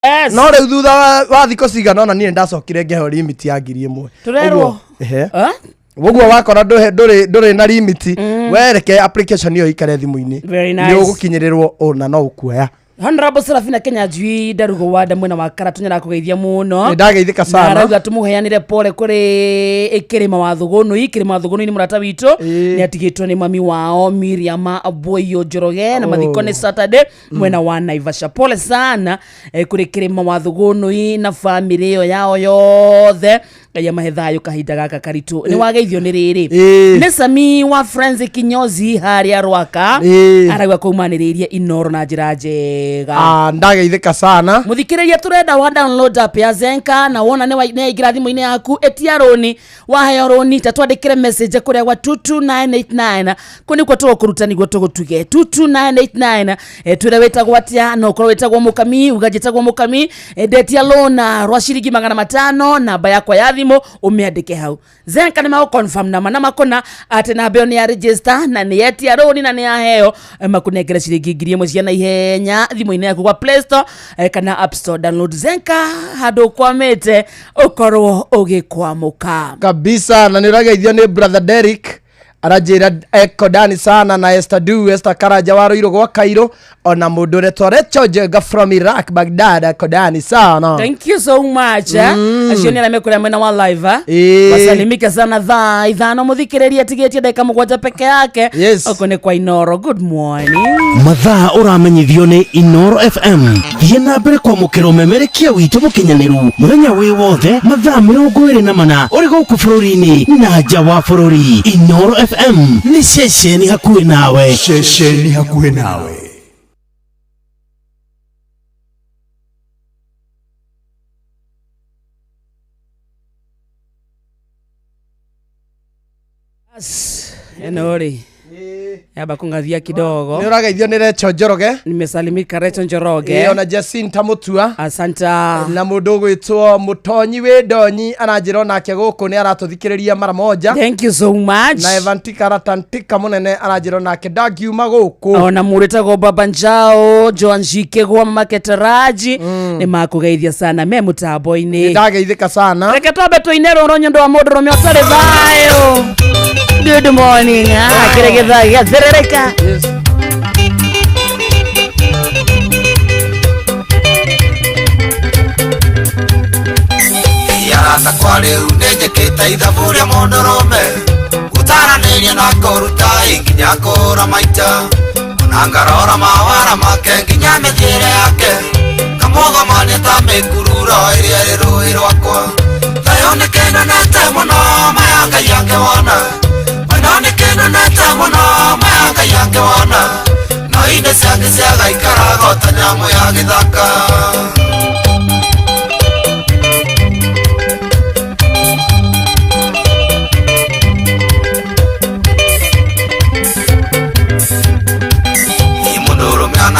Yes. No rĩu thutha wa thikũ cigana ona niĩ ndacokire ngĩheo limit ya 1,000. Turerwo. Woguo wakora ndũrĩ na limit wereke application iyo ikare thimũ-inĩ. Very nice. Nĩ ũgũkinyĩrĩrwo ona no ũkuoya. Honorable Serafina Kenya Njui Ndarugo wa Ndamwena wa Karatu nĩrakũgeithia mũno. Nĩndageithĩka sana. Na rauga tumuheanire pole kũrĩ Kĩrĩma wa Thũgũnũ. Kĩrĩma wa Thũgũnũ nĩ mũrata witũ. Nĩatigĩtwo nĩ mami wao Miriam Aboyo Njoroge na mathiko nĩ Saturday mwena wa Naivasha. Pole sana kũrĩ Kĩrĩma wa Thũgũnũ na family ĩyo yao yothe. Kaya mahedhayo kahinda gaka karitũ. Nĩ wageithio nĩ rĩrĩ. Nĩ Sami wa Friends Kinyozi harĩa Rwaka. Arauga kũmanĩrĩirie Inoro na njĩra njega. Ndageithĩka sana. Muthikĩrĩria turenda wa download app ya Zenka na wona nĩ waingĩra thimũ-inĩ yaku etia roni waheo roni ta twandĩkĩre message kũrĩa gwa 22989 kũni kwa tũkũruta nĩguo tũgũtuge 22989 twĩra wĩtagwo atĩa no ũkorwo wĩtagwo Mũkami ugajĩtagwo Mũkami ndetia lona rwa ciringi 500 namba yakwa ya thimũ ũmĩandĩke hau. Zenka nĩ magũconfirm na makona atĩ namba ĩyo nĩ ya register na nĩ etia roni na nĩ yaheo makunengere ciringi 1,000 cia na ihenya thimũ-inĩ yaku kwa Play Store kana App Store. Download Zenka handũ kwamĩte ũkorwo ũgĩkwamũka kabisa. Na nĩ ũrageithio nĩ brother Derek arajira Kodani sana na Esther Karanja wa Rũirũ gwa Kairo ona mũndũ ũretwo Rachel Jega from Iraq Baghdad. Kodani sana. Thank you so much. Acio nĩ arĩa mekũrĩa mwena wa live. Wasalimike sana thaa ithano mũthikĩrĩria tigĩtie dakika 7 peke yake. Oko nĩ kwa Inoro. Good morning. Mathaa ũramenyithio nĩ Inoro FM. Thiĩ na mbere kwamũkĩra ũmemerekia witũ mũkinyanĩru mũthenya wĩ wothe mathaa 24 ũrĩ gũkũ bũrũri-inĩ na nja wa bũrũri. Inoro FM ni shesheni hakuhĩ nawe. Shesheni hakuhĩ nawe. Enori. Yaba kungathia kidogo. Nĩ ũrageithio nĩ Rachel Njoroge. Nimesalimika Rachel Njoroge. Ona Jacinta Mutua. Asanta. Na mũndũ ũgwĩtwo Mũtonyi wĩ Ndonyi ananjĩra onake gũkũ nĩ aratũthikĩrĩria mara moja. Thank you so much. Na Evantika Ratantika mũnene ananjĩra onake ndagiuma gũkũ. Ona mũrĩtagwo Baba Njao Joan Jikegwa Maketaraji nĩ makũgeithia sana me mũtambo-inĩ. Ndageithĩka sana. Reke twambe tũine rũrũ nyũndũ wa mũndũ rũmwe ũtarĩ thayo. Good morning. Kĩrĩgĩtha gĩatherereka. Yarata kwa rĩu nĩnjĩkĩte ithabu rĩa mũndũrũme gũtaranĩria na kũruta nginya kũra maita ona ngarora mawara make nginya mĩthiĩre yake kamũgomania ta mĩkururo ĩrĩa ĩrĩ rũĩ rwakwa thayo nĩ kĩnenete mũno maya Ngai angĩwona no nĩ kĩnenete mũno maya Ngai angĩwona no inde ciake ciagaikaraga ta nyamũ ya gĩthaka.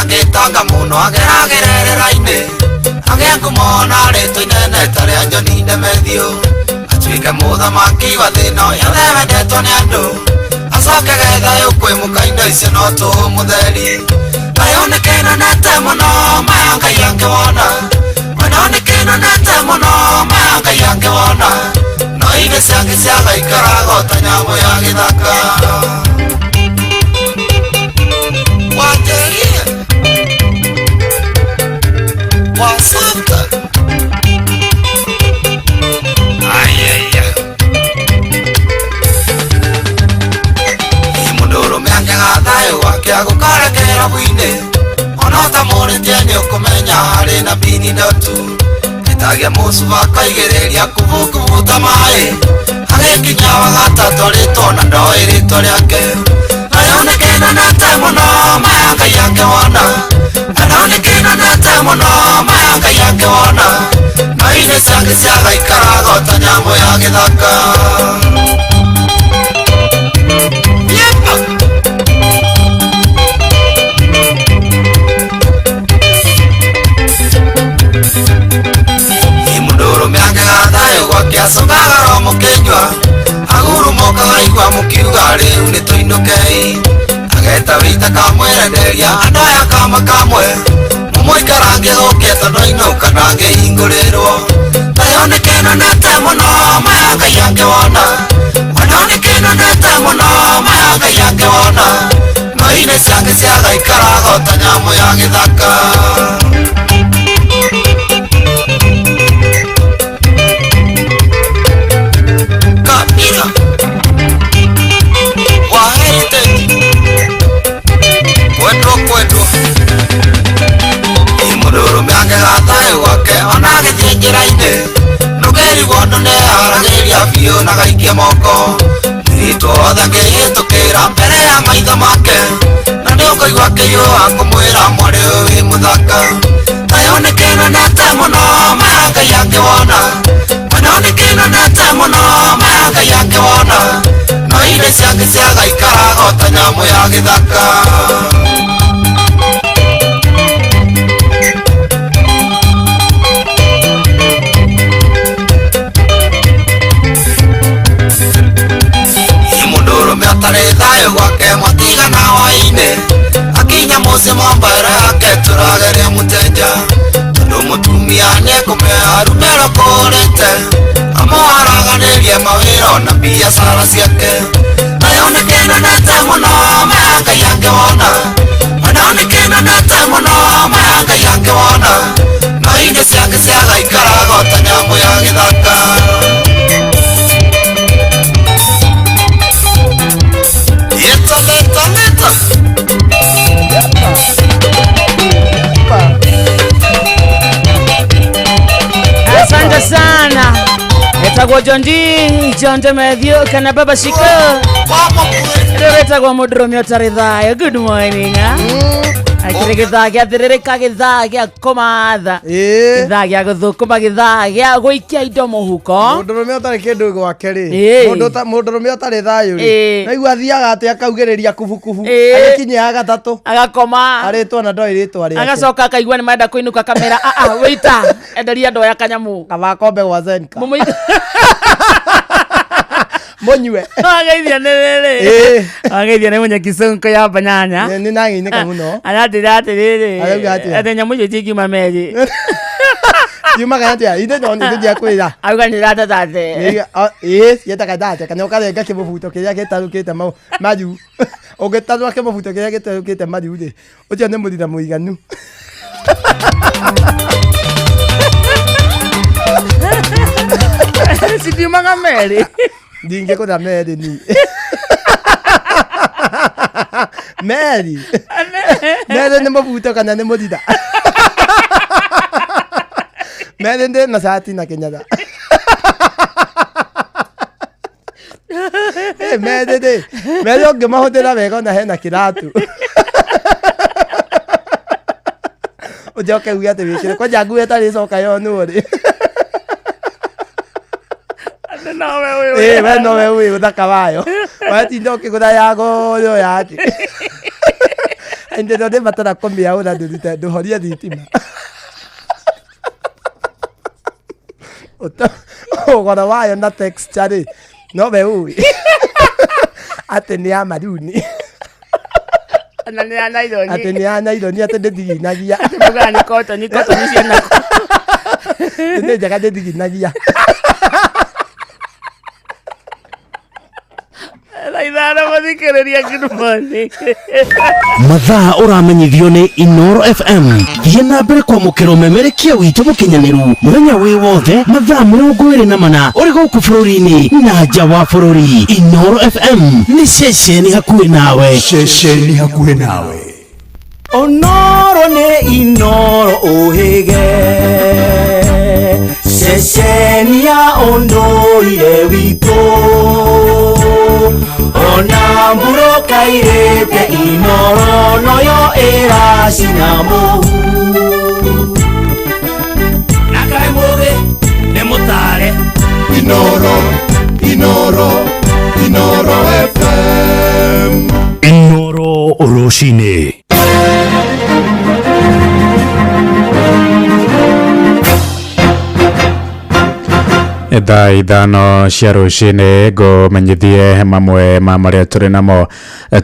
Agĩtanga mũno ageragerera-inĩ agĩkũmona rĩtwa inene ta rĩa njoni ndemethio atuĩke mũthamaki wa thĩ ĩno yothe wendetwo nĩ andũ acoke thayũ kwĩmũka indo icio no tũmũtheri thayũ nĩ kĩnenete mũno maya Ngai angĩwona no nĩ kĩnenete mũno maya Ngai angĩwona no ine ciake ciagaikaraga ta nyamũ ya gĩthaka. Wasanta ayaya mũndũrũme angĩaga thayũ wake agũkarekera bwĩ-inĩ ona ta mũrĩtie nĩ ũkũmenya harĩ na bini ndotu gĩtagia mũcuba akaigĩrĩria kubukubuta maĩ agĩkinya wagatatũ rĩtwo na ndoĩ rĩtwa rĩake nayo nĩ kĩnenete mũno maya Ngai angĩwona no nĩ kĩnenete mũno maya Ngai angĩwona no ine ciake ciagaikaraga ta nyamũ ya gĩthaka. Mũndũrũme angĩaga thayũ gwake acũngaga ro mũkĩnyua agurumũkaga igua mũkiuga rĩu nĩ tũinũkei ageta wĩita kamwerenderia andũ aya kama kamwe moikarange goketa noino kanange hingurerwo tayonekena nete muno mayanga yange wona wanonekena nete muno mayanga yange wona noine ciange ciagaikaraga ta nyamũ ya gĩthaka Kapira wa heritage kwendwo imururu myange gathayo wake ona gĩthiĩ njĩra-inĩ nũgeri gondu nĩharagĩria biũ na gaikia moko mũirĩtu wothe ngĩhĩtũkĩra mbere ya maitho make na nĩũkũigua kĩiyũa kũmwĩra mwarĩ ũyũ wĩ mũthaka tayonekena nete mũno mayanga yange wona wanonekena nete mũno mayanga yange wona no ire ciange ciagaikaraga ta nyamũ ya gĩthaka atarĩ thayũ gwake mwatigana hwaĩ-inĩ akinya mũciĩ mwambara yake tũrageria mũtenja tondũ mũtumia nĩekũmea rumero kũrĩte amũharaganĩrie mawĩra ona biacara ciake tayonekena nete mũno mayanga yange wona wanonekena nete mũno mayanga yange wona no ine ciake ciagaikaraga ta nyamũ ya gĩthaka Asante sana. Etagwo Jonde Mathew kana Baba Shiko. Etagwo Mũndũrũme ũtarĩ thayo. Good morning. Akĩrĩ gĩthaa gĩa thĩrĩrĩka, gĩthaa gĩa kũmatha, gĩthaa gĩa gũthũkũma, gĩthaa gĩa gũikia indo mũhuko. Mũndũrũme ũtarĩ kĩndũ gwake rĩ, mũndũrũme ũtarĩ thayũ rĩ, naigua athiaga atĩ akaugĩrĩria kubukubu agĩkinya gatatũ agakoma arĩtwo na ndoĩ rĩtwa rĩake agacoka akaigua nĩ marenda kũinũka kamera wĩita enderia ndoya kanyamũ gabakombe gwa Zenka monyue ageithia nĩ rĩrĩ ageithia nĩ mũnyeki Sonko ya Banyanya nĩ nangĩinĩka mũno aratĩra atĩrĩrĩ atĩ nyamũ icio tingiuma merĩ yumaga atĩa inde nyoni ndia kwĩra auga nĩ ratatate yetaga date kana ũkarenga kĩmũbuto kĩrĩa gĩtarũkĩte mayu ũngĩtarũka kĩmũbuto kĩrĩa gĩtarũkĩte mayu rĩ ũcio nĩ mũthitha mũiganu citiumaga merĩ ndingĩkũra merĩ ni merĩ nĩ mũbuto kana nĩ mũthitha merĩ ndĩ na cati na kĩnyatha merĩ ũngĩmahũthĩra wega ona hena kĩratu ũjoke uge atĩ wĩkĩre kwanja nguo ĩtarĩ coka yonwo rĩ we nowe ũĩ ũthaka wayo watinda ũkĩgũra ya goyo yake ndĩno nĩ batara kũmĩaũra ndũhorie thitima ũgoro wayo na texture rĩ nowe ũĩ atĩ nĩ ya maruni na nĩ ya naironi atĩ nĩ ya naironi atĩ ndĩthiginagia mũgana nĩ kotoni ciana nĩ njega ndĩthiginagia mathaa ũramenyithio nĩ Inoro FM thiĩ na mbere kwamũkĩra ũmemerekia witũ mũkinyanĩru mũthenya wĩ wothe mathaa 24 ũrĩ gũkũ bũrũri-inĩ na nja wa bũrũri. Inoro FM nĩ ceceni hakuhĩ nawe, ceceni hakuhĩ nawe. Onoro nĩ Inoro ũhĩge ceceni ya ũndũire witũ ona mburoka irĩte Inoro noyo ĩracina mũhu na kaĩ mũgĩ nĩ mũtare Inoro FM Inoro rũcinĩ. Ithano cia rucini ngumenyithie mamwe ma maria turi namo.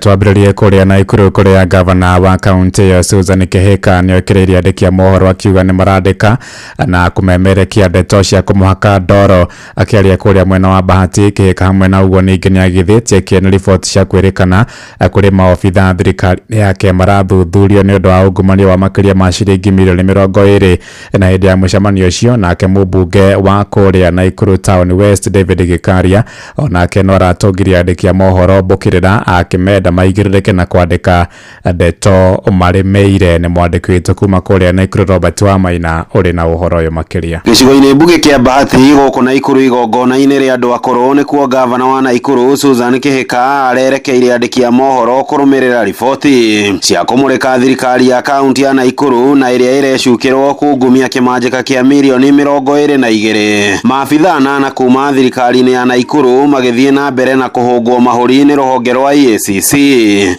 Twambiririe kuria Naikuru kuria gavana wa kaunti ya Susan Kihika niokireirie andiki a mohoro akiuga ni marandika na kumemerekia ndeto cia kumuhaka ndoro. Akiaria kuria mwena wa Bahati, Kihika hamwe na uguo ningi niagithitie kieni riboti cia kwirikana kuri maobitha thirikari yake marathuthurio ni undu wa ungumania wa makiria ma ciringi milioni 20 na hindi ya mucemanio ucio. Nake mubunge wa kuria Naikuru Town West David Gikaria onake no aratongirie andiki a mohoro mbukirira akimenda maigiririke na kwandika ndeto marimeire. Ni mwandiki witu kuma kuria Naikuru Robert Wamaina uri na uhoro uyu makiria. Gicigo-ini mbuge kia Bahati guku Naikuru igongona-ini ria andu akuru nikuo gavana wa Naikuru Susan Kihika arerekeire andiki a mohoro kurumirira riboti cia kumurika thirikari ya kaunti ya Naikuru na iria irecukirwo kungumia kimanjika kia milioni 22. Maabitha na kuma thirikari-ini ya Naikuru magithie na mbere na kuhungwo mahuri ni ruhonge rwa EACC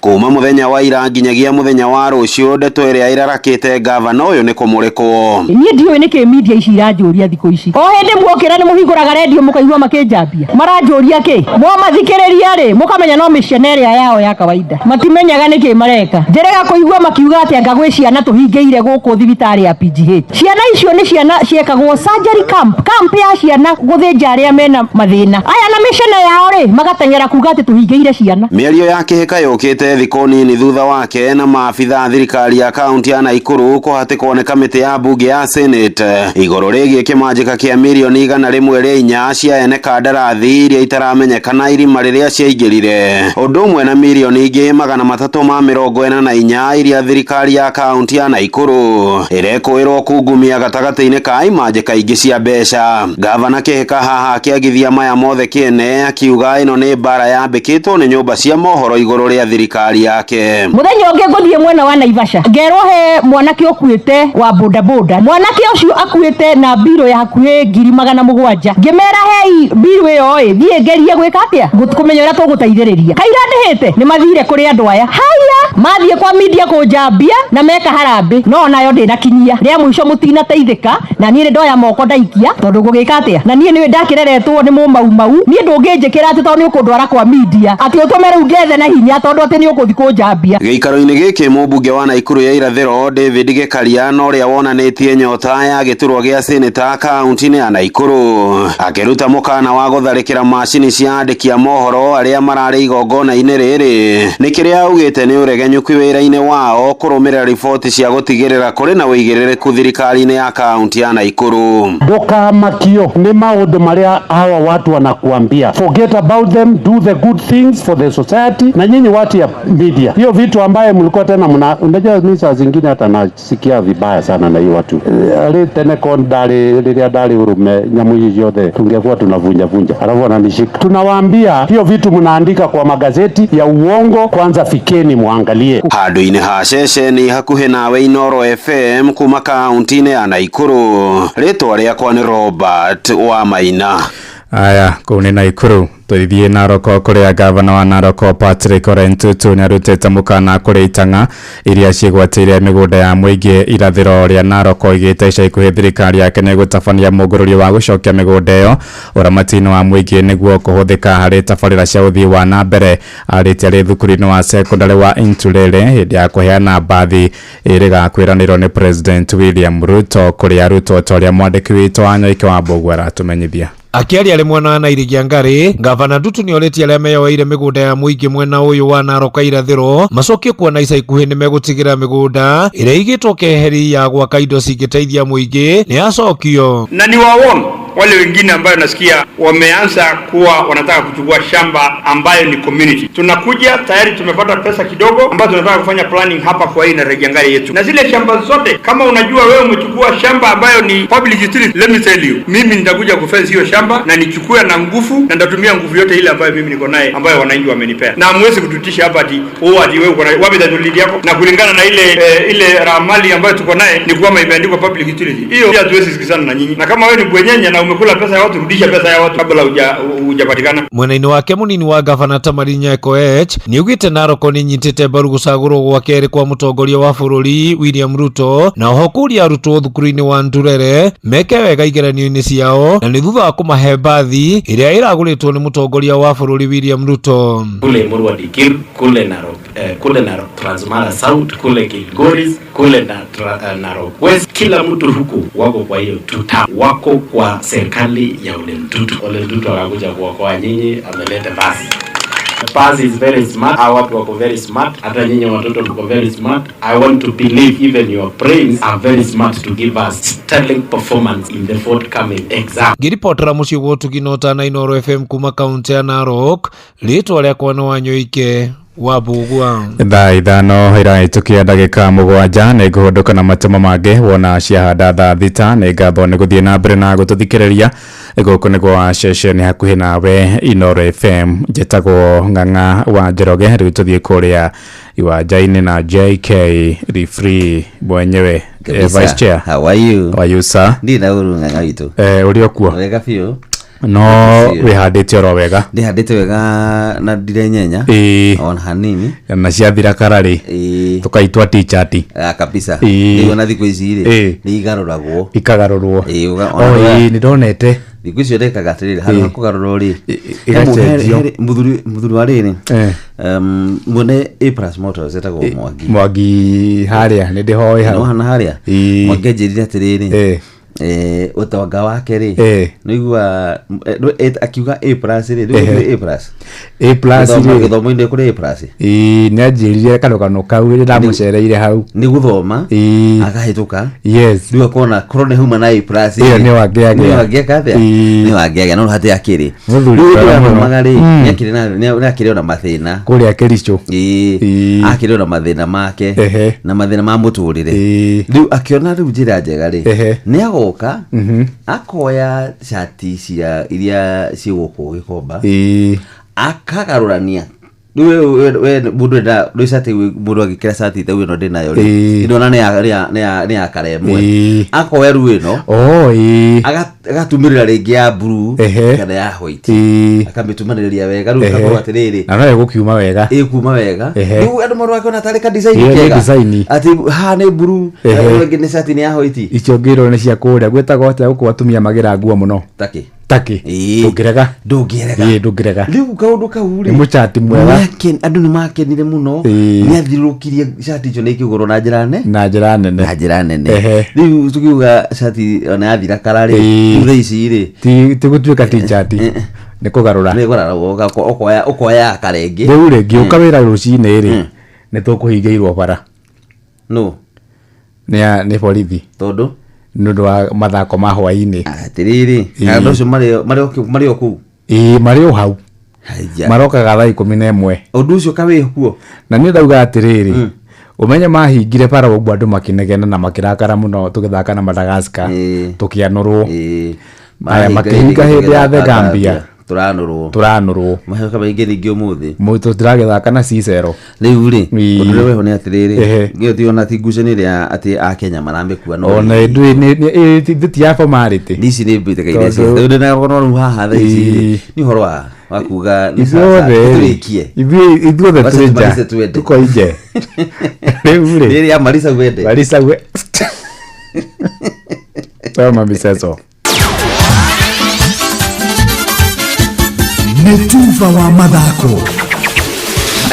kuma muthenya wa ira nginyagia muthenya wa rucio. Ndeto iria irarakite gavana uyu ni kumurikwo. Nie ndiwe niki media ici iranjuria thiku ici o hindi muokira ni muhinguraga radio mukaigua makijambia maranjuria ki mwathikiriria ri mukamenya no miciana iria yao ya kawaida matimenyaga niki mareka. Njerega kuigua makiuga ati anga gwi ciana tuhingeire guku thibitari ya PGH. Ciana icio ni ciana ciekagwo surgery camp ya ciana guthinja aria mena mathina aya na miciana yao ri magatengera kuga ati tuhingeire ciana. Miario ya Kihika yukite thiko nini thutha wake na maabitha thirikari ya kaunti ya Naikuru kuhatikwo ni kamiti ya bunge ya Senate iguru rigie kimanjika kia milioni 104 cia ene kandarathi iria itaramenyekana irima riria ciaingirire undu umwe na milioni ingi 344 iria thirikari ya kaunti ya Naikuru irekwirwo kungumia gatagati-ini ka imanjika ingi cia mbeca. Gavana Kihika haha akiagithia maya mothe kiene akiuga ino ni bara yambikitwo ni nyumba cia mohoro iguru ria thirikari yake. Muthenya ungi nguthie mwena wa Naivasha ngerwo he mwanake ukuite wa bodaboda. Mwanake ucio akuite na biro ya hakuhi 700,000. Ngimera hei biro iyo thie ngerie gwika atia kumenya uria tuguteithiriria kaira ndihite ni mathire kuri andu aya haya mathie kwa media kunjambia na meka harambe no nayo ndinakinyia ria mwisho mutinateithika na nie ndoya moko ndaikia tondu gugika atia na nie niwe ndakireretwo ni mumau nie ndunginjikira ati tondu ukundwara kwa media ati utumere ungethe na hinya tondu ati ni ukuthi kunjambia. Giikaro-ini giki mubunge wa Naikuru ya irathiro David Gikaria no ria wonanitie nyota ya giturwa gia seneta kaunti-ini ya Naikuru akiruta mukana wa gutharikira macini cia andiki a mohoro aria marari igongona-ini riri ni kiria augite ni uregenyuku wira-ini wao kurumirira riboti cia gutigirira kuri na uigiririku thirikari-ini ya kaunti ya Naikuru. Ndukamakio ni maundu maria hawa watu wanakuambia, forget about them, do the good things for the society. Na nyinyi watu ya media, hiyo vitu ambaye mlikuwa tena unajua mimi saa zingine hata nasikia vibaya sana na hiyo watu ali tena kondali lilia dali urume nyamu hizi yote tungekuwa tunavunja alafu wananishika. Tunawaambia hiyo vitu mnaandika kwa magazeti ya uongo, kwanza fikeni muangalie. Handu-ini ha ceceni hakuhi nawe Inoro FM kuma kaunti-ini ya Naikuru. Ritwa riakwa ni Robert Wamaina. Aya kuni Naikuru tuithie Naroko kuria gavana wa Naroko Patrick Ole Ntutu ni arutite mukana kuri itanga iria ciigwatire migunda ya muingi irathiro ria Naroko igite ica ikuhi thirikari yake ni gutabania mugururi wa gucokia migunda iyo uramati-ini wa muingi niguo kuhuthika hari tabarira cia uthii wa na mbere. Arite ari thukuru-ini wa secondary wa Intulele hindi ya kuheana bathi iriga kwiranirwo ni President William Ruto kuri arutwo toria mwandiki witu wa Nyoike wa Mbogwara atumenyithia. Akiaria ari mwena wa Nairigia Ngari, gavana Ntutu ni oreti aria meyoeire migunda ya muingi mwena uyu wa Naroko irathiro macokie kuona ica ikuhi ni megutigira migunda iria igitwo keheri ya gwaka indo cingiteithia muingi ni acokio. Na ni waona wale wengine ambayo nasikia wameanza kuwa wanataka kuchukua shamba ambayo ni community. Tunakuja tayari tumepata pesa kidogo ambayo tunataka kufanya planning hapa kwa hii Nairigia Ngari yetu. Na zile shamba zote kama unajua wewe umechukua shamba ambayo ni public utility, let me tell you, mimi nitakuja kufence hiyo shamba na nichukue na nguvu na nitatumia nguvu yote ile ambayo mimi niko naye ambayo wananchi wamenipea. Na hamwezi kututisha hapa ati ati wewe uko na wapi dalili yako na kulingana na ile ramali ambayo tuko naye ni kwamba imeandikwa public utility. Hiyo hatuwezi sikizana na nyinyi. Na kama wewe ni bwenyenye na umekula pesa ya watu, rudisha pesa ya watu kabla hujapatikana. Mwena-ini wake munini wa gavana Tamarinya Koech niugite Narok ninyitite mbaru gucagurwo gwa keri kwa mutongoria wa bururi William Ruto na oho kuria arutwo thukuru-ini wa Ndurere meke wega igeranio-ini ciao na ni thutha wa kumahe mbathi iria iraguritwo ni mutongoria wa bururi William Ruto. Kule Murwa Dikir, kule Narok Transmara South, kule Kilgoris, kule Narok West, kila mtu huku wako kwa hiyo tuta, wako kwa serikali ya Ole Ntutu. Ole Ntutu akakuja kuokoa nyinyi, ameleta basi. Basi is very smart, our watu wako very smart, hata nyinyi watoto mko very smart. I want to believe even your brains are very smart to give us sterling performance in the forthcoming exam. Ngiripotera muciĩ gũtuginota na Inooro FM kuma kaunti ya Narok, rĩtwa rĩakwa nĩ Wanyoike wa Bugwa. Thaa ithano iraitukia ndagika mugwanja nĩ ngũhũndũka na matũmo mangĩ wona ciahanda thaa thita nĩ ngatho nĩ gũthiĩ na mbere na gũtũthikĩrĩria gũkũ nĩ gwa ceceni hakuhĩ nawe Inooro FM. Njĩtagwo Ng'ang'a wa Njoroge, rĩu tũthiĩ kũrĩa iwanja-inĩ na JK Refree mwenyewe. Vice Chair, how are you? How are you, sir? Ndina uru Ng'ang'a witũ. Ũrĩ okuo? Wega biũ. No wihandĩte oro wega. Ndihandĩte wega na ndire nyenya on hanini na ciathira karari tukaitwa t-shirt kabisa. Ndio na thikũ ici ni igarũragwo ikagarũrwo ni ndonete thikũ icio ndekaga atĩrĩrĩ harĩ kũgarũrwo rĩ mũthuri wa rĩrĩ mwone A+ Motors etagwo Mwangi harĩa nĩ ndĩhoĩ hau hana harĩa Mwangi njĩrire atĩrĩrĩ utonga wake ri nĩgua akiuga A+ ri ndio A+ ri githomo-inĩ kuri A+ nĩ anjĩrire kanũkanũ kau rĩrĩa ndamucereire hau nĩ guthoma akahĩtũka yes ndio kuona korone huma na A+ nĩ wangĩaga no hati akĩrĩ magari nĩakĩrĩ ona mathĩna kũrĩa Kericho akĩrĩ ona mathĩna make na mathĩna ma mũtũrĩre rĩu akiona rĩu njĩra njega rĩ nĩago akoya shati cia iria cigũkũ Gikomba akagarũrania we mundu nda shati mundu agikira shati ta wino ndinayo ri ndona nĩ akaremwe akoya ruino agatumirira ringi ya blue kana ya white akamitumanĩrĩria wega rĩu kakorwo atĩrĩrĩ na no ĩgũkiuma wega ĩkuma wega rĩu andũ marũa kona tarĩ ka design kega ati ha nĩ blue ĩngĩ nĩ shati nĩ ya white icio ngĩrwo nĩ cia kũrĩa gwĩtagwo atĩa gũkũ atumia magĩra nguo mũno taki ndũngĩrega rĩu kaũndũ kau rĩ nĩ mũchati mwega andũ nĩ makenire mũno nĩ athirũkirie shati icio nĩ ikĩgũrwo na njĩra nene rĩu tukiuga shati ona yathira kararĩ thutha ici rĩ ti gũtuĩka t-shirt nĩ kũgarũra ũkoya akarenge rĩu rĩngĩ ũka wĩra rũcinĩ rĩ nĩ tũkũhingĩirwo bara nĩ borithi tondũ nũndũ wa mathako ma hwainĩ atĩrĩrĩ andũ acio marĩ o kũu marĩ o hau marokaga thaa 11 ũndũ ũcio kawĩ kuo na niĩ ndauga atĩrĩrĩ umenye mahingire para ũguo andũ makĩnegena na makĩrakara mũno tũgĩthaka na Madagascar tũkĩanũrwo aya makĩhinga hĩndĩ ya The Gambia turanũrwo mahoka baingĩ ningĩ ũmũthĩ mũtũ tũragĩthaka na Cicero rĩu rĩ ũndũ weho nĩ atĩrĩrĩ ngĩothi ona ti ngucanio ĩrĩa atĩ a Kenya maramĩkua no ona ndĩ ti ya formality ici nĩ mbĩtĩka-inĩ cia rĩu ndĩnakorwo haha thaa ici nĩ ũhoro wa kuga nĩ sasa tũrĩkie ithuothe tũrĩ tuko nje rĩu rĩ ya Marisa Wende toma miseso Netuva wa mathako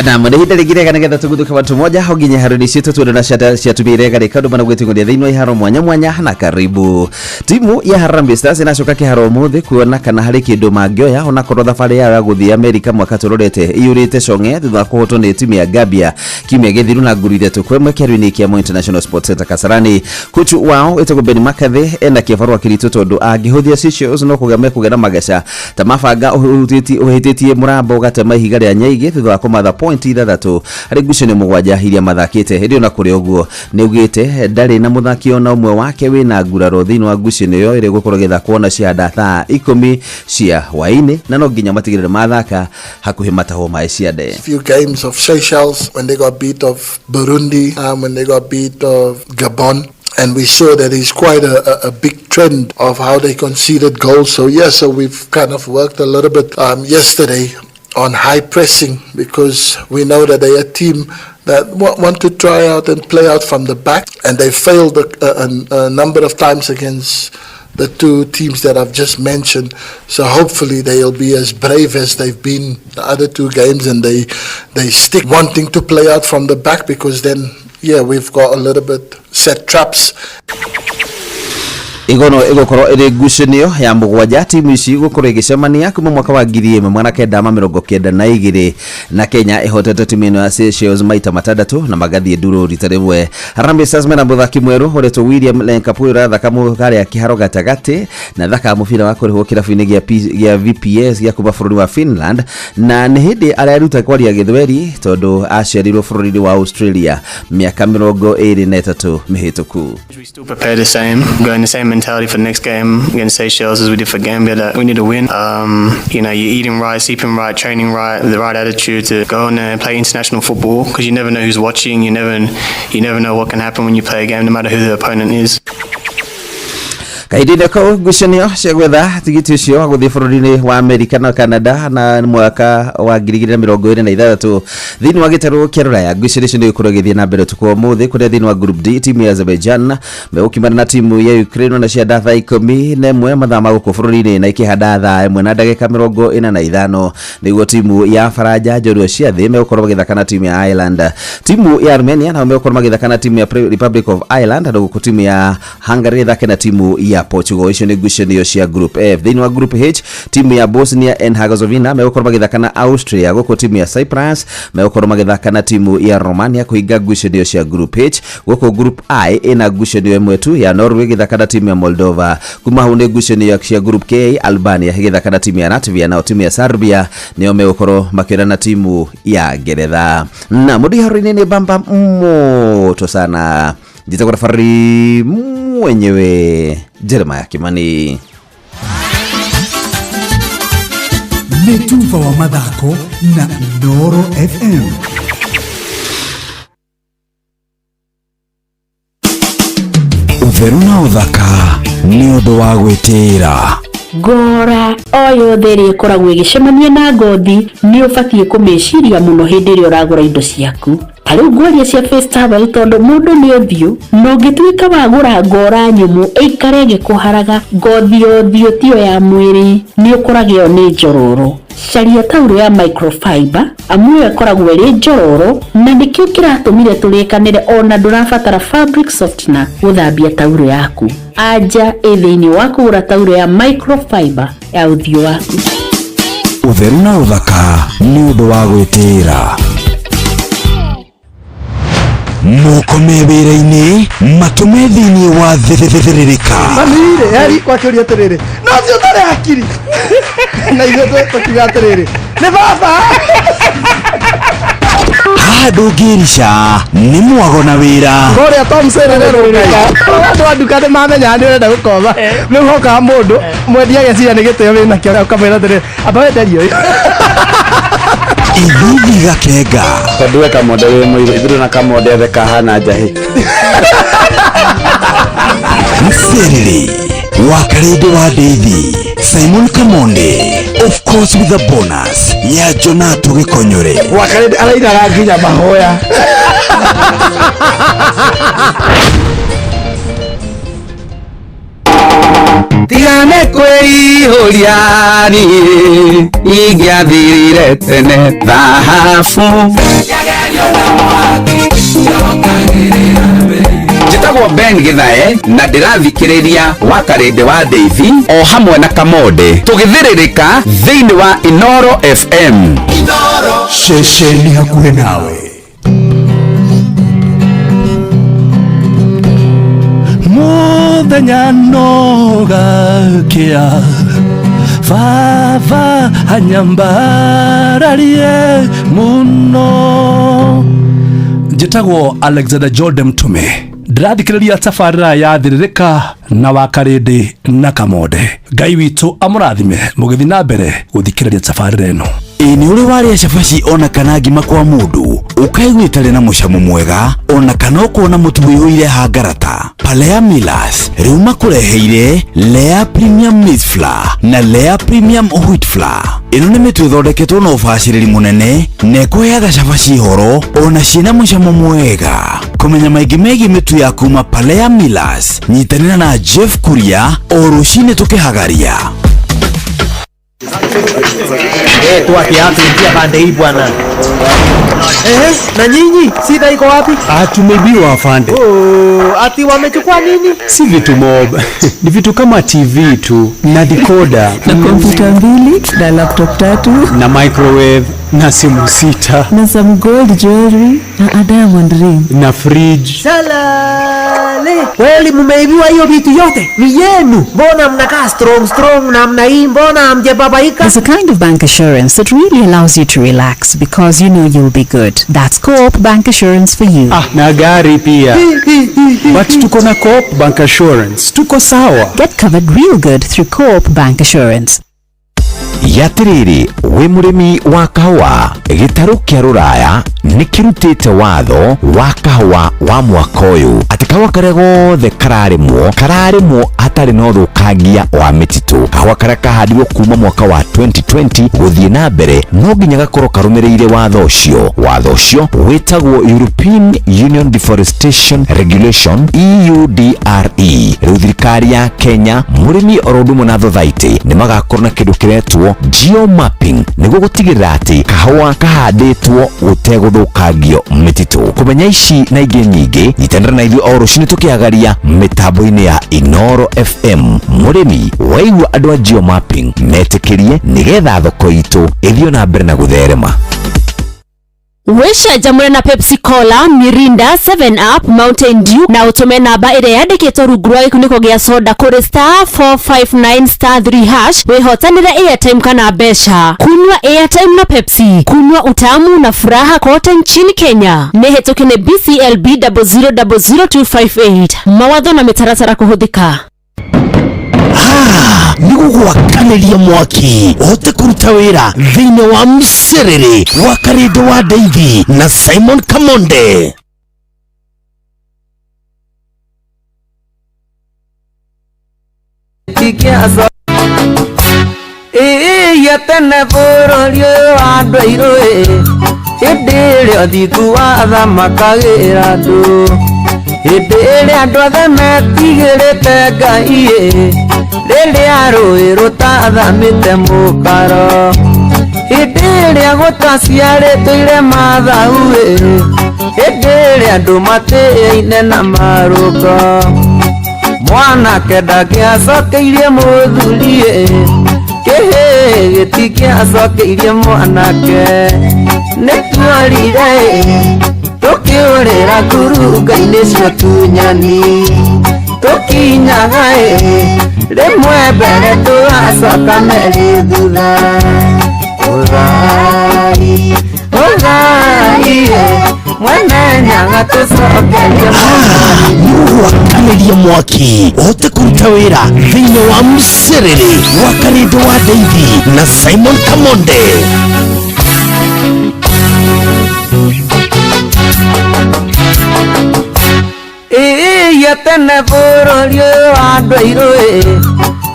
na mwene hita rĩngĩ rega nĩgetha tũgũthũke watu moja hau nginya harũ-inĩ ciitũ twende na ciatumia rega rĩka andũ managwĩtĩng'oria thĩinĩ wa iharo mwanya na karibu timu ya Harambee Stars inacoka kĩharo ũmũthĩ kuona kana harĩ kĩndũ mangĩoya onakorwo thabarĩ yao ya gũthiĩ Amerika mwaka tũrorete iyũrĩte cong'e thutha wa kũhotwo nĩ timu ya Gambia kiumia gĩthiru na nguru ithatũ kwa ĩmwe kĩharo-inĩ kĩa Moi International Sports Center Kasarani. Kocha wao etagwo Ben McCarthy ena kĩbarũa kĩritũ tondũ angĩhũthia Seychelles no kũgĩa na mageca ta mabanga ũhĩtĩtie mũramba ũgatema ihiga rĩa nyaigĩ thutha wa kũmatha point ithathatũ harĩ ngucanio mũgwanja iria mathakĩte hĩndĩ ona kũrĩ ũguo nĩugĩte ndarĩ na mũthaki ona ũmwe wake wĩna nguraro thĩinĩ wa ngucanio ĩyo ĩrĩa gũkorwo gĩthakwo na cianda thaa 10 cia hwainĩ na no nginya matigĩrĩre mathaka hakuhĩ matahwo mae ciande. Few games of Seychelles when they got beat of Burundi when they got beat of Gabon And we saw that it's quite a big trend of how they conceded goals. So so we've kind of worked a little bit yesterday on high pressing, because we know that they're a team that want to try out and play out from the back, and they failed a number of times against the two teams that I've just mentioned. So hopefully they'll be as brave as they've been the other two games, and they stick wanting to play out from the back, because then we've got a little bit set traps. Igono igokoro iri ngucanio ya mugwanja timu ici gukorwo igicemania kuma mwaka wa 1992 na Kenya ihotete timu ino ya Seychelles maita matandatu na magathie nduru rita rimwe. Harambee Stars mena muthaki mweru uretwo William Lenkapura thaka mukari ya kiharo gatagati na thaka mubira wa kurihwo kirabu-ini gia VPS gia kuma bururi wa Finland, na ni hindi araruta kwaria githweri tondu aciarirwo bururi wa Australia miaka 23 mihituku. We still prepare the same, going the same mentality for the next game against Seychelles as we did for Gambia, that we need to win. You're eating right, sleeping right, training right, with the right attitude to go on there and play international football, because you never know who's watching, you never know what can happen when you play a game, no matter who the opponent is. Kaidine ko ngucanio cia gwetha tigiti ucio wa guthie bururi-ini wa Amerika na Canada na mwaka wa 2026 thiini wa gitaru kia Ruraya. Ngucanio icio ni ikorwo igithie na mbere tukwo muthi kuria thiini wa group D timu ya Azerbaijan megukimana na timu ya Ukraine na cia thaa 11 mathaa ma guku bururi-ini na ikihanda thaa 1 na ndagika 45 niguo timu ya Faranja njorua cia thi megukorwo magithaka na timu ya Ireland. Timu ya Armenia na megukorwo magithaka na timu ya Republic of Ireland, na guku timu ya Hungary thake na timu ya Portugal. Icio ni ngucanio cia group F. Thiini wa group H timu ya Bosnia and Herzegovina megukorwo magithaka na Austria, guku timu ya Cyprus megukorwo magithaka na timu ya Romania kuhinga ngucanio cia group H. Guku group I ina ngucanio imwe tu ya Norway githaka na timu ya Moldova. Kuma hau ni ngucanio cia group K Albania githaka na timu ya Latvia, na timu ya Serbia nio megukorwo makira na timu ya Ngeretha. Na mudi harini ni bamba moto sana. Jita kwa fari mwenyewe Jeremiah Kimani. Netuva wa mathako na Noro FM. Utheru na uthaka ni undu wa gwitira. Ngora oyo theri ikoragwo igicemania na ngothi ni ubatie kumeciria muno hindi iri uragura indo ciaku. Tariu ngwaria cia Face Travel tondu mundu ni uthiu no gituika wagura ngora nyumu ikare gikuharaga ngothi othio tio ya mwiri ni ukoragio ni njororo. Caria tauro ya microfiber amwe ikoragwo iri njororo na nikio kiratumire tulikanire ona ndurabatara fabric softener guthambia tauro yaku. Aja ethini wa kugura tauro ya microfiber ya uthio waku. Utheru na uthaka ni undu wa gwitira. Mukome wira-ini matume thiini wa thiririka. Mamire yari kwa kiuria atiriri no cio tare akiri na ithuĩ tukiuga atiriri ni baba ndũngĩrica nĩ mwago na wĩra kũrĩa Tom Sererero andũ a nduka nĩ mamenya nĩ ũrenda gũkoma rĩu hokaga mũndũ mwendia ageciria nĩ gĩtĩo wĩna kĩo ũkamwĩra atĩrĩrĩ amba wenderio ithuthi gakenga tondũ we kamonde wĩ mũirũ ithuĩ na kamonde othe kahana njahĩ Mserere Wakarede wa Devi Simon Kamonde, of course with a bonus ya Jonato Gikonyore. Wakarede arairaga nginya mahoya. Tigane kwĩihũria niĩ ingĩathirire tene thahabu. Njĩtagwo Ben Githae na ndĩrathikĩrĩria Wakarede wa Devi o hamwe na Kamonde tũgĩthĩrĩrĩka thĩinĩ wa Inoro FM. Ceceni hakuhĩ nawe. Muthenya nũgakĩa baba anyambararie mũno. Njĩtagwo Alexander Jordan Mtume, ndĩrathikĩrĩria tabarĩra ya thĩrĩrĩka na Wakarede na Kamonde. Ngai witũ amũrathime mũgĩthiĩ na mbere gũthikĩrĩria tabarĩra ĩno. Ni uri waria cabaci ona kana ngima kwa mundu ukaigua itari na mucamo mwega ona kana ukona mutu wiyuire hangarata. Palea Millers riu makureheire Lea Premium Maize Flour na Lea Premium Wheat Flour. Ino ni mitu ithondeketwo na ubaciriri munene na ikuheaga cabaci horo ona ciina mucamo mwega. Kumenya maingi megie mitu ya kuma Palea Millers, nyitanira na Jeff Kuria o rucini tukihagaria. Kwa kiatu njia pande hii bwana. Na nyinyi sida iko wapi? Tumeibiwa afande. Ati wamechukua nini? Si vitu mob. Ni vitu kama TV tu na decoder na kompyuta 2 na laptop 3 na microwave na simu 6 na some gold jewelry na a diamond ring na fridge. Salale. Kweli mmeibiwa hiyo vitu yote? Ni yenu. Mbona mnakaa strong namna hii? Mbona hamjababaika? There's a kind of bank assurance that really allows you to relax because you know you'll be good. That's Co-op Bank Assurance for you. Na gari pia. But tuko na Co-op Bank Assurance. Tuko sawa. Get covered real good through Co-op Bank Assurance. Yatiriri we murimi wa kahua gitaru kia ruraya nikirutite watho wa kahua wa mwaka uyu ati kahua karia gothe kararimwo hatari na uthukangia wa mititu. Kahua karia kahandirwo kuma mwaka wa 2020 guthie na mbere no nginya gakorwo karumireire watho ucio witagwo European Union Deforestation Regulation EUDRE. Riu thirikari ya Kenya murimi orodumwe na thothaiti ni magakorwo na kindu kiretwo geomapping niguo gutigirira ati kahua kahanditwo guteguthukangio mititu. Kumenya ici na ingi nyingi nyitanira na ithuĩ o rucini tukiagaria mitambo-ini ya Inoro FM. Murimi waigua andu a geomapping metikirie nigetha thoko itu ithio na mbere na gutherema. Wisha jamure na Pepsi Cola, Mirinda, 7up, Mountain Dew na utume namba ire yandikitwo rungu rwa gikuniko gia soda kuri *459*3# wihotanire airtime kana mbeca. Kunywa airtime na Pepsi, kunywa utamu na furaha kote nchini Kenya. Nihituke ni BCLB 0000258. Mawatho na mitaratara kuhuthika. Nigugwakaniria mwaki uhote kuruta wira thiini wa mserere wa Karindo wa Ndeithi na Simon Kamonde. Yatene bururi wa andu airu hindi iria thiku wa thamakagira andu hindi iria andu othe metigirite Ngai riria rũĩ rũtathamĩte mũkaro hindi iria gũtaciarĩtwo irema thau hindi iria andũ matĩĩaine na marũngo mwanake ndangĩacokeirie mũthuri kĩhĩ gĩtikĩacokeirie mwanake nĩtuorire tũkĩũrĩra ngurunga-inĩ cia tunyani tũkinyaga rimwe mbere tũgacoka merĩ thutha ũthai mwene nyaga tũcokerie nigugwakaniria mwaki uhote kuruta wira thiini wa mserere wa Karindo wa Ndeithi na Simon Kamonde. Yatene bururi wa andu airu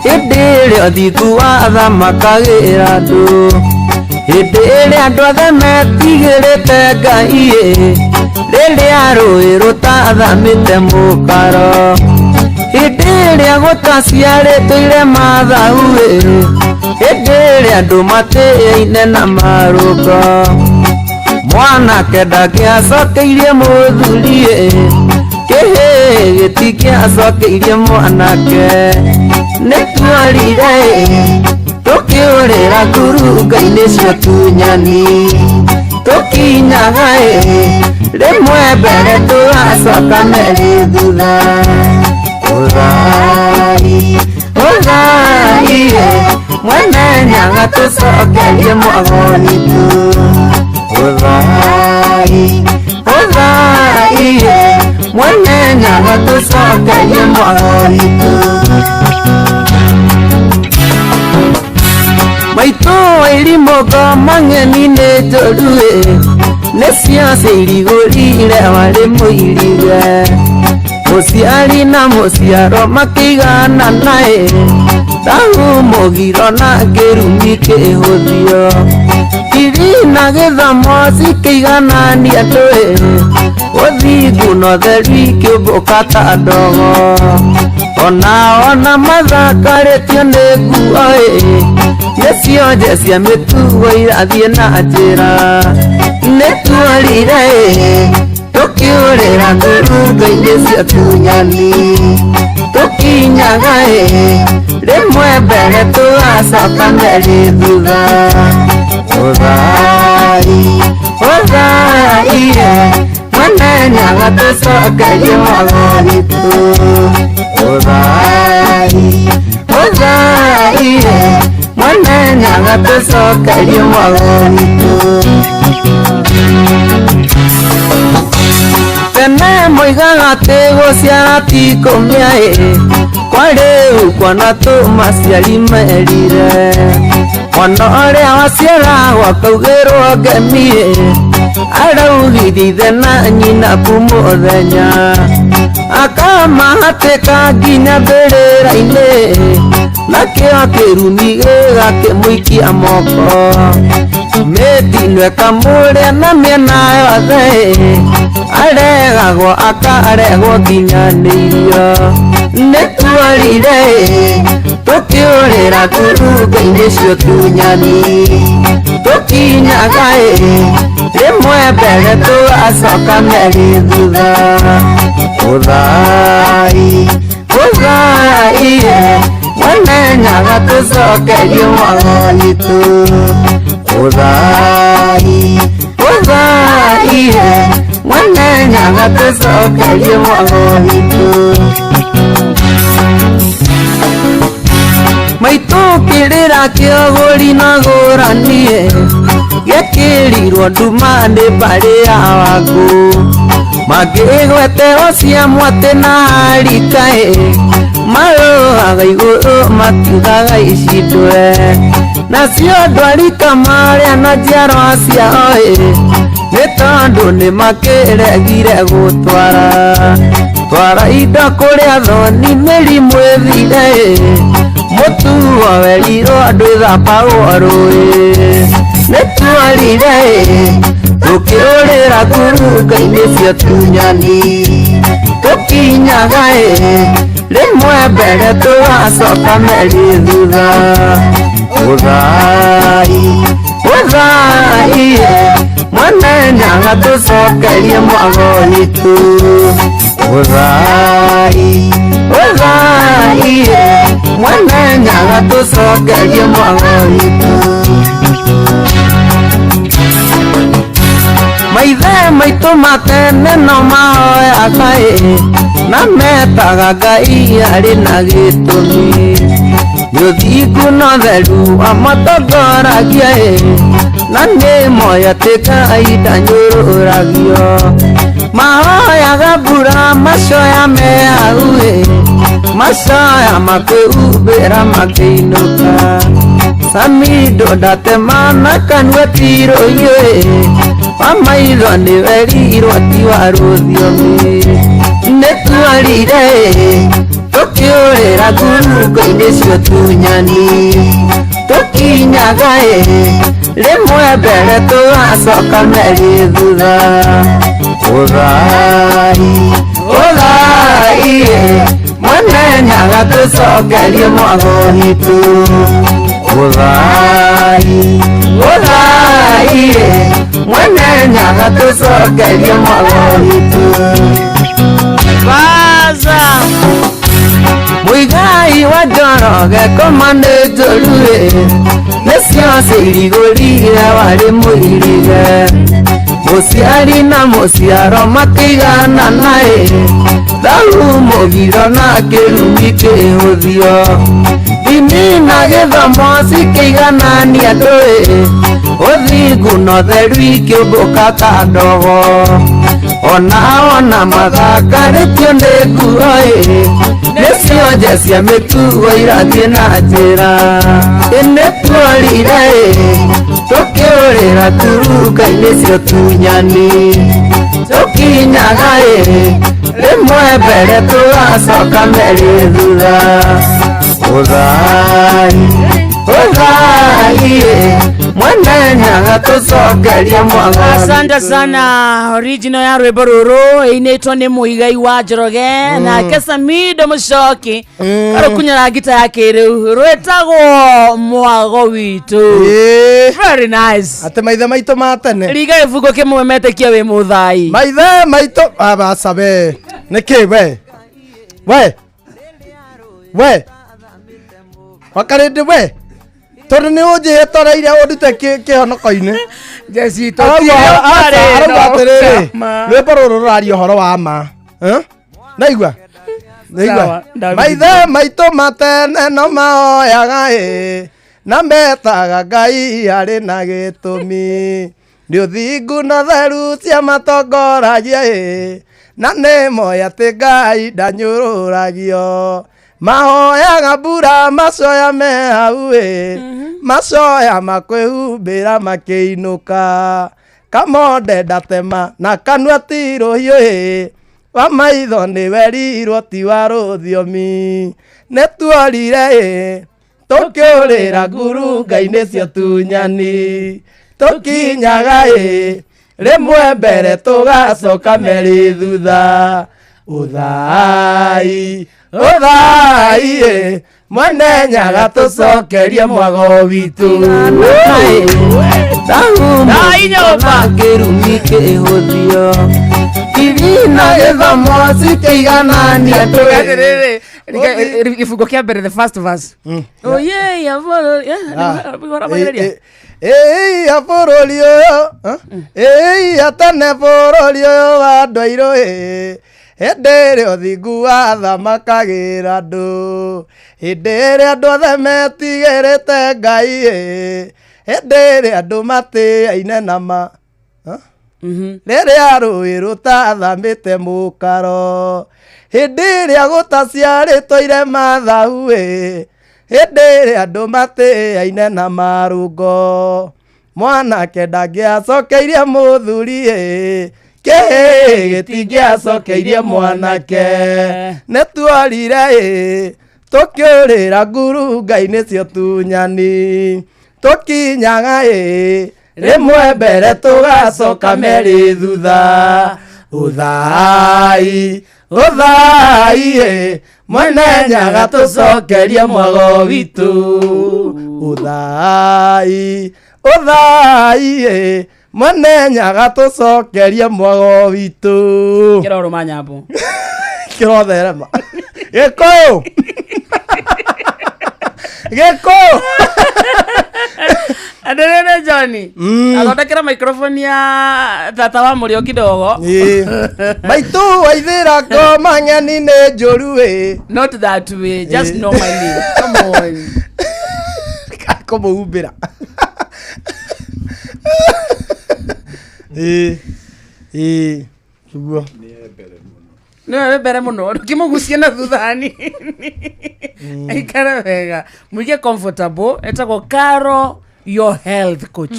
hindi iria thiku wa thamakagira andu hindi iria andu othe metigirite Ngai riria rũĩ rũtathamĩte mũkaro hindi iria gũtaciarĩtwo irema thau hindi iria andũ matĩĩaine na marũngo mwanake ndangĩacokeirie mũthuri kĩhĩ gĩtikĩacokeirie mwanake nĩtuorire tũkĩũrĩra ngurunga-inĩ cia tunyani tũkinyaga rimwe mbere tũgacoka merĩ thutha ũthai mwene nyaga tũcokerie mwagoni tu ũthai mwene nyaga tũcokerie mwagoni tu maitũ irimũ Magongo mang'eni nĩ njũru nĩcio cirigũrire warĩ mũirige mũciari na mũciaro makĩigana naĩ Tangu mũgiro na kĩrumi kĩhũthio Kiri na gĩthomo cikĩiganania andũ ũthingu na ũtheru ikĩũmbũka ta ndogo ona mathakarĩtio nĩ nguo nĩcio nje cia mĩtugo irathiĩ na njĩra nĩtuorire tũkĩũrĩra ngurunga-inĩ cia tunyani tũkinyaga rĩmwe mbere tũgacoka merĩ thutha ũthaire mwene nyagatũcokerie magoritu ũthaire mwene nyagatũcokerie magoritu tene moigaga atĩ gũciara ti kũmĩa kwa rĩu kwana tũmaciari merire mwana ũrĩa waciaragwo akaugĩrwo ngemi araugithithe na nyina ku mũthenya akamahatĩka nginya mbĩrĩra-inĩ nakĩo kĩrumi gĩgakĩmũikia moko mĩtino ĩkamũrĩa na mĩena yothe aregagwo akaregwo nginya nĩ irio nĩtuorire tũkĩũrĩra ngurunga-inĩ cio tunyani tũkinyaga rĩmwe mbere tũgacoka merĩ thutha ũthaire mwene nyagatũcokerie magoritu ũthaire mwene nyagatũcokerie magoritu maitũ kĩrĩra kĩogũri na gũranie gĩkĩrirwo nduma nĩ mbarĩ ya Wangũ mangĩgweterwo cia mwatĩ na harika marũaga igũrũ makiugaga ici ndwe nacio ndwarika marĩa na njiarwa ciao nĩ tondũ nĩ makĩregire gũtwara indo kũrĩa thoni mĩrimũ ĩthire mũtuo werirwo andũ ĩthambagwo rũĩ nĩtuorire tũkĩũrĩra ngurunga-inĩ cia tunyani tũkinyaga rĩmwe mbere tũgacoka merĩ thutha ũthaire mwene nyagatũcokerie magoritu ũthaire mwene nyagatũcokerie magoritu maithe maitũ matene no mahoyaga na metaga Ngai arĩ na gĩtũmi mũthingu na ũtheru amatongoragia na nĩ moya atĩ Ngai ndanyũrũragio mahoyaga mbura macoya me hau macoya makwĩhumbĩra makĩinũka Samido ndatemana kanua tiro-inĩ wamaitho nĩ werirwo ti wa rũthiomi nĩtuorire tũkĩũrĩra ngurunga-inĩ cio tunyani tũkinyaga rĩmwe mbere tũgacoka merĩ thutha ũthaire mwene nyagatũcokerie magoritu ũthaire mwene nyagatũcokerie magoritu baza mũigai wa Njoroge koma nĩ njũru nĩcio cirigũrire warĩ mũirige mũciari na mũciaro makĩigana naĩ Tangu mũgiro na kĩrumi kĩhũthio ndini na gĩthomo cikĩiganania andũ ũthingu na ũtheru ikĩũmbũka ta ndogo ona mathakarĩtio nĩ nguo nĩcio nje cia mĩtugo irathiĩ na njĩra Enetwarire Tokiorera turuka-inĩ cio tunyani Tukinyaga Rimwe mbere tugacoka merĩ thutha Uthai Mwenenyaga tucokerie mwaga. Asante sana. Original ya rwĩmbo rũrũ inaitwo nĩ Mũigai wa Njoroge na Kesamido Mũcoki karukunyara gita ya kĩrĩu rwĩtagwo mwago witũ. Very nice. Ate maithe maitũ ma tene riga ibugo kĩmwe metĩkia wĩ mũthai maithe maitũ abacabe nĩkĩ we wakarĩndĩ we tondũ nĩ ũnjĩhe toreire ũndute kĩhonokoinĩ Jesi arauga atĩrĩrĩ rwĩmbo rũrũ rũraria ũhoro wa ma naigua maithe maitũ matene no mahoyaga na metaga Ngai arĩ na gĩtũmi nĩ ũthingu na theru cia matongoragia na nĩ moya atĩ Ngai ndanyũrũragio mahoyaga mbura macoya me hau macoya makwĩhumbĩra makĩinũka kamonde ndatema na kanua tirũhiũ wa maitho nĩwerirwo ti wa rũthiomi nĩtuorire tũkĩũrĩra ngurunga-inĩ cio tunyani tũkinyaga rĩmwe mbere tũgacoka merĩ thutha Uthai mwenenyaga tucokerie mwago witũ na kĩrumi kĩhũthio kivina gĩthomo cikĩiganania ibugo kĩa mbere the first verse bũrũri ũyũ atene bũrũri ũyũ wa andũ airũ hĩndĩ ĩrĩa ũthingu wathamakagĩra andũ hĩndĩ ĩrĩa andũ othe metigĩrĩte Ngai hĩndĩ ĩrĩa andũ matĩaine na ma rĩrĩa rũĩ rũtathamĩte mũkaro hĩndĩ ĩrĩa gũtaciarĩtwo irema thau hĩndĩ ĩrĩa andũ matĩaine na marũngo mwanake ndangĩacokeirie mũthuri gĩtingĩacokeirie mwanake nĩtuorire tũkĩũrĩra ngurunga-inĩ cio tunyani tũkinyaga rĩmwe mbere tũgacoka merĩ thutha Uthai mwenenyaga tũcokerie mwago witũ Uthai mwenenyaga tũcokerie mwago witũ kĩroro manyambo kĩrotherema gĩkũyũ Adelene Johnny athondekera microphone ya tata wa Mũrĩo kidogo maitũ waithĩra ngoma ng'eni nĩ njũru not that way just normally come on kũmũhumbĩra kiguo nĩwe mbere mũno ndũkĩmũgucie na thuthani aikara wega mũige comfortable etagwo Caro your health coach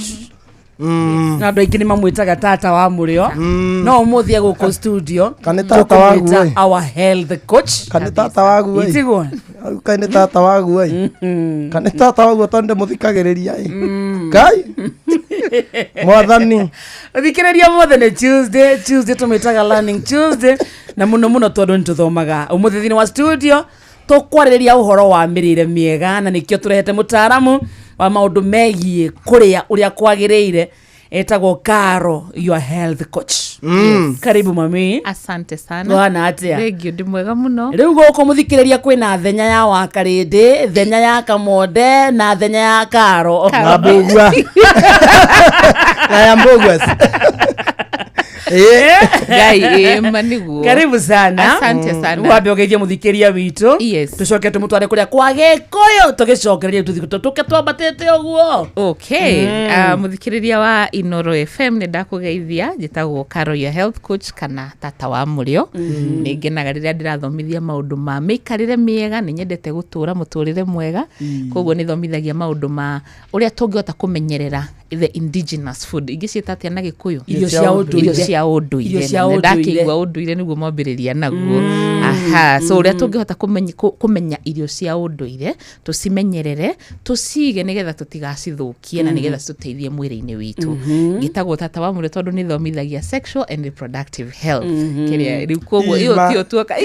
na andũ aingĩ nĩ mamwĩtaga tata wa Mũrĩo no ũmũthie gũkũ studio kanĩ tata waguo our health coach kanĩ tata waguo itigwo kanĩ tata waguo kanĩ tata waguo tondũ mũthikagĩrĩria Ngai mwathani thikĩrĩria mothe nĩ Tuesday tũmĩtaga learning Tuesday na mũno tondũ nĩtũthomaga ũmũthĩ thĩinĩ wa studio tũkwarĩrĩria ũhoro wa mĩrĩre mĩega na nĩkĩo tũrehete mũtaaramu wa maũndũ megiĩ kũrĩa ũrĩa kwagĩrĩire etagwo Caro your health coach karibu mami asante sana wana atia thank you mwega muno rĩu gũkũ mũthikĩrĩria kwĩna thenya ya Wakarĩndĩ thenya ya Kamonde na thenya ya Caro na mbũgua na ya mbũgua Gai maniguo. Karibu sana. Asante sana. Wabe ogeithia muthikiria witu. Yes. Tucoke tumutware kuria kwa Gikuyu tugicokereria tuke twambatete uguo. Okay. Muthikiriria wa Inoro FM ni ndakugeithia njitagwo Carol your health coach kana tata wa murio. Ni ngenaga riria ndirathomithia maundu ma mikarire miega ni nyendete gutura muturire mwega. Koguo ni thomithagia maundu ma uria tungihota kumenyerera the indigenous food. Ingicieta atia na Gikuyu? Irio cia unduire. Ndakigwa unduire niguo mwambiriria naguo. Aha, so uria tungihota kumenya irio cia unduire, tucimenyerere, tucige nigetha tutigacithukie na nigetha tuteithie mwiri-ini witu. Gitagwo tata wa murio tondu ni thomithagia sexual and reproductive health. Kiria riu koguo iyo tio tuoka.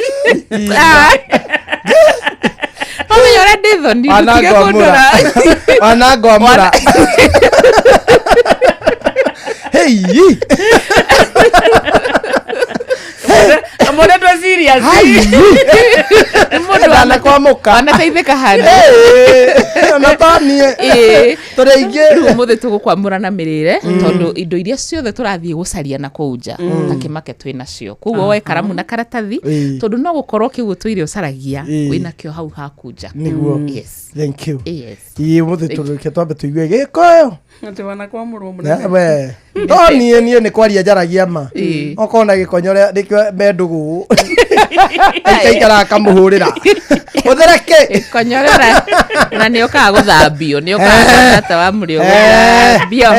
Omi ora nditho ndi tutige kundora. Anagomura. Hey. Amore tu serious. Mundu anakwamuka. Anateithika handi. Anatanie. Tureige. Riu muthe tugukwamura na mirire tondu indo iria ciothe turathie gucaria na kuja takimake twina cio. Koguo we karamu na karatathi tondu no gukorwo kiugo twire ucaragia wina kio hau hakuja. Yes. Thank you. Yes. Ii muthe turuke twambe tuigue Gikuyu. Ati wana kwa muru munene. We. Toni ni kwaria jaragia ma. Okona Gikonyore ndikwe mendugu. Aikara kamuhurira. Uthereke. Konyorera. Na ni okaga guthambio, ni okaga tata wa murio guthambio.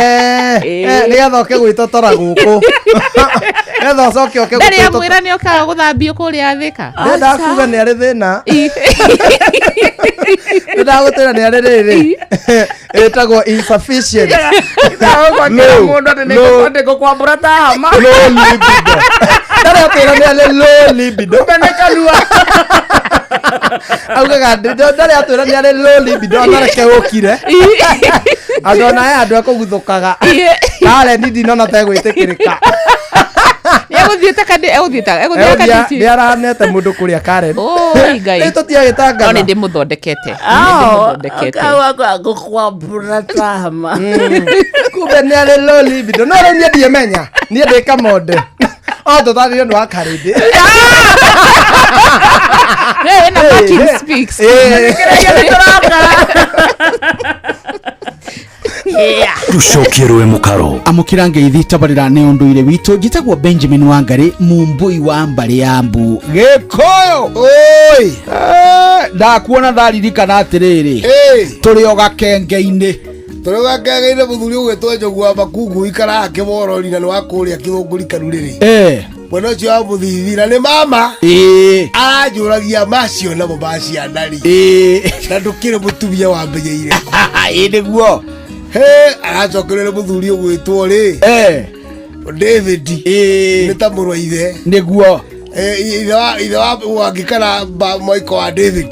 Ni athoke gwitotora guku. Etho soke oke gwitotora. Ndari amwira ni okaga guthambio kuria thika. Ndakuga ni ari thina. Ndagutira ni ari riri. Etagwo insufficient. Ndagukira mundu ati niko kwambura ta hama. Low libido. Ndari atira ni ari low libido. Benekalua. Augaga ndari atira ni ari low libido anareke ukire. Adona andu akuguthukaga. Kale ndidi nona ta gwitikirika. Eguthieta kadi eguthieta ni aranete mundu kuria Karen. Ngai. Tutiagitanga. Oni ndi muthondekete. Gukwambura ta hama. Kumbe ni ari low libido. No ro ni ndiemenya. Ni ndika mode. Totari ndo akaridi. Hey, na King speaks. Tucokierwe mukaro amukira ngeithi tabarira ni unduire witu njitagwo Benjamin Wangari mumbui wa mbari ya mbu Gikuyu. Oi ndakuona tharirikana atiriri turi o gakenge-ini muthuri ugwetwo Njogu wa Makungu ikara akiborori na wa kuria kithunguri kanuriri mwena ucio wa muthithira ni mama aranjuragia macio namo macianari na ndukire mutumia wambenyeire niguo aracokerere muthuri ugwitwo ri David ni ta muru wa ithe niguo ithe wa wangikana Moiko wa David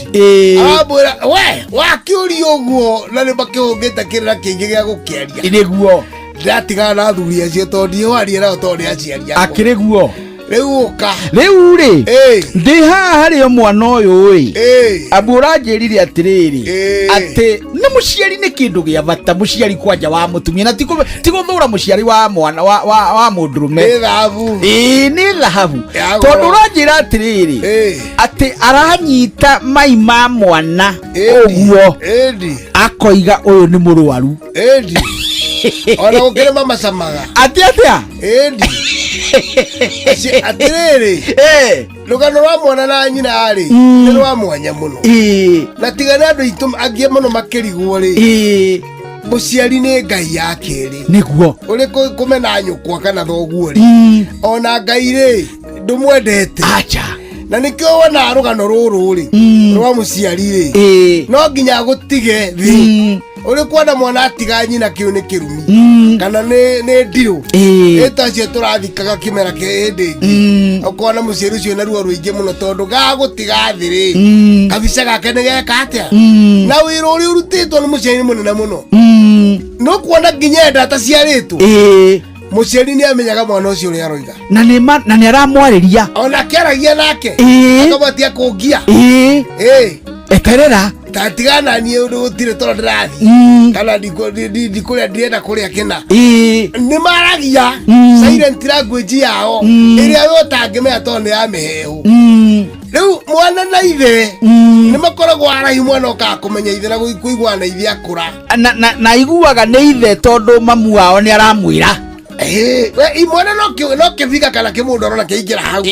arambwira we wakiurio uguo na ni makihungite kirira kingi gia gukiaria niguo ndatigana na athuri acio tondu wariera tondu aciaria akiriguo riu uka riu ri ndi haha hari mwana uyu ri abura njirire atiriri ati ni muciari ni kindu gia bata muciari kwanja wa mutumia na tiguthura muciari wa mwana wa mundurume ni thahabu ni thahabu tondu ranjira atiriri ati aranyita mai ma mwana uguo akoiga uyu ni murwaru ona gukire mama samaga atia atiriri rugano rwa mwana na nyina ari ni rwa mwanya muno na tigana andu itu angie muno makirigwo ri muciari ni Ngai yakeri niguo uri kumena nyukwa kana thoguo ri ona Ngai ri ndumwendete acha na nikio wona rugano ruru ri rwa muciari ri no nginya gutige thi uri kwenda mwana atiga nyina kiu ni kirumi kana ni ndio eta cio turathikaga kimera ke ndi ukona muciari ucio na ruo ruingi muno tondu ga gutiga thiri kabisa gake ni geka atia na wiro uri urutitwo ni muciari munene muno no kwenda nginya ndata ciaritwo muciari ni amenyaga mwana ucio uri aroiga na ni aramwariria ona kiaragia nake akabatia kungia eterera tatigana ni undu gutire toro ndirathi kana ndikuria ndirenda kuria kina ni maragia silent language yao iria yo tangimea tone ya mehehu riu mwana na ithe ni makoragwo araihu mwana ukakumenya ithe na kuigua na ithe akura na iguaga ni ithe tondu mamu wao ni aramwira we mwana no kivika kana kimundu rona kiingira hau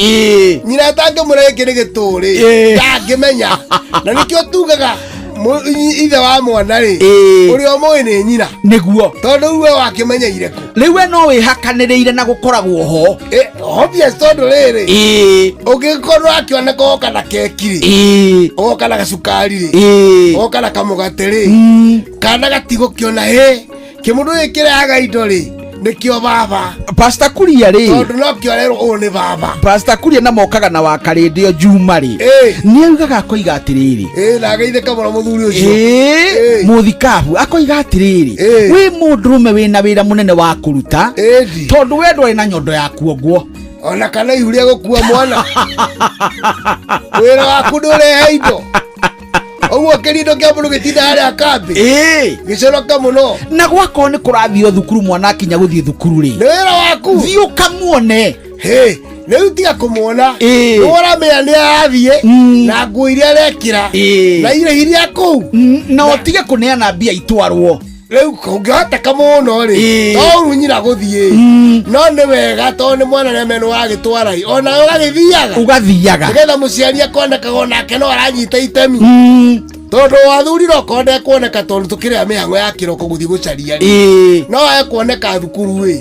nyina tange mureke ni gituri tangimenya na nikio tugaga ithe wa mwana ri uri omwe ni nyina niguo tondu we wakimenyeire ku riu we no wihakaniriire na gukoragwo ho obvious tondu riri ugikorwo akioneka oka na kekiri oka na gacukari ri oka na kamugate ri kana gatigo kiona kimundu gikiraga indo ri nikio baba Pastor Kuria ri tondu no kio rero o ni baba Pastor Kuria na mokaga na wakarendio Juma ri ni augaga akoiga atiriri na geithe kamara muthuri ucio muthikabu akoiga atiriri wi mundurume wina wira munene wa kuruta tondu we ndwari na nyondo ya kuogwo ona kana ihuria gukua mwana wira waku ndurehe indo oguo kirindo kia mundu gitinda haria kambi gicoroka muno na gwako ni kurathio thukuru mwana akinya guthie thukuru ri ni wira waku thio kamuone riu tiga kumwona uramenya ni athie na nguo iria arekira na irehiria kuu na utige kuneana mbia itwarwo riu kungihota kamuno ri toru nyira guthie no ni wega to ni mwana ne meno agitwara ona ugathiaga nigetha muciari akonekaga onake no aranyita itemi tondu wathuri no konde kuoneka tondu tukiria mihango ya kiroko guthie gucaria ri no kuoneka thukuru wi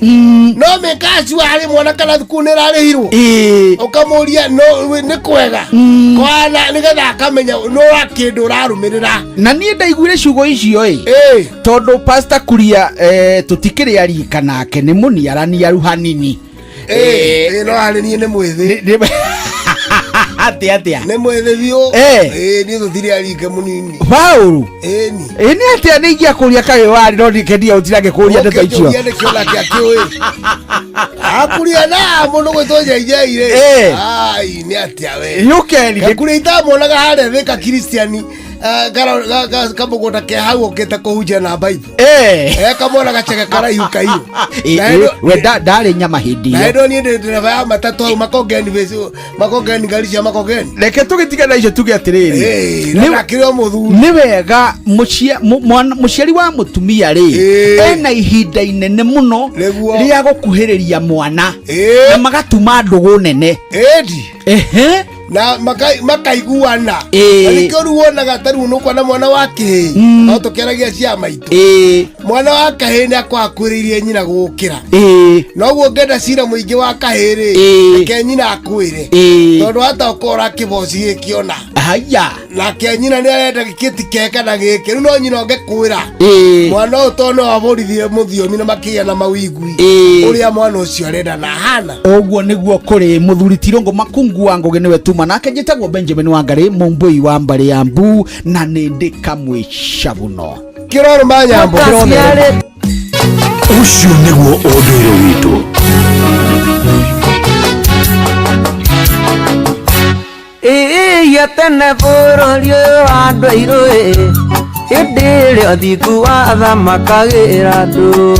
no mekaci wari mwana kana thukuru ni rarihirwo ukamuria no ni kwega kwana nigetha akamenya no akindu rarumirira na nie ndaiguire ciugo icio tondu Pastor Kuria tutikiri arika nake ni muniarani aruhanini no hari ni mwithi atia ne mwithi bio ni tuthiri arike munini Paulu ni atia ni ingia kuria kawe wari no ndikendia utirage kuria ndeto icio ni kiola kia kiwe akuria na mundu gwitoja ijeire ai ni atia we yukeni kuria itamonaga hare thika Kristiani kamugunda ke hau okete kuhunjia na Bible kamona gacheke karaihu kaiyo we ndari nyama hindi na ndo ni ndireva ya matatu au makogeni gari cia makogeni reke tugitiga na icio tuge atiriri na kirio muthuri ni wega muciari wa mutumia ri ena ihinda inene muno ria gukuhiriria mwana na magatuma ndugu nene na makaiguana alikio ruonaga taru nuko na mwana wake no tukeragia cia maitu mwana wa kahene akwa akwiririe nyina gukira no guo ngenda cira muingi wa kahiri ke nyina akwire tondu hata ukora kiboci gikiona haya na ke nyina ni arenda gikiti keka na giki no nyina ngekwira mwana utono aborithie muthiomi na makia na mawigui uria mwana ucio arenda na hana oguo niguo kuri muthuri Tirongo Makungu wangu niwe tuma nake njitagwo Benjamin Wangari mumbui wa mbari ya mbu na nindi kamwisha buno kiroro manyambo ucio niguo unduire witu tene bururi andu airu hindi ria thiku wa thamakagira andu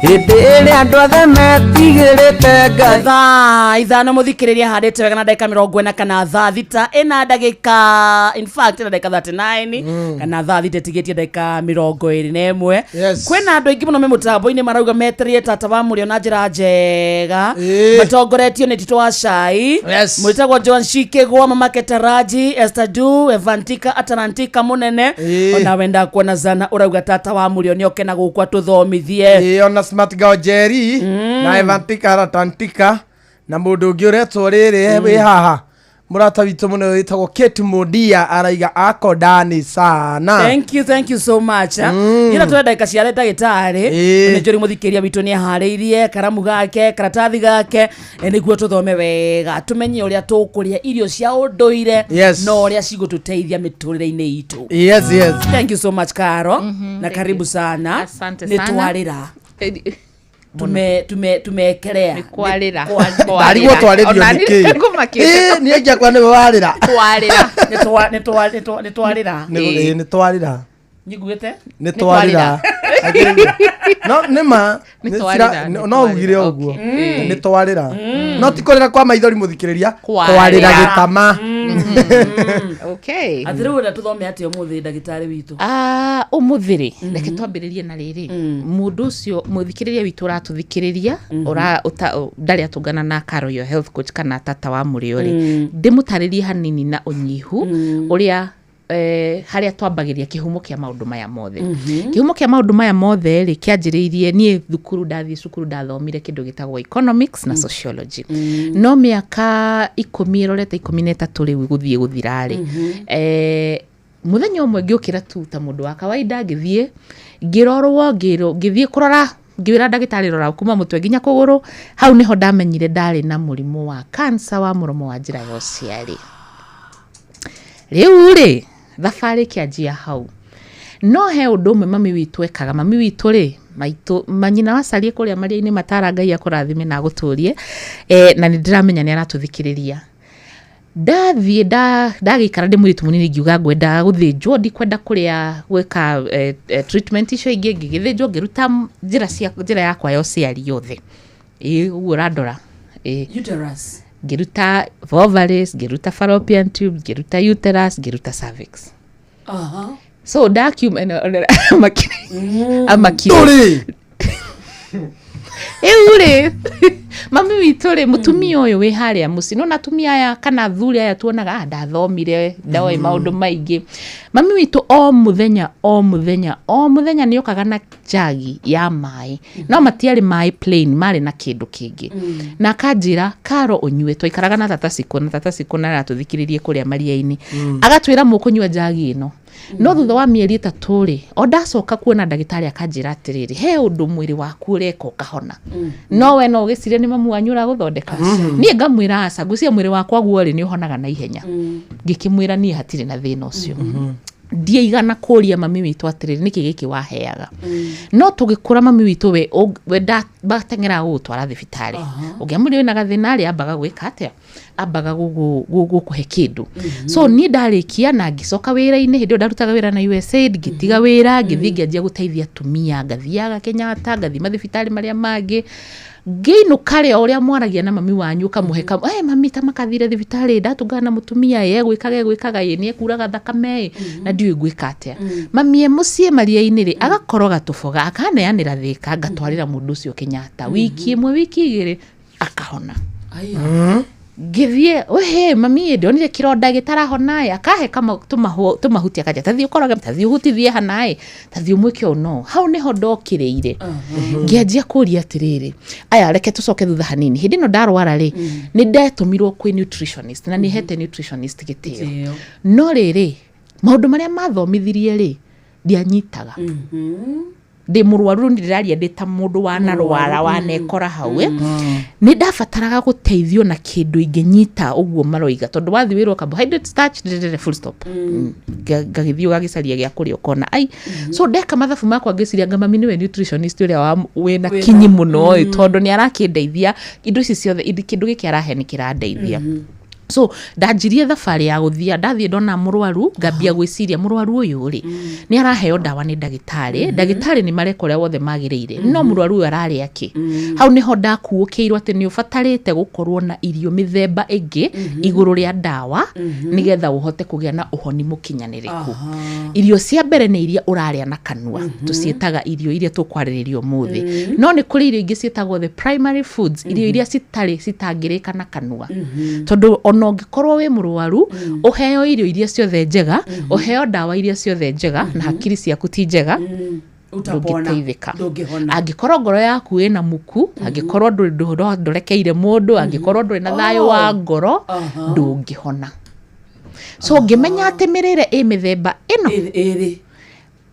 hindi ria andu othe metigirite Ngai thaa ithano muthikiriria handite wega na ndagika 40 kana thaa thita ina ndagika in fact ina ndagika 39 kana thaa thita tigetie ndagika 21 kwina andu aingi muno me mutambo-ini marauga meterie tata wa murio na njira njega matongoretio ni Tito wa Cai mwitagwo Joan Shikegwa Mama Ketaraji Esther Du Evantika Atalantika munene ona wenda kuona zana urauga tata wa murio ni okena gukwa tuthomithie ona Smart Girl Jerry na Evantika Atalantika na mundu ungi uretwo riri wi haha murata witu muno witagwo Kate Mudia araiga ako ndani sana. Thank you so much. Ira twenda ndagika cia ndagitari ni njuri muthikiria witu ni ahariirie karamu gake karatathi gake niguo tuthome wega tumenye uria tukuria irio cia unduire no uria cigututeithia miturire-ini itu. Yes. Thank you so much Karo na karibu sana. Asante sana. Ni twarira tumeekelea ni kwarira Ndarigwo twarĩrio nĩkĩ nĩ engia kwa nĩwe warĩra nĩ twarĩra nĩ twarĩra nyiguĩte nĩ twarĩra no nĩma no ugire ũguo nĩ twarĩra no ti kũrĩra kwa maithori mũthikĩrĩria twarĩra gĩtama okay athiru na tuthome atĩ ũmũthĩ ndagĩtarĩ witũ ũmũthĩ reke twambĩrĩrie na rĩrĩ mũndũ ũcio mũthikĩrĩria witũ ũratũthikĩrĩria ndarĩ atũngana na Karo your health coach kana tata wa mũrĩo-rĩ ndĩmũtarĩrie hanini na ũnyihu ũrĩa harĩa twambagĩria kĩhumo kĩa maũndũ maya mothe kĩhumo kĩa maũndũ maya mothe rĩ kĩanjĩrĩirie niĩ thukuru ndathomire kĩndũ gĩtagwo economics na sociology no mĩaka 10 rorete 13 rĩu gũthiĩ gũthira-rĩ mũthenya ũmwe ngĩũkĩra tu ta mũndũ wa kawaida ngĩthiĩ ngĩrorwo ngĩthiĩ kũrora ngĩwĩra ndagĩtarĩ rora kuma mũtwe nginya kũgũrũ hau niho ndamenyire ndarĩ na mũrimũ wa cancer wa mũromo wa njĩra ya ũciari rĩu-rĩ thabarĩ kĩanjia hau no he ũndũ ũmwe mami witũ ekaga mami witũ-rĩ maitũ manyina wacarie kũrĩa maria-inĩ matara Ngai akũrathime na agũtũrie na nĩ ndĩramenya nĩ aratũthikĩrĩria ndathiĩ ndagĩikara ndĩ mũritũ mũnini ngiuga ngwenda gũthĩnjwo ndikwenda kũrĩa gwĩka treatment icio ingĩ ngĩgĩthĩnjwo ngĩruta njĩra yakwa ya ũciari yothe ũguo ũrandora uterus ngĩruta ovaries ngĩruta fallopian tube ngĩruta uterus ngĩruta cervix so amakire rĩ mami witũ-rĩ mũtumia ũyũ wĩ harĩa mũciĩ no atumia aya kana athuri aya tuonaga ndathomire ndoĩ maũndũ maingĩ mami witũ o mũthenya nĩ okaga na jagi ya maĩ no matiarĩ maĩ plain marĩ na kĩndũ kĩngĩ na akanjĩra Karo ũnyue twaikaraga na tata Siko na aratũthikĩrĩrie kũrĩa maria-inĩ agatwĩra mũkũnyua jagi ĩno no thutha wa mĩeri 3-rĩ o ndacoka kuona ndagĩtarĩ akanjĩra atĩrĩrĩ he ũndũ mwĩrĩ waku ũreka ũkahona no we no ũgĩciria nĩ mamu wanyu ũragũthondeka niĩ ngamwĩra aca ngwĩciria mwĩrĩ wakwa guo-rĩ nĩ ũhonaga na ihenya ngĩkĩmwĩra niĩ hatirĩ na thĩna ũcio ndiaigana kũria mami witũ atĩrĩrĩ nĩkĩ gĩkĩ waheaga no tũgĩkũra mami witũ we bateng'era gũgũtwara thibitarĩ ũngĩamũrĩ wĩna gathĩna-rĩ ambaga gwĩka atĩa ambaga gũkũhe kĩndũ so niĩ ndarĩkia na ngĩcoka wĩra-inĩ hĩndĩ ĩyo ndarutaga wĩra na USAID ngĩtiga wĩra ngĩthiĩ ngĩanjia gũteithia atumia ngathiaga Kenyatta ngathiĩ mathibitarĩ marĩa mangĩ ngĩinũka rĩ ũrĩa mwaragia na mami wanyu ũkamũhe mami ta makathire thibitarĩ ndatungana na mũtumia gwĩkaga nĩ ekuraga thakame na ndiũĩ gwĩka atĩa mami mũciĩ maria-inĩ-rĩ agakoroga tũboga akaneanĩra thĩka ngatwarĩra mũndũ ũcio Kenyatta wiki ĩmwe wiki igĩrĩ akahona ngĩthiĩ mami ndionire kĩronda gĩtarahona akahe kama tũmahuti akanja tathiĩ ũkoroge tathiĩ ũhutithie hana tathiĩ ũmwĩke ũũ no hau nĩho ndokĩrĩire ngĩanjia kũria atĩrĩrĩ aya reke tũcoke thutha hanini hĩndĩ ĩno ndarwara-rĩ nĩ ndetũmirwo kwĩ nutritionist na nĩ hete nutritionist gĩtĩo no rĩrĩ maũndũ marĩa mathomithirie-rĩ ndianyitaga ndĩ mũrwaru ndĩraria ndĩ ta mũndũ wanarwara wanekora hau nĩ ndabataraga gũteithio na kĩndũ ingĩnyita ũguo maroiga tondũ wathi wĩrwo carbohydrate starch full stop ngagĩthiĩ ũgagĩcaria gĩa kũrĩa ũkona so ndeka mathabu makwa ngĩciria anga mami nĩwe nutritionist ũrĩa wĩna kinyi mũno tondũ nĩ arakĩndeithia indo ici ciothe kĩndũ gĩkĩ arahe nĩ kĩrandeithia so ndanjirie thabarĩ ya gũthia ndathiĩ ndona mũrwaru ngambia gwĩciria mũrwaru ũyũ-rĩ nĩ araheo ndawa nĩ ndagĩtarĩ nĩ mareka ũrĩa wothe magĩrĩire no mũrwaru ũyũ ararĩa kĩ hau nĩho ndakuũkĩirwo atĩ nĩ ũbatarĩte gũkorwo na irio mĩthemba ĩngĩ igũrũ rĩa ndawa nĩgetha ũhote kũgĩa na ũhoni mũkinyanĩrĩku irio cia mbere nĩ iria ũrarĩa na kanua tũciĩtaga irio iria tũkwarĩrĩria ũmũthĩ no nĩ kũrĩ irio ingĩ ciĩtagwo the primary foods irio iria citangĩrĩka na kanua tondũ no ngĩkorwo wĩ mũrwaru ũheo irio iria ciothe njega ũheo ndawa iria ciothe njega na hakiri ciaku ti njega ndũngĩteithĩka angĩkorwo ngoro yaku ĩna muku angĩkorwo ndũrekeire mũndũ angĩkorwo ndũrĩ na thayũ wa ngoro ndũngĩhona so ngĩmenya atĩ mĩrĩre ĩ mĩthemba ĩno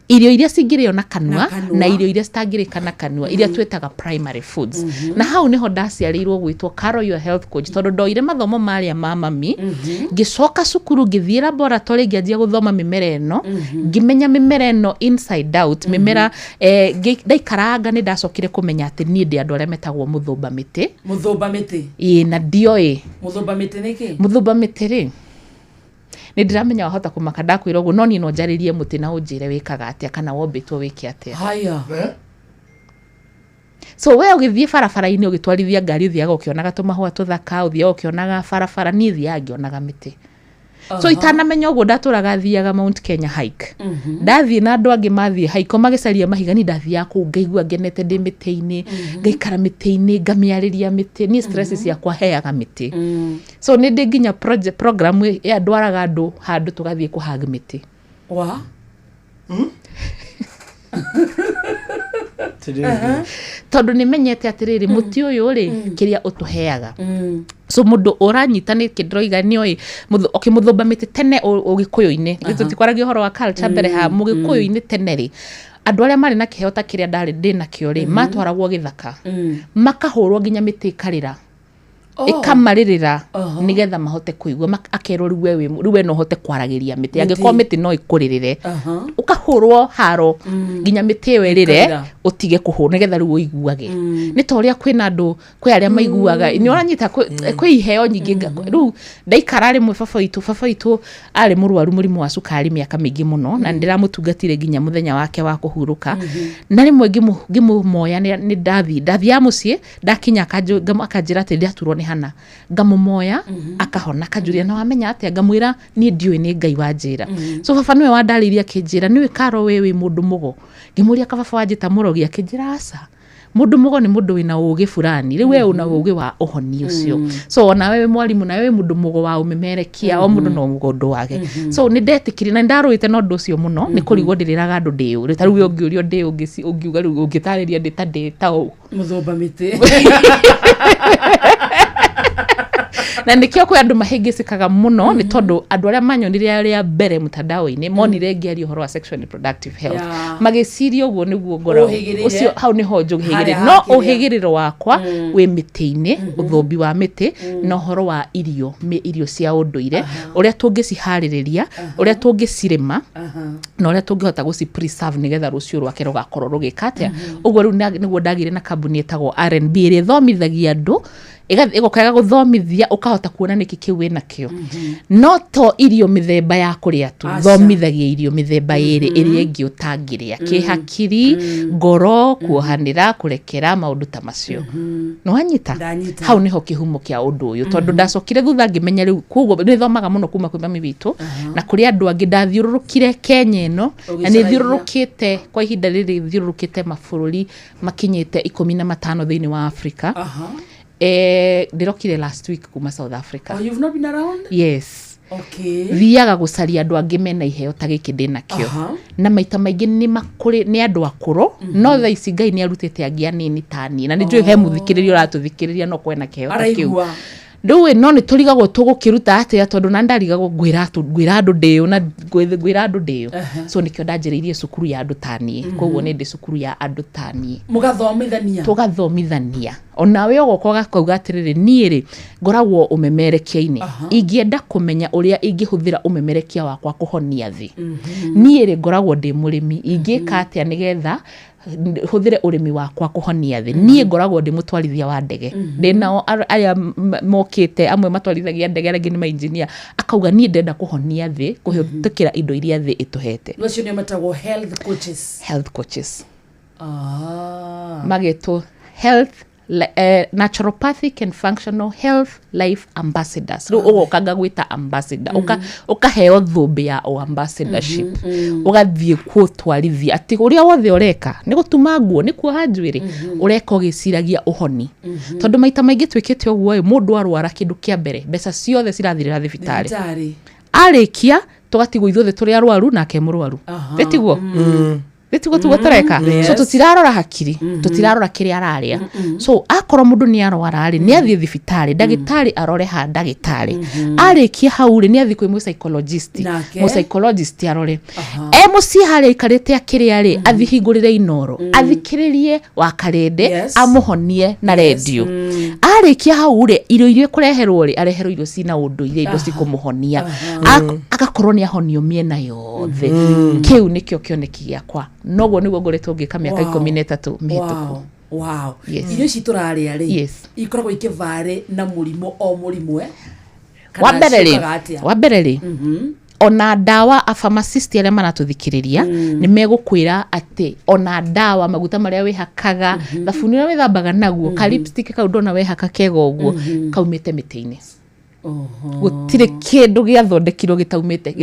irio iria cingĩrĩo na kanua na irio iria citangĩrĩka na kanua iria twetaga primary foods na hau niho ndaciarĩirwo gwĩtwo Carol your health coach tondũ ndoire mathomo marĩa ma mami ngĩcoka cukuru ngĩthiĩ laboratory ngĩanjia gũthoma mĩmera ĩno ngĩmenya mĩmera ĩno inside out mĩmera ndaikaranga nĩ ndacokire kũmenya atĩ niĩ ndĩ andũ arĩa metagwo mũthũmba mĩtĩ na ndioĩ mũthũmba mĩtĩ nĩkĩ mũthũmba mĩtĩ rĩ nĩ ndiramenya wahota kũmaka ndakwĩra ũguo no niĩ no njarĩrie mũtĩ na ũnjĩre wĩkaga atĩa kana wombĩtwo wĩke atĩa haya so we ũgĩthiĩ barabara-inĩ ũgĩtwarithia ngari ũthiaga ũkĩonaga tũmahũa tũthaka ũthiaga ũkĩonaga barabara niĩ thiaga ngĩonaga mĩtĩ so itanamenya ũguo ndatũraga thiaga Mount Kenya hike ndathiĩ na andũ angĩ mathiĩ hike magĩcaria mahiga ni ndathiaga kũu ngaigua ngenete ndĩ mĩtĩ-inĩ ngaikara mĩtĩ-inĩ ngamĩarĩria mĩtĩ ni stress ciakwa heaga mĩtĩ so nĩ ndĩ nginya program ya ndwaraga andũ handũ tũgathiĩ kũhag mĩtĩ wa tondũ nĩmenyete atĩrĩrĩ mũtĩ ũyũ rĩ kĩrĩa ũtũheaga so mũndũ ũranyita nĩ kĩndroiga nĩoĩ mũthũmba mĩtĩ tene ũgĩkũyũ-inĩ tũtikwaragia ũhoro wa culture mbere ha mũgĩkũyũ-inĩ tene rĩ andũ arĩa marĩ na kĩheo ta kĩrĩa ndĩ nakĩo rĩ matwaragwo gĩthaka makahũrwo nginya mĩtĩ ĩkarĩra ikamarĩrĩra nigetha mahote kũigua akerwo rĩu we no hote kwaragĩria mĩtĩ angĩkorwo mĩtĩ no ĩkũrĩrĩre ũkahũrwo haro nginya mĩtĩ ĩyo ĩrĩre ũtige kũhũra nigetha rĩu ũiguage nĩ ta ũrĩa kwĩna andũ kwĩ arĩa maiguaga nĩ ũranyita kwĩ iheo nyingĩ rĩu ndaikara rĩmwe baba witũ arĩ mũrwaru mũrimũ wa cukari mĩaka mĩingĩ mũno na ndĩramũtungatire nginya mũthenya wake wa kũhurũka na rĩmwe ngĩmũmoya nĩ ndathiaga mũciĩ ndakinya akanjĩra atĩ ndaturwo nĩ hana ngamũmoya akahona kanjuria na wamenya atĩa ngamwĩra niĩ ndiũĩ nĩ Ngai wanjĩra so baba nĩwe wandarĩirie akĩnjĩra nĩwe Karo wĩ mũndũ mũgo ngĩmũria kababa wanjĩta mũrogi akĩnjĩra aca mũndũ mũgo nĩ mũndũ wĩna ũgĩ fulani rĩu we una ũgĩ wa ũhoni ũcio so ona wewe mwarimu na wewe mũndũ mũgo wa ũmemerekia o mũndũ no mũgũndũ wake so nĩ ndetĩkire na ndarũĩte no ũndũ ũcio mũno nĩ kũrigwo ndĩrĩraga andũ ndĩ ũrĩ ta rĩu ũngĩũrio ndĩ ũngiuga rĩu ũngĩtarĩria ndĩ ta ũũ mũthũmba mĩtĩ na nikio kwa andũ mahĩngĩcĩkaga mũno nĩ tondũ andũ arĩa manyonire arĩa mbere mtandao-inĩ monire ngĩaria ũhoro wa sexual and reproductive health magĩciria ũguo nĩguo ngora ũcio hau nĩho njũgĩrĩire no ũhĩgĩrĩro wakwa wĩ mĩtĩ-inĩ ũthũmbi wa mĩtĩ na ũhoro wa irio cia ũndũire ũrĩa tũngĩciharĩrĩria ũrĩa tũngĩcirĩma na ũrĩa tũngĩhota gũci preserve nĩgetha rũciũ rwake rũgakorwo rũgĩka atĩa ũguo rĩu nĩguo ndagire na kambuni ĩtagwo R&B ĩrĩa ĩthomithagia andũ ĩgokaga gũthomithia ũkahota kuona nĩkĩ kĩu wĩna kĩo no to irio mĩthemba ya kũrĩa tu thomithagia irio mĩthemba ĩrĩ ĩrĩa ĩngĩ ũtangĩrĩa kĩhakiri ngoro kuohanĩra kũrekera maũndũ ta macio no wanyita hau nĩho kĩhumo kĩa ũndũ ũyũ tondũ ndacokire thutha ngĩmenya rĩu koguo nĩ thomaga mũno kuma kwĩ mami witũ na kũrĩ andũ angĩ ndathiũrũrũkire Kenya ĩno na nĩ thiũrũrũkĩte kwa ihinda rĩrĩ thiũrũrũkĩte mabũrũri makinyĩte 15 thĩinĩ wa Africa ndĩrokire last week kuma South Africa. Oh, you've not been around? Yes. Okay. Thiaga gũcaria andũ angĩ mena iheo ta gĩkĩ ndĩnakĩo na maita maingĩ nĩ andũ akũrũ no thaa ici Ngai nĩ arutĩte angĩ anini ta niĩ na nĩ njũĩ he mũthikĩrĩria ũratũthikĩrĩria no kwena kĩheo ta kĩu rĩu no nĩ tũrigagwo tũgũkĩruta atĩa tondũ na ndarigagwo ngwĩra andũ ndĩyo na ngwĩra andũ ndĩyo so nĩkĩo ndanjĩrĩirie cukuru ya andũ ta niĩ koguo nĩ ndĩ cukuru ya andũ ta niĩ tũgathomithania onawe ũgoka ũgakauga atĩrĩrĩ niĩ rĩ ngoragwo ũmemerekia-inĩ ingĩenda kũmenya ũrĩa ingĩhũthĩra ũmemerekia wakwa kũhonia thĩ niĩ rĩ ngoragwo ndĩ mũrĩmi ingĩka atĩa nĩgetha hũthĩre ũrĩmi wakwa kũhonia thĩ niĩ ngoragwo ndĩ mũtwarithia wa ndege ndĩnao aya mokĩte amwe matwarithagia ndege arĩa angĩ nĩ mainjinia akauga niĩ ndenda kũhonia thĩ kũhĩtũkĩra indo iria thĩ ĩtũhete ũcio nĩ metagwo health coaches magetwo health naturopathic and functional health life ambassadors rĩu ũgokanga gwĩta ambassador ũkaheo thũmbĩ ya ambassadorship ũgathiĩ gũtwarithia atĩ ũrĩa wothe ũreka nĩ gũtuma nguo nĩ kuoha njuĩrĩ ũreka ũgĩciragia ũhoni tondũ maita maingĩ twĩkĩte ũguo mũndũ arwara kĩndũ kĩa mbere mbeca ciothe cirathirĩra thibitarĩ arĩkia tũgatigwo ithuothe tũrĩ arwaru nake mũrwaru ĩtiguo Rĩtiguo tũreka. So tutirarora hakiri, tutirarora kĩrĩa araria. So akorwo mũndũ nĩ arwara rĩ, nĩ athiĩ thibitarĩ, ndagĩtarĩ arore ha ndagĩtarĩ. Arĩkia hau rĩ, nĩ athiĩ kwĩ psychologist arore. Mũciĩ harĩa aikarĩte akĩrĩa rĩ, athiĩ hingũrĩre Inoro, athikĩrĩrie wa Karende, amũhonie na redio. Arĩkia hau rĩ, irio iria kũreherwo rĩ, areherwo irio cina ũndũire, indo cikũmũhonia. Agakorwo nĩ ahonio mĩena yothe. Kĩu nĩkĩo kĩoneki gĩakwa. Noguo nĩguo ngoretwo ngĩka mĩaka 13 mĩhĩtũku. Wow. Irio ici tũrarĩa rĩ, ikoragwo ikĩvarĩ na mũrimũ o mũrimũ wa mbere rĩ ona ndawa a pharmacist arĩa maratũthikĩrĩria nĩ megũkwĩra atĩ ona ndawa maguta marĩa wĩhakaga thabuni ũrĩa wĩthambaga naguo ka lipstick kau ndona wĩhaka kega ũguo kaumĩte mĩtĩ-inĩ. Gũtirĩ kĩndũ gĩathondekirwo gĩtaumĩte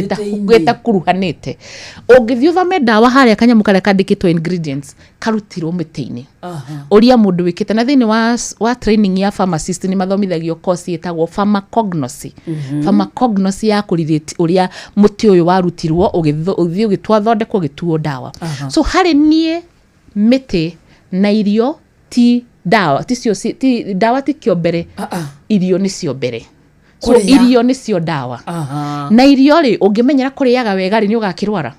gĩtakuruhanĩte. Ũngĩthiĩ ũthome ndawa harĩa kanyamũ karĩa kandĩkĩtwo ingredients karutirwo mĩtĩ-inĩ. Ũria mũndũ wĩkĩte na thĩinĩ wa training ya pharmacist nĩ mathomithagio course ĩtagwo pharmacognosy. Pharmacognosy ya kũrigĩrĩria ũrĩa mũtĩ ũyũ warutirwo ũgĩthiĩ ũgĩtwathondekwo gĩtuo ndawa. So harĩ niĩ mĩtĩ na irio ti ndawa, ti ndawa ti kĩombere, irio nĩcio mbere. So irio nĩcio ndawa. Na irio rĩ ũngĩmenyera kũrĩaga wega rĩ nĩ ũgakĩrwara.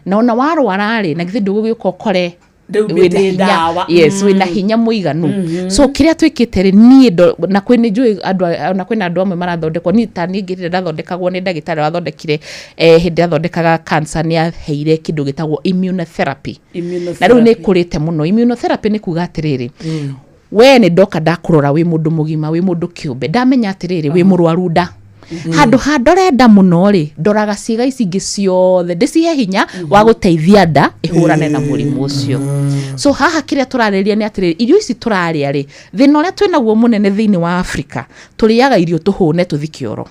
Na ona warwara rĩ na githĩ ndũgũgĩũka ũkore wĩna hinya mũiganu. So kĩrĩa twĩkĩte rĩ niĩ na kwĩ nĩ njũĩ na kwĩna andũ amwe marathondekwo niĩ ta niĩ ngĩrĩra ndathondekagwo nĩ ndagĩtarĩ wathondekire hĩndĩ athondekaga cancer nĩ aheire kĩndũ gĩtagwo immunotherapy. Na rĩu nĩ kũrĩte mũno. Immunotherapy nĩ kuga atĩrĩrĩ, we nĩ ndoka ndakũrora wĩ mũndũ mũgima wĩ mũndũ kĩũmbe ndamenya atĩrĩrĩ wĩ mũrwaru nda handũ handore nda mũno rĩ ndoraga ciĩga ici ingĩ ciothe ndĩcihe hinya wa gũteithia nda ĩhũrane na mũrimũ ũcio. So haha kĩrĩa tũrarĩrĩria nĩ atĩrĩrĩ irio ici tũrarĩa rĩ thĩna ũrĩa twĩnaguo mũnene thĩinĩ wa Afrika tũrĩaga irio tũhũne tũthi kĩoro.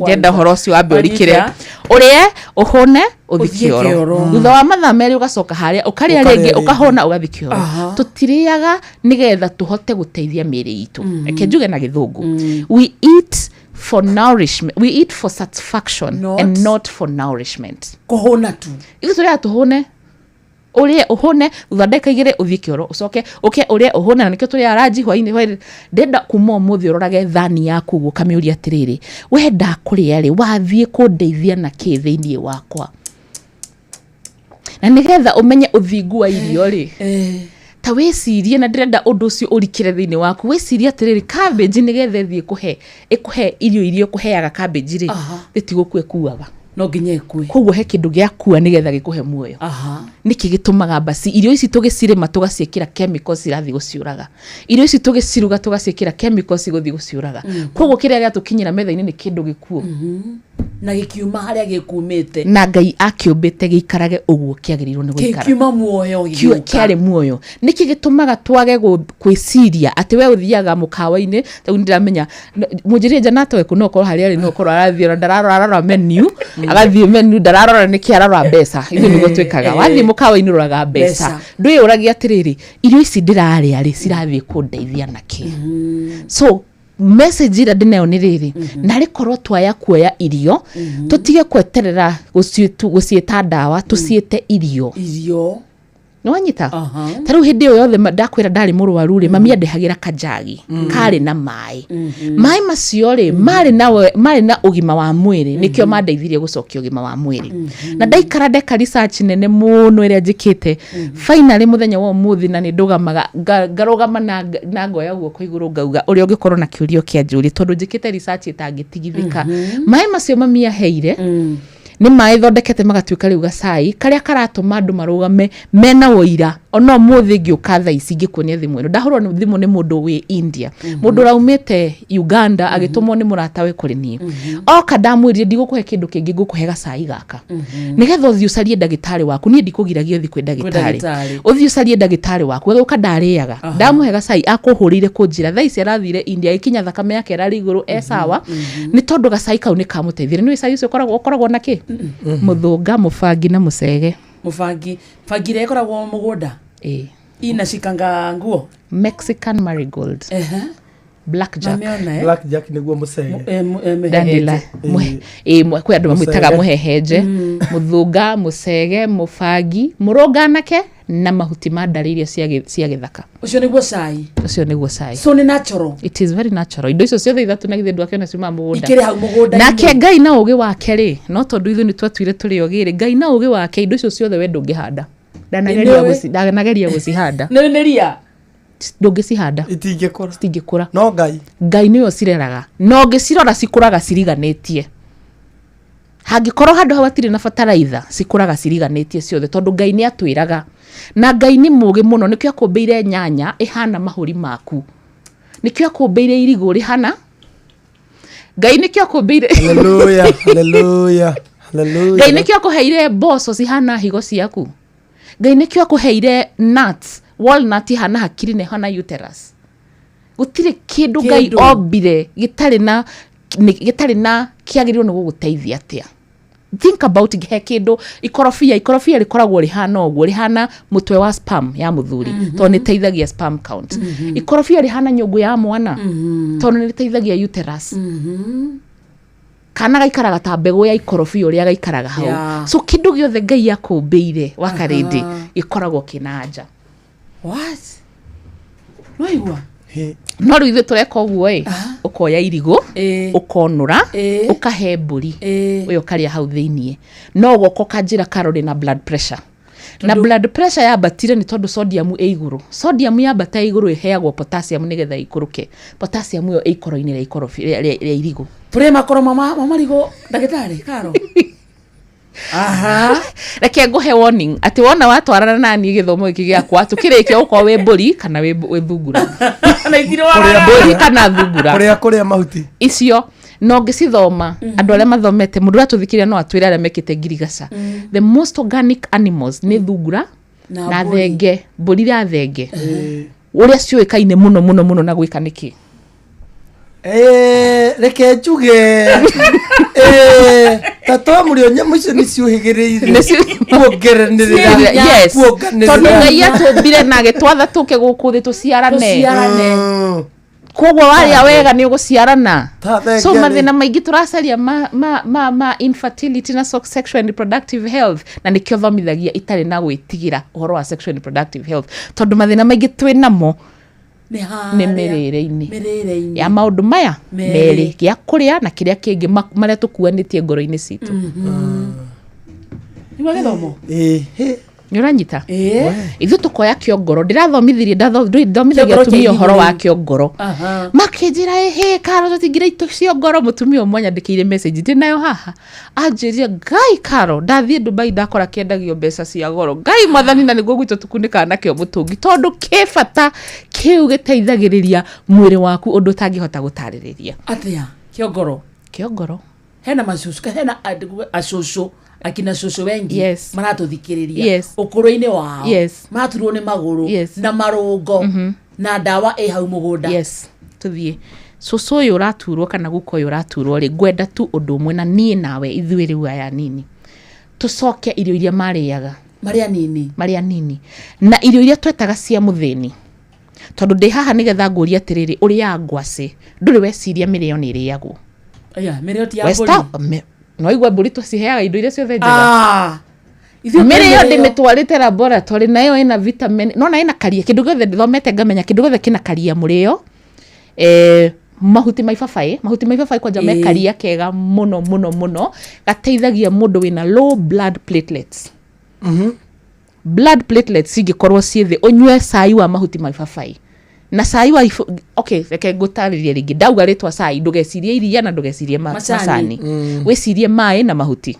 Ngenda horo ũcio wambe ũrikĩre ũrĩe ũhũne ũthi kĩoro thutha wa mathaa merĩ ũgacoka harĩa ũkarĩa rĩngĩ ũkahũna ũgathi kĩoro. Tũtirĩaga nĩgetha tũhote gũteithia mĩĩrĩ itũ. Reke njuge na gĩthũngũ, we eat for nourishment, we eat for satisfaction and not for nourishment. Kũhũna tu ithuĩ tũrĩa tũhũne ũrĩe ũhũne uthondeka igĩrĩ ũthiĩ kĩoro ũcoke ũrĩe ũhũne na nĩkĩo tũrĩa ranji hwainĩ ndenda kuma ũmũthĩ ũrorage thani yaku ũguo kamĩũria atĩrĩrĩ we ndakũrĩa rĩ wathiĩ kũndeithia na kĩ thĩinĩ wakwa. Na nĩgetha ũmenye ũthingu wa irio rĩ ta wĩcirie na ndĩrenda ũndũ ũcio ũrikĩre thĩinĩ waku wĩcirie atĩrĩrĩ cabbage nĩgetha ĩthiĩ ĩkũhe irio iria ũkũheaga cabbage rĩ ĩtigũkua ĩkuaga no nginya ĩkue. Koguo he kĩndũ gĩa kua nĩgetha gĩkũhe muoyo. Nĩkĩ gĩtũmaga basi irio ici tũgĩcirĩma tũgaciĩkĩra chemicals irathiĩ gũciũraga. Irio ici tũgĩciruga tũgaciĩkĩra chemicals igũthiĩ gũciũraga. Koguo kĩrĩa gĩatũkinyĩra metha-inĩ nĩ kĩndũ gĩkuo na gĩkiuma harĩa gĩkumĩte na Ngai akĩũmbĩte gĩikarage ũguo kĩagĩrĩirwo nĩ gũikara kiuma muoyo kĩarĩ muoyo. Nĩkĩ gĩtũmaga twage gwĩciria atĩ we ũthiaga mũkawa-inĩ tondũ ndĩramenya mũnjĩrie Janata we kuno korwo harĩa no korwo arathiĩ ndararora menu agathiĩ menu ndararora nĩkĩ ararora mbeca. Ithuĩ nĩguo twĩkaga wathiĩ mũkawa-inĩ ũroraga mbeca ndwĩyũragia atĩrĩrĩ irio ici ndĩrarĩa rĩ cirathiĩ kũndeithia nakĩ. So message ira ndĩnayo nĩ rĩrĩ na rĩkorwo twaya kuoya irio tũtige kweterera gũciĩta ndawa tũciĩte irio nĩwanyita. Ta rĩu hĩndĩ ĩyo yothe ndakwĩra ndarĩ mũrwaru rĩ mami andehagĩra kanjagi karĩ na maĩ macio rĩ marĩ na ũgima wa mwĩrĩ nĩkĩo mandeithirie gũcokia ũgima wa mwĩrĩ. Na ndaikara ndeka research nene mũno ĩrĩa njĩkĩte finally mũthenya wa ũmũthĩ na nĩ ndũgamaga ngarũgama na ngoya guoko igũrũ ngauga ũrĩa ũngĩkorwo na kĩũrio kĩa njũri tondũ njĩkĩte research ĩtangĩtigithĩka. Maĩ macio mami aheire nĩ maĩ thondekete magatuĩka rĩu gacai karĩa karatũma andũ marũgame mena ũira ona mũthĩ ngĩũka thaa ici ngĩkuonia thimũ ĩno ndahũrwo thimũ nĩ mũndũ wĩ India mũndũ raumĩte Uganda agĩtũmwo nĩ mũratawe kũrĩ niĩ oka ndamwĩrire ndigũkũhe kĩndũ kĩngĩ ngũkũhe gacai gaka nĩgetha ũthiĩ ũcarie ndagĩtarĩ waku niĩ ndikũgiragia ũthiĩ kwĩ ndagĩtarĩ ũthiĩ ũcarie ndagĩtarĩ waku agĩũka ndarĩaga ndamũhe gacai akũhũrĩire kũnjĩra thaa ici arathiire India ikinya thakame yake ĩrarĩ igũrũ sawa nĩ tondũ gacai kau nĩ kamũteithire nĩ gacai ũcio ũkoragwo na kĩ mũthũnga mũbangi na mũcege mũbangi ĩrĩa ĩkoragwo mũgũnda ina cikanga nguo Mexican marigold blackjack blackjack niguo musege dandela kwa andu mamwitaga muhehenje muthunga musege mubangi muronganake na mahuti ma ndariria cia githaka ucio niguo cai so ni natural, it is very natural. Indo icio ciothe ithatu na githendu akiona ciuma mugunda ikire hau mugunda nake Ngai na ugi wake ri no tondu ithu ni twatuire turi ogi ri Ngai na ugi wake indo icio ciothe we ndungihanda ndanageria gucihanda neria ndungicihanda itingikura no Ngai niyo cireraga no ngicirora cikuraga ciriganitie hangikorwo handu hawatire na fertilizer cikuraga ciriganitie ciothe tondu Ngai ni atwiraga na Ngai ni mugi muno nikio akumbeire nyanya ihana mahuri maku nikio akumbeire irigo rihana Ngai nikio akumbeire haleluya Ngai nikio akuheire mboco cihana higo ciaku Ngai nikio akuheire nuts walnut ihana hakiri ne hana uterus gutire kindu Ngai ombire gitari na kiagirirwo ni guguteithia atia. Think about it, kindu ikorofia rikoragwo rihana ogwo rihana mutwe wa sperm ya muthuri to ni teithagia sperm count ikorofia rihana nyungu ya mwana to ni teithagia uterus kana gaikaraga ta mbegu ya ikorofia uria gaikaraga hau so kindu giothe Ngai akumbeire wakarindi ikoragwo kinanja what noigwa no riu tureka ogwo ukoya irigo ukonura ukahe mburi uyo karia hau thiini no goko kanjira karori na blood pressure na blood pressure yabatire ni tondu sodium iguru sodium yabata iguru iheagwo potassium nigetha ikuruke potassium yo ikoro-ini ria ikorofi ria irigo turi makoro mama rigo ndagitari karo reke nguhe warning ati wona watwarana nani githomo giki giakwa tukirike uko we mburi kana we thungura na itiro wa mburi kana thungura kuria mahuti icio no ngicithoma andu aria mathomete mundu atuthikiria no atwira aria mekite ngirigaca the most organic animals ni thungura na thenge mburi ya thenge uria ciuikaine muno na gwika niki reke njuge tato muri onyamu icio ni ciuhigiriire kuongeranirira yes tondu Ngai atumbire na gitwatha tuke guku thi tuciarane kogwo waria wega ni uguciarana so mathina maingi turacaria ma infertility na sexual and reproductive health na nikio thomithagia itari na gwitigira uhoro wa sexual and reproductive health tondu mathina maingi twinamo ni mirire-ini ya maundu maya meri gia kuria na kiria kingi maria tukuanitie ngoro-ini citu ni githomo ni uranyita ithu tukoya kiongoro ndirathomithirie ndathomithagia atumia uhoro wa kiongoro makinjira Karo tutingira itu ciongoro mutumia umwe nyandikire message ndinayo haha anjiria Ngai Karo ndathie Dubai ndakora kiendagio mbeca cia goro Ngai mwathani na niguo gwitu tukunika nakio mutungi tondu kibata kiu giteithagiriria mwiri waku undu tangihota gutaririria atia kiongoro hena macucu hena acucu akina cucu wengi maratuthikiriria ukuru-ini wao maturwo ni maguru na marungo na ndawa hau mugunda tuthie cucu uyu uraturwo kana guko uyu uraturwo ri ngwenda tu undu umwe na nie nawe ithuĩ riu aya nini tucoke irio iria mariaga maria nini na irio iria twetaga cia muthini tondu ndi haha nigetha nguria atiriri uria ngwaci nduri weciria mirio ni iriagwo mirio ti ya mburi no igwa mburi twaciheaga indo iria ciothe njega mirio ndimitwarite laboratory nayo ina vitamin no na ina karia kindu giothe thomete ngamenya kindu giothe kina karia murio mahuti maibabai kwanja mekaria kega muno gateithagia mundu wina low blood platelets blood platelets ingikorwo cithi unywe cai wa mahuti maibabai na cai wa reke ngutaririe ringi ndauga ritwa cai ndugecirie iria na ndugecirie macani wicirie mai na mahuti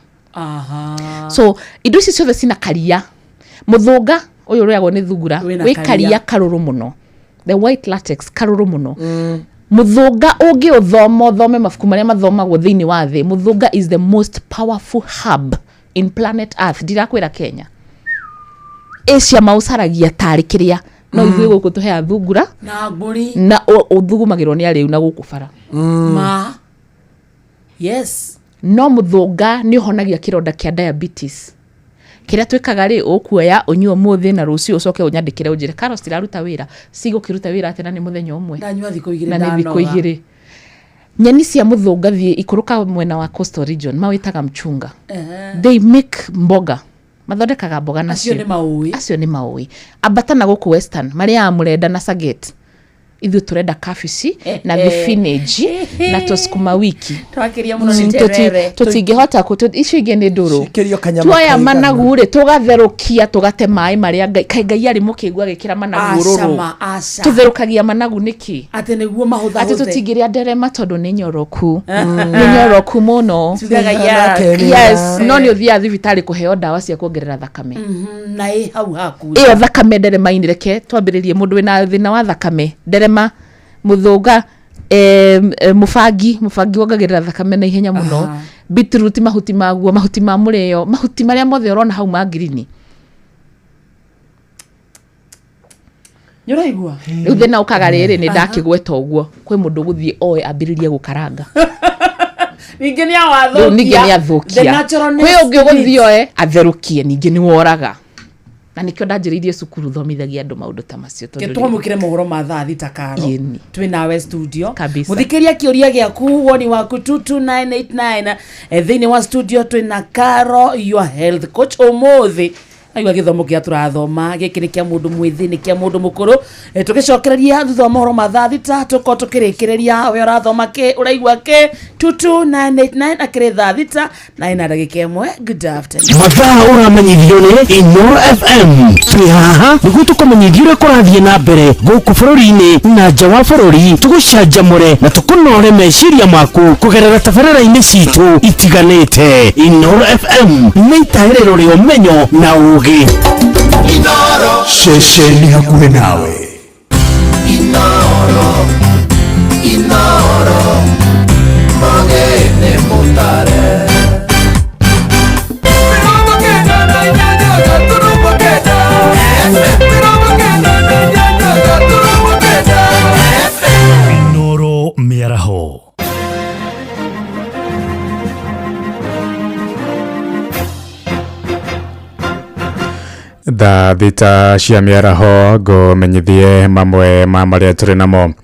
so indo ici ciothe cina karia muthunga uyu riagwo ni thungura wi karia karuru muno the white latex karuru muno muthunga ungi uthome mafuku maria mathomagwo thiini wa thi muthunga is the most powerful herb in planet earth ndirakwira Kenya Asia mausaragia tari kiria no ithuĩ guku tuhea thungura na mburi na uthugumagirwo ni ariu na guku bara no muthunga ni uhonagia kironda kia diabetes kiria twikaga ri ukuoya unyuo muthi na rucio ucoke unyandikire unjire Carlos tiraruta wira cigokiruta wira atena ni muthenya umwe ndanyua thiko igiri na ni thiko igiri nyeni cia muthunga thie ikuruka mwena wa coastal region mawitaga mchunga they make mboga mathondekaga mboga nacio acio ni maui abatana guku western maria amurenda na Saget ithu turenda kabici na spinach na tosukuma wiki twakiria muno ni terere tutingihota icio ingi ni nduru tuoya managu ri tugatherukia tugate mai maria Ngai ari mukigwa gikira managu ruru tutherukagia managu niki ate niguo mahutha ate tutingiria nderema tondu ni nyoroku ni nyoroku muno yes no ni uthia thibitari kuheo dawa cia kuongerera thakame na hau haku iyo thakame nderema inireke twambiririe mundu wina thina wa thakame nderema muthunga mufangi wongagirira thakame na ihenya muno beetroot mahuti maguo mahuti ma murio mahuti maria mothe urona hau ma green nyuraigua uthe na ukaga riri ni ndakigweta uguo kwi mundu guthie oe ambiririe gukaranga ningi ni athukia kwi ungi guthioe atherukie ningi ni woraga na nikyo ndajiririe cukuru thomithagia andu maundu ta macio tondu twamukire mohoro ma thaa thita Karo twi nawe studio muthikiria kiuria giaku woni waku 22989 thiini wa studio twi na Karo your health coach umuthi aiwa githomo kia turathoma giki ni kia mundu mwithini kia mundu mukuru tugicokereria thutha wa mohoro ma thaa thita tuko tukirikireria we urathoma ke uraigwa ke 22989 akire thaa thita na ina ndagika imwe good afternoon mathaa uramenyithio ni Inoro FM twi haha niguo tukumenyithio kurathie na mbere guku bururi-ini na nja wa bururi tugucanjamure na tukunore meciria maku kugerera tabarĩra-inĩ citu itiganĩte Inoro FM nĩ itaĩrĩro rĩa ũmenyo na ugi Inoro ceceni hakuhĩ nawe Inoro Magene Mutare Inoro Miaraho thaa thita cia mĩaraho ngũmenyithie mamwe ma marĩa tũrĩ namo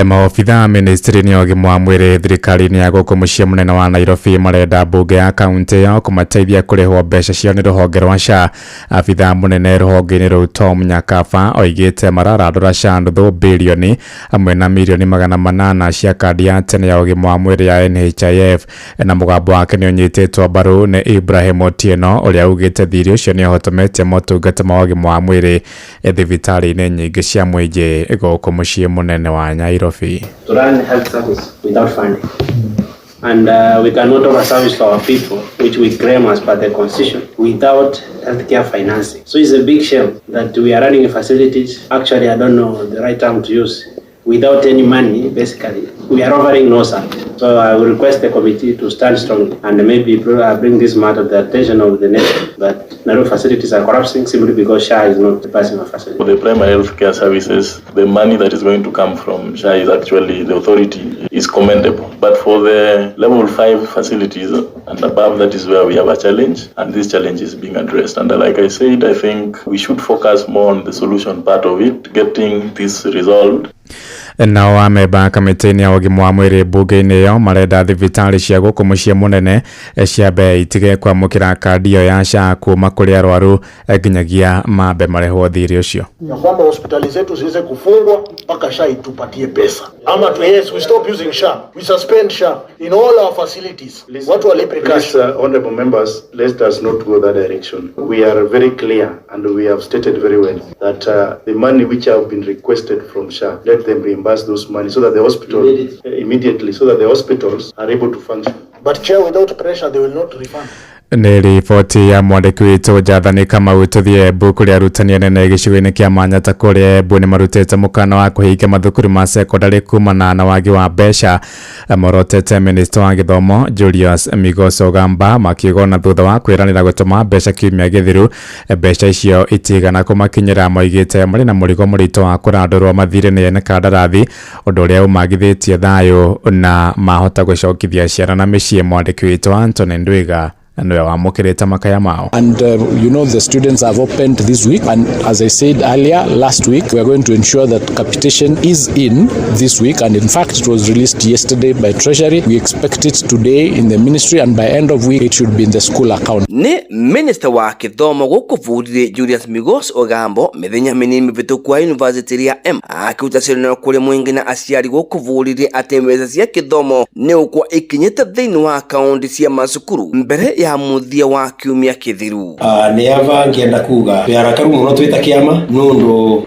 maobitha ministry-inĩ ya ũgima wa mwĩrĩ thirikari-inĩ ya gũkũ mũciĩ mũnene wa Nairobi marenda mbunge ya kaunti ĩyo kũmateithia kũrĩhwo mbeca ciao nĩ rũhonge rwa SHA. Abitha mũnene rũhonge-inĩ rũu Tom Nyakaba oigĩte mararandũra SHA nuthu birioni hamwe na mirioni 800 cia kandi ya tene ya ũgima wa mwĩrĩ ya NHIF, na mũgambo wake nĩ ũnyitĩtwo mbaru nĩ Ibrahim Otieno ũrĩa augĩte thirĩ ũcio nĩ ũhotometie motungata ma ũgima wa mwĩrĩ thibitarĩ-inĩ nyingĩ cia mũingĩ gũkũ mũciĩ mũnene wa Nairobi. To run health service without funding. And we cannot offer service to our people, which we claim as per the constitution, without healthcare financing. So it's a big shame that we are running facilities, actually I don't know the right term to use, without any money, basically. We are offering no service. So I will request the committee to stand strongly and maybe bring this matter to the attention of the nation, that Nairobi facilities are collapsing simply because SHA is not passing a facility. For the primary health care services, the money that is going to come from SHA is actually, the authority is commendable. But for the level 5 facilities and above, that is where we have a challenge, and this challenge is being addressed. And like I said, I think we should focus more on the solution part of it, getting this resolved. Nao ameba kamĩtĩ-inĩ ya ũgima wa mwĩrĩ mbunge-inĩ ĩyo marenda thibitarĩ cia gũkũ mũciĩ mũnene ciambe itige kwamũkĩra kandi ĩyo ya SHA kuma kũrĩ arwaru nginyagia mambe marĩhwo thirĩ ũcio. Na kwamba hospitali zetu ziweze kufungwa mpaka SHA itupatie pesa. Ama yes, we stop using SHA. We suspend SHA in all our facilities. Watu walipe cash. Honorable members, let us not go that direction. We are very clear and we have stated very well that the money which have been requested from SHA, let them reimburse those money so that the hospital immediately so that the hospitals are able to function. But Chair, without pressure they will not refund. Nĩ riboti ya mwandĩki witũ Njathani Kamau tũthiĩ Embu kũrĩa arutani anene gĩcigo-inĩ kĩa Manyata kũrĩa Embu nĩ marutĩte mũkana wa kũhingia mathukuru ma sekondarĩ kumana na wagi wa mbeca. Morotete minista wa gĩthomo Julius Migoso Gamba makĩgona thutha wa kwĩranĩra gũtũma mbeca kiumia gĩthiru. Mbeca icio itigana kũmakinyĩra moigĩte marĩ na mũrigo mũritũ wa kũrandũrwo mathirĩ nĩ ene kandarathi, ũndũ ũrĩa ũmagithĩtie thayũ na mahota gũcokithia ciana na mĩciĩ. Mwandĩki witũ Anthony Ndwiga nwe wamukirite makaya mao. And you know, the students have opened this week, and as I said earlier, last week we are going to ensure that capitation is in this week, and in fact it was released yesterday by Treasury. We expect it today in the ministry, and by end of week it should be in the school account. Ni Minister wa Kithomo gukuvurire Julius Migos Ogambo mithenya minini mivituku wa University ya M akiutasirana kuri mwingi na aciari gukuvurire ati mbeca cia kithomo ni ukwa ikinyite thiini wa akaunti cia macukuru mbere ya muthia wa kiumia kithiru. Ni ava ngienda kuga yarakaru muno twita kiama nundu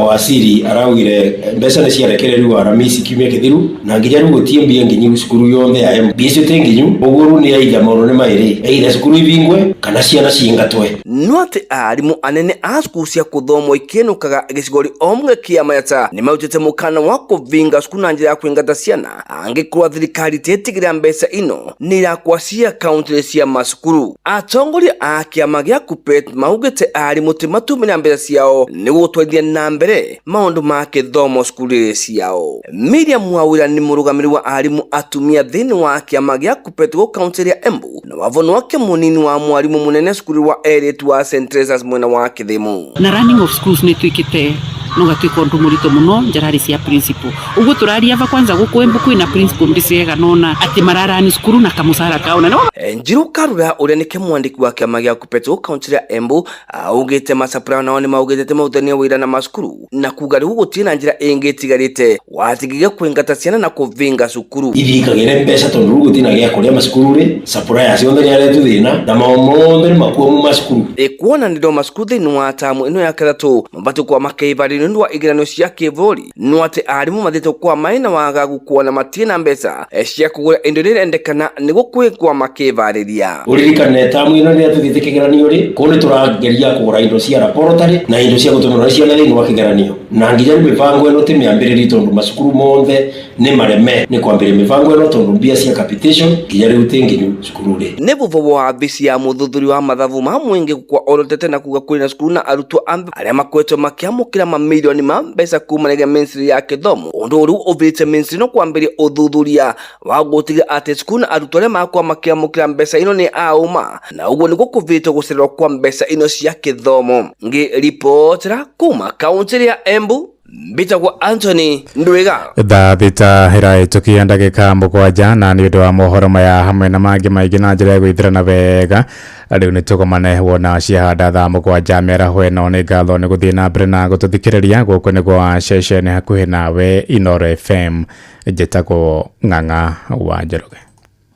wasiri arawire mbeca ni ciarekereru aramisi kiumia kithiru na nginya riu gutie mbia nginyu cukuru yothe ya M bicio tenginyu uguru ni aitha maundu ni mairi aitha cukuru ivingwe kana ciana cingatwe. Nwate arimu anene a cukuru cia kuthomo ikinukaga gicigori omwe kiama yata ni mautete mukana wa kuvinga cukuru na njira ya kwingata ciana angikorwa thirikari tetigira mbeca ino ni irakwa cia akaunti cia macukuru. Atongoria a kiama gia KUPPET maugite arimu ti matumira mbeca ciao ni gutwarithia na mbere maundu ma kithomo cukuru ciao. Miriam Wawira ni murugamiri wa arimu atumia thiini wa kiama gia KUPPET go kaunti ya Embu na wavono wake munini wa mwarimu munene cukuru wa Elite wa St. Teresa's mwena wa Kithimu. Na running of schools ni twikite no gatuika undu murito muno njarari cia principal ugu turaria ava kwanza guku Embu kwina principal ndicega nona ati mararani cukuru na kamusara kaona no. Njiru Karura uria ni kimwandiki wa kiama gia KUPPET go kaunti ya Embu augite macapra nao ni maugite mautania wira na macukuru na kuga riu gutie na njira ingitigarite watigige kwingata ciana na kuvinga cukuru ithikagire mbeca tondu riu gutina gia kuria macukuru ri sapura ya cionthe ni aretu thina na maomo ni makuomu macukuru ikuona ndido macukuru thiini wa tamu ino ya kathatu mabatu kwa makeivari nundu wa igiranio cia kivuri no ati arimu mathito kwa maina wagagu kuona matina mbeca cia kugura indo iria endekana ni gukwikwa makivariria uririkane tamu ino ni atuthite kigeranio ri kuni turageria kugura indo cia laboratory na indo cia gutumira ciana thiini wa kigeranio na nginya mivango ino ti miambiriri tondu macukuru monthe ni mareme ni kwambiria mivango ino tondu mbia cia capitation nginya riu tinginyu cukuru ri ni vuvo wa bisi ya muthuthuri wa mathavu ma mwingi kwa orotete na kuga kwina cukuru na arutwo aria makwetwo makiamukira mamilioni ma mbeca kumanega ministry ya kithomo undu riu uvite ministry no kwambiria uthuthuria wa gutiga ati cukuru na arutwo aria makwa makiamukira mbeca ino ni auma na uguo ni gukuvite gucererwa kwa mbeca ino cia kithomo. Ngi reportera kuma kaunti ya Embu Bitagwa Anthony Ndwiga. Thaa thita hiraitukia ndagika mugwanja na ni undu wa mohoro maya hamwe na mangi maingi na njira ya gwithirana wega riu ni tugomane wona ciahanda thaa mugwanja mĩaraho ĩno nĩ ngatho nĩ gũthiĩ na mbere na gũtũthikĩrĩria gũkũ nĩguo ceceni hakuhĩ nawe Inoro FM njĩtagwo Ng'ang'a wa Njoroge.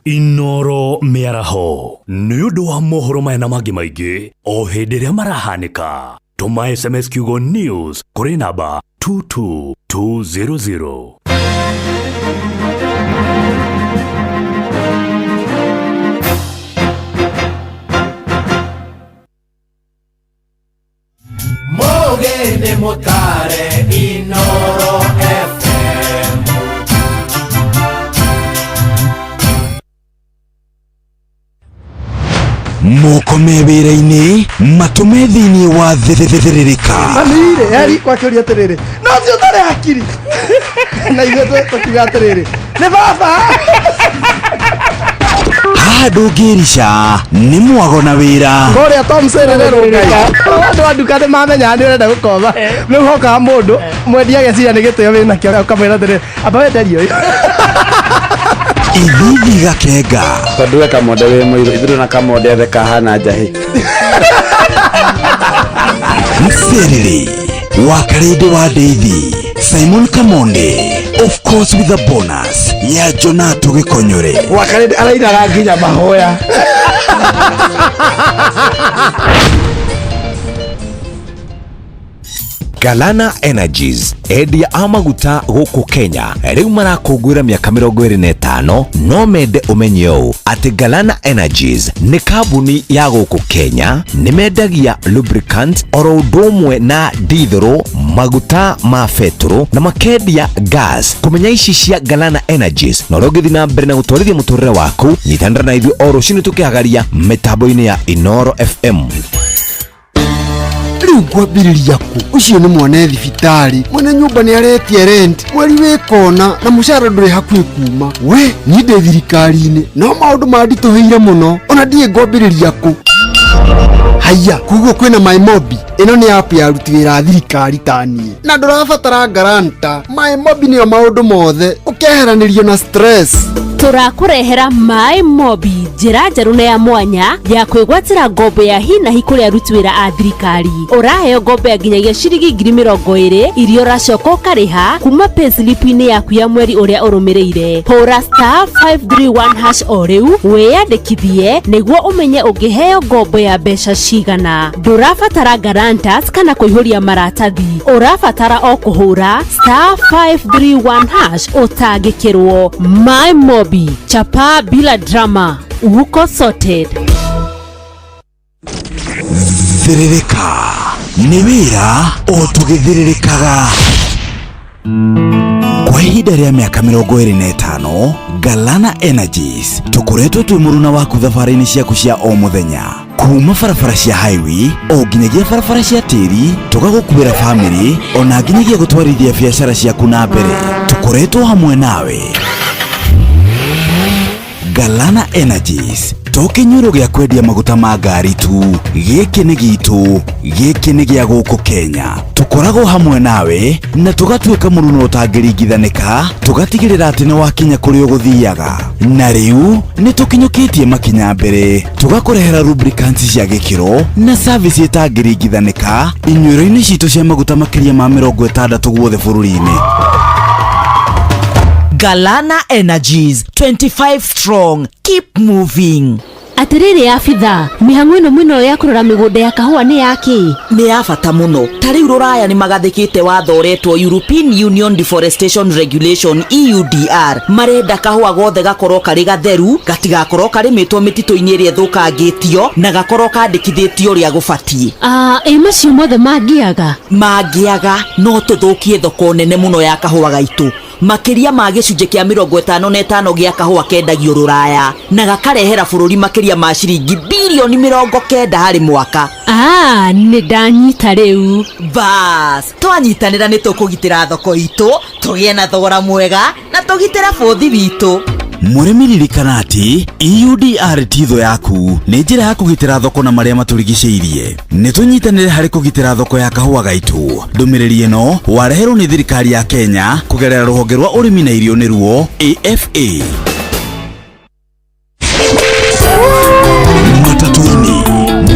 Inoro mĩaraho nĩ ũndũ wa mohoro maya na mangi maingi o hĩndĩ ĩrĩa marahanĩka. Tuma SMS Kiugo News kuri namba 22200. Mogende motare Inoro FM. Mukome wĩra-inĩ matume thĩinĩ wa thĩrĩrĩka Manire yari kwa kĩũria atĩrĩrĩ no cio ũtarĩ hakiri na ithuĩ tũkiuga atĩrĩrĩ nĩ baba haha ndũngĩrica nĩ mwago na wĩra kũrĩa Tom Sererero Ngai andũ a nduka nĩ mamenya nĩ ũrenda gũkoma rĩu hokaga mũndũ mwendia ageciria nĩ gĩtĩo wĩna kĩo ũkamwĩra atĩrĩrĩ amba wenderio ithithi gakenga tondũ we kamonde wĩ mũirũ ithuĩ na kamonde othe kahana njahĩ Mserere Wakarede wa Deithi Simon Kamonde of course with a bonus ya Jonato Gikonyore Wakarede arairaga nginya mahoya Galana Energies endia amaguta gũkũ Kenya rĩu marakũngũĩra mĩaka 25 no mende ũmenye ũũ atĩ Galana Energies nĩ kambuni ya gũkũ Kenya nĩ mendagia lubricant oro ũndũ ũmwe na diesel maguta ma betũrũ na makendia gas kũmenya ici cia Galana Energies na ũrĩa ũngĩthiĩ na mbere na gũtwarithia mũtũrĩre waku nyitanĩra na ithuĩ o rũciinĩ tũkĩhagaria mĩtambo-inĩ ya Inoro FM. riu ngwambiriria ku ucio ni mwana thibitari mwene nyumba ni aretie rent mweri wikona na mushara nduri hakui kuma we ni ndi thirikari-ini no maundu mandituhire muno ona ndie ngwambiriria ku haya kuguo kwina MyMobi ino ni app ya aruti wira thirikari tanie na ndurabatara garanta MyMobi ni maundu mothe ukeheranirio na stress turakurehera MyMobi njira njeru na ya mwanya ya kwigwatira ngombo ya hi na hi kuri aruti wira a thirikari uraheo ngombo ya nginyagia ciringi 20,000 irio racoka ukariha kuma payslip-ini yaku ya mweri uria urumireire hura *531# o riu wiyandikithie niguo umenye ungiheo ngombo ya mbeca cigana ndurabatara guarantors kana kuihuria maratathi urabatara o kuhura *531# utangikirwo MyMobi chapa bila drama uko sorted. Thiririka ni wira o tugithiririkaga kwa ihinda ria miaka 25 Galana Energies tukoretwo twi muruna waku thabarĩ-inĩ ciaku cia o muthenya kuma barabara cia highway o nginyagia barabara cia tĩri tugagukuĩra family ona nginyagia gutwarithia biacara ciaku na mbere tukoretwo hamwe nawe. Galana Energies tokinyuro gya kwendia maguta ma ngari tu giki ni gitu giki ni gya guku Kenya tukoragwo hamwe nawe na tugatuika muruno utangiringithanika tugatigirira ati ni wakinya kuri uguthiaga na riu ni tukinyukitie makinya mbere tugakurehera lubricants cia gikiro na service itangiringithanika inyuiro-ini citu cia maguta makiria ma 60 guothe bururi-ini. Galana Energies 25 strong, keep moving. Atiriri afitha mihang'o ino mwino ya kurora migunda ya kahua ni yaki ni ya bata muno tari ruraya ni magathikite watho uretwo European Union Deforestation Regulation EUDR marenda kahua gothe gakorwo kari gatheru gatigakorwo kari mitwo mitito-ini iria thukangitio na gakorwo kandikithitio ria gubatie macio mothe mangiaga no tuthukie thoko nene muno ya kahua gaitu makiria ma gicunje kia 55 gia kahua kendagio ruraya na gakarehera bururi makiria ma ciringi bilioni 90 hari mwaka. Ni ndanyita riu bas twanyitanira ni tukugitira thoko itu tugie na thogora mwega na tugitira bothi witu. Murimi ririkana ati EUDR titho yaku ni njira ya kugitira thoko na maria maturigiceirie ni tunyitanire hari kugitira thoko ya kahua gaitu. Ndumiriri ino wareherwo ni thirikari ya Kenya kugerera ruhonge rwa urimi na irio ni ruo AFA. Matatu-ini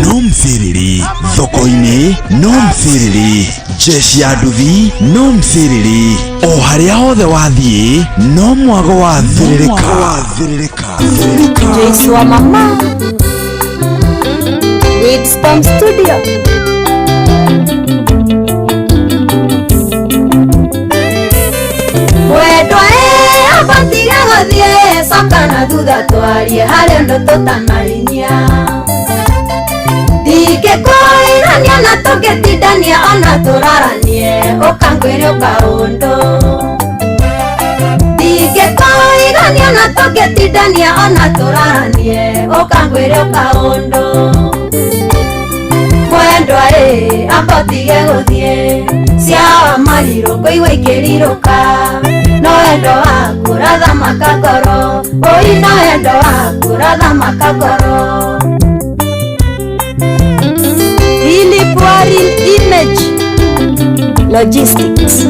no mthiriri, thoko-ini no mthiriri, jeshi ya nduthi no mthiriri, o haria hothe wathie no mwago wa thiririka. Joyce wa mama Witstorm Studio. Wendwa abatiga guthie coka na thutha twarie hari ndo tutanarinyia ndingĩkũĩrania na tũngĩtindania ona tũraranie ũkangwĩre ũkaũndũ ndingĩkũĩrania na tũngĩtindania ona tũraranie ũkangwĩre ũkaũndũ mwendwa ambatige gũthiĩ cia mariro kũigua ikĩrirũka no wendo waku rathamaka ngoro no wendo waku rathamaka ngoro Really poor image logistics.